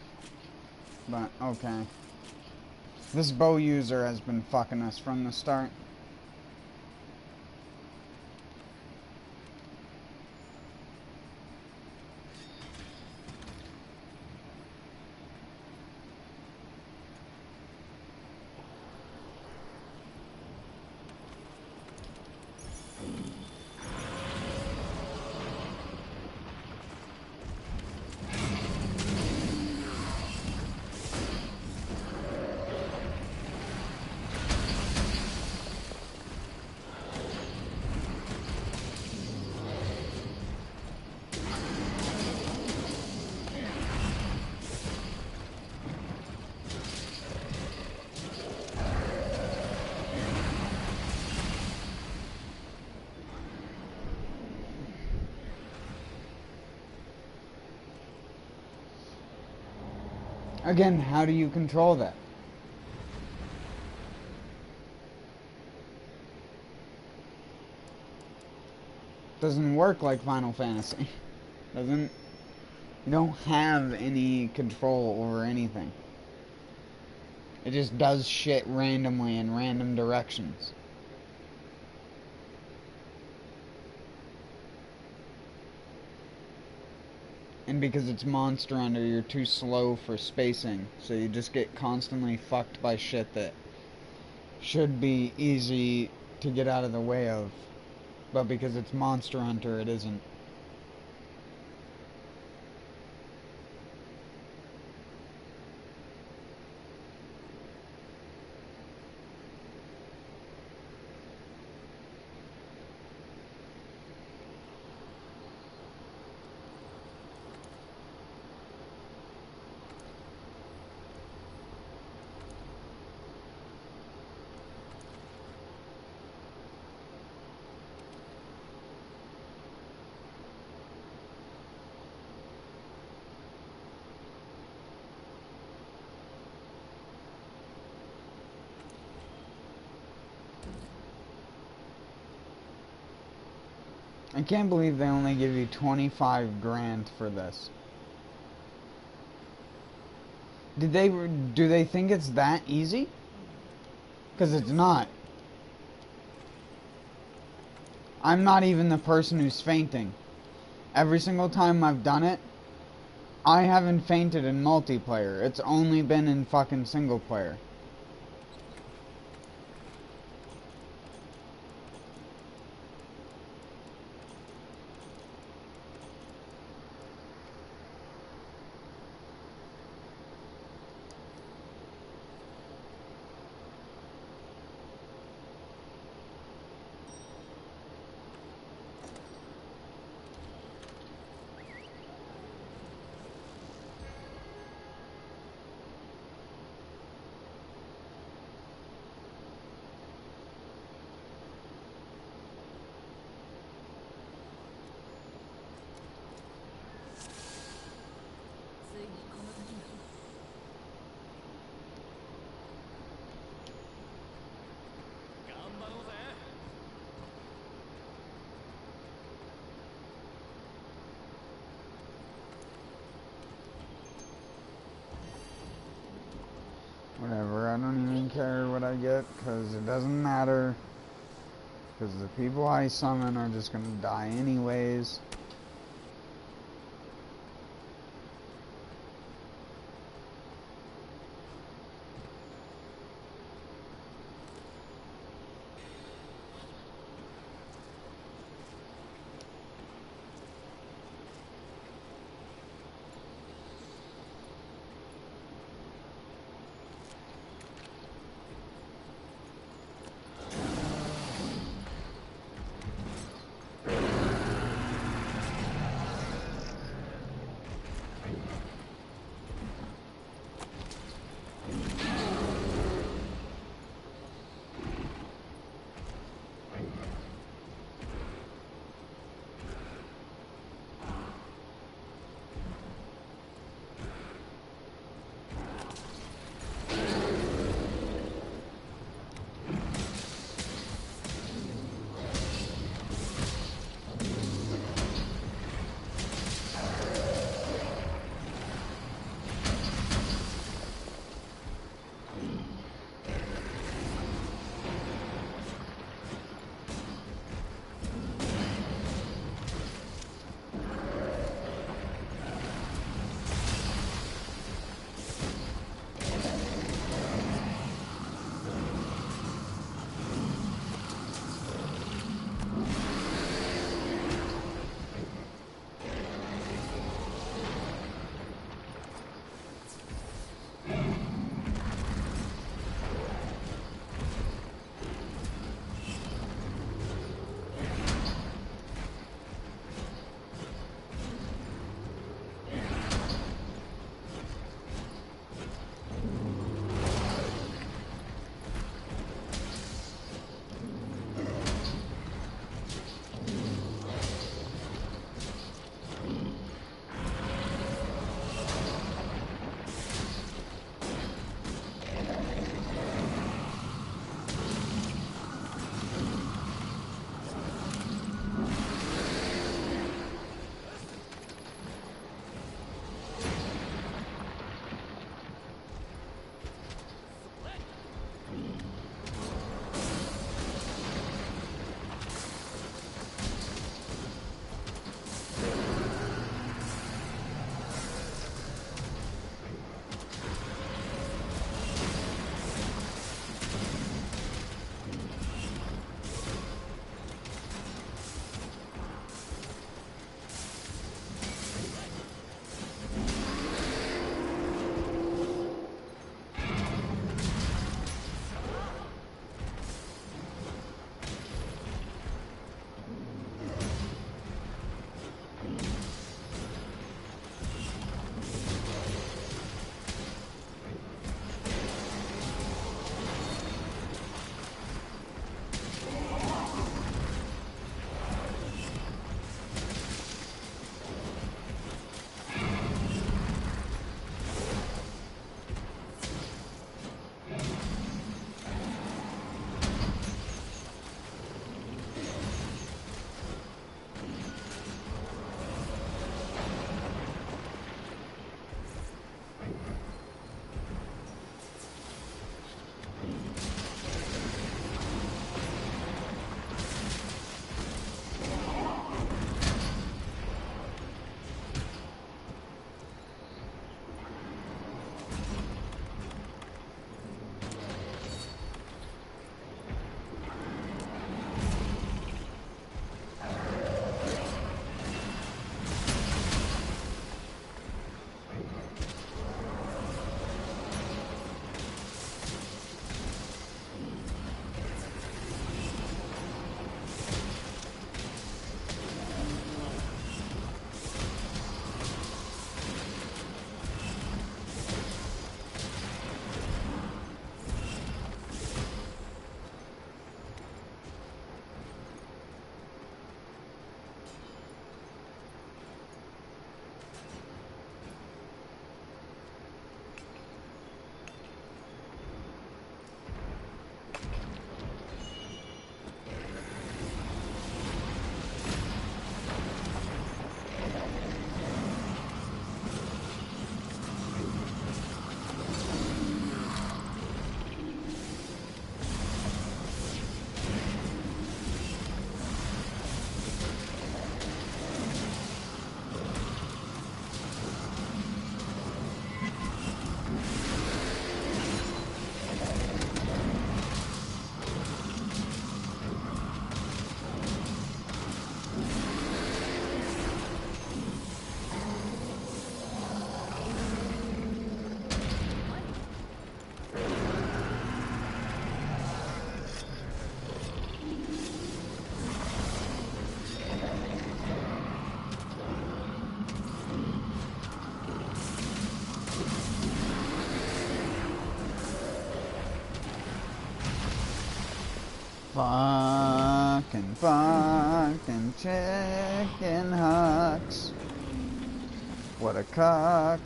But, okay. This bow user has been fucking us from the start. Again, how do you control that? Doesn't work like Final Fantasy. You don't have any control over anything. It just does shit randomly in random directions. And because it's Monster Hunter, you're too slow for spacing, so you just get constantly fucked by shit that should be easy to get out of the way of. But because it's Monster Hunter, it isn't. I can't believe they only give you 25 grand for this. Do they think it's that easy? Because it's not. I'm not even the person who's fainting. Every single time I've done it, I haven't fainted in multiplayer. It's only been in fucking single player. Whatever, I don't even care what I get, because it doesn't matter. Because the people I summon are just gonna die anyways. Fucking chicken hawks. What a cock.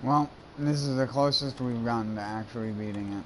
Well, this is the closest we've gotten to actually beating it.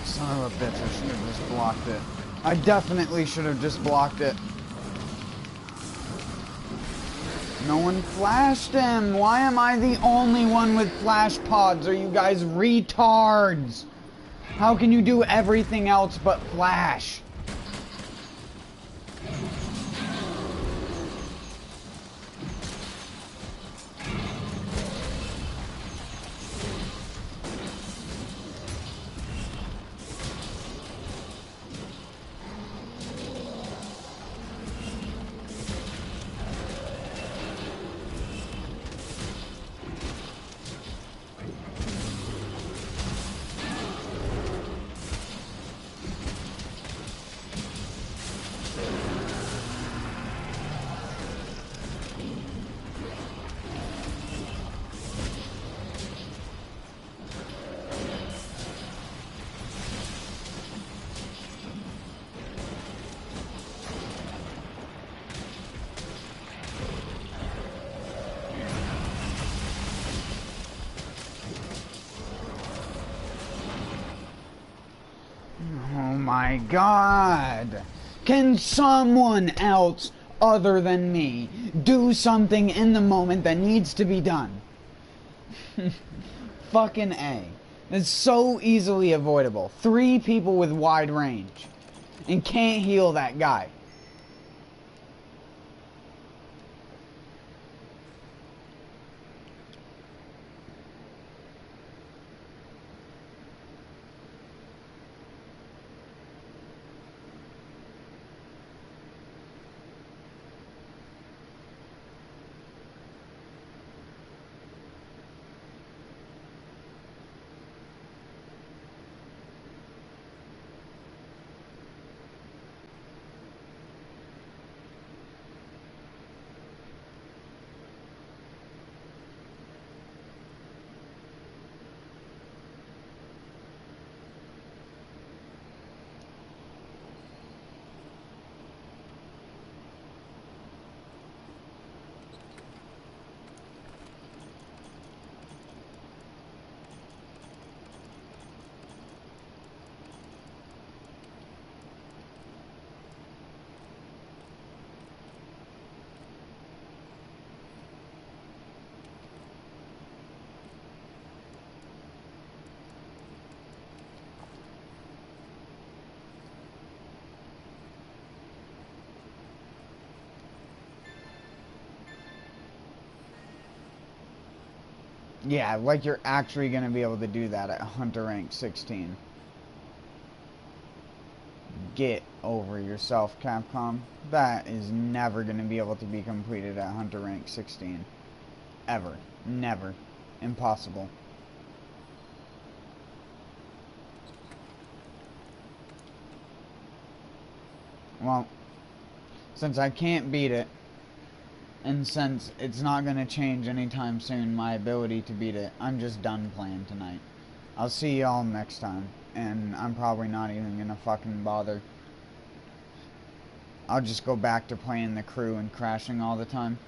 Son of a bitch, I should have just blocked it. I definitely should have just blocked it. No one flashed him. Why am I the only one with flash pods? Are you guys retards? How can you do everything else but flash? Oh my god! Can someone else other than me do something in the moment that needs to be done? Fucking A. It's so easily avoidable. 3 people with wide range. And can't heal that guy. Yeah, like you're actually going to be able to do that at Hunter Rank 16. Get over yourself, Capcom. That is never going to be able to be completed at Hunter Rank 16. Ever. Never. Impossible. Well, since I can't beat it, and since it's not going to change anytime soon, my ability to beat it, I'm just done playing tonight. I'll see y'all next time, and I'm probably not even going to fucking bother. I'll just go back to playing the crew and crashing all the time.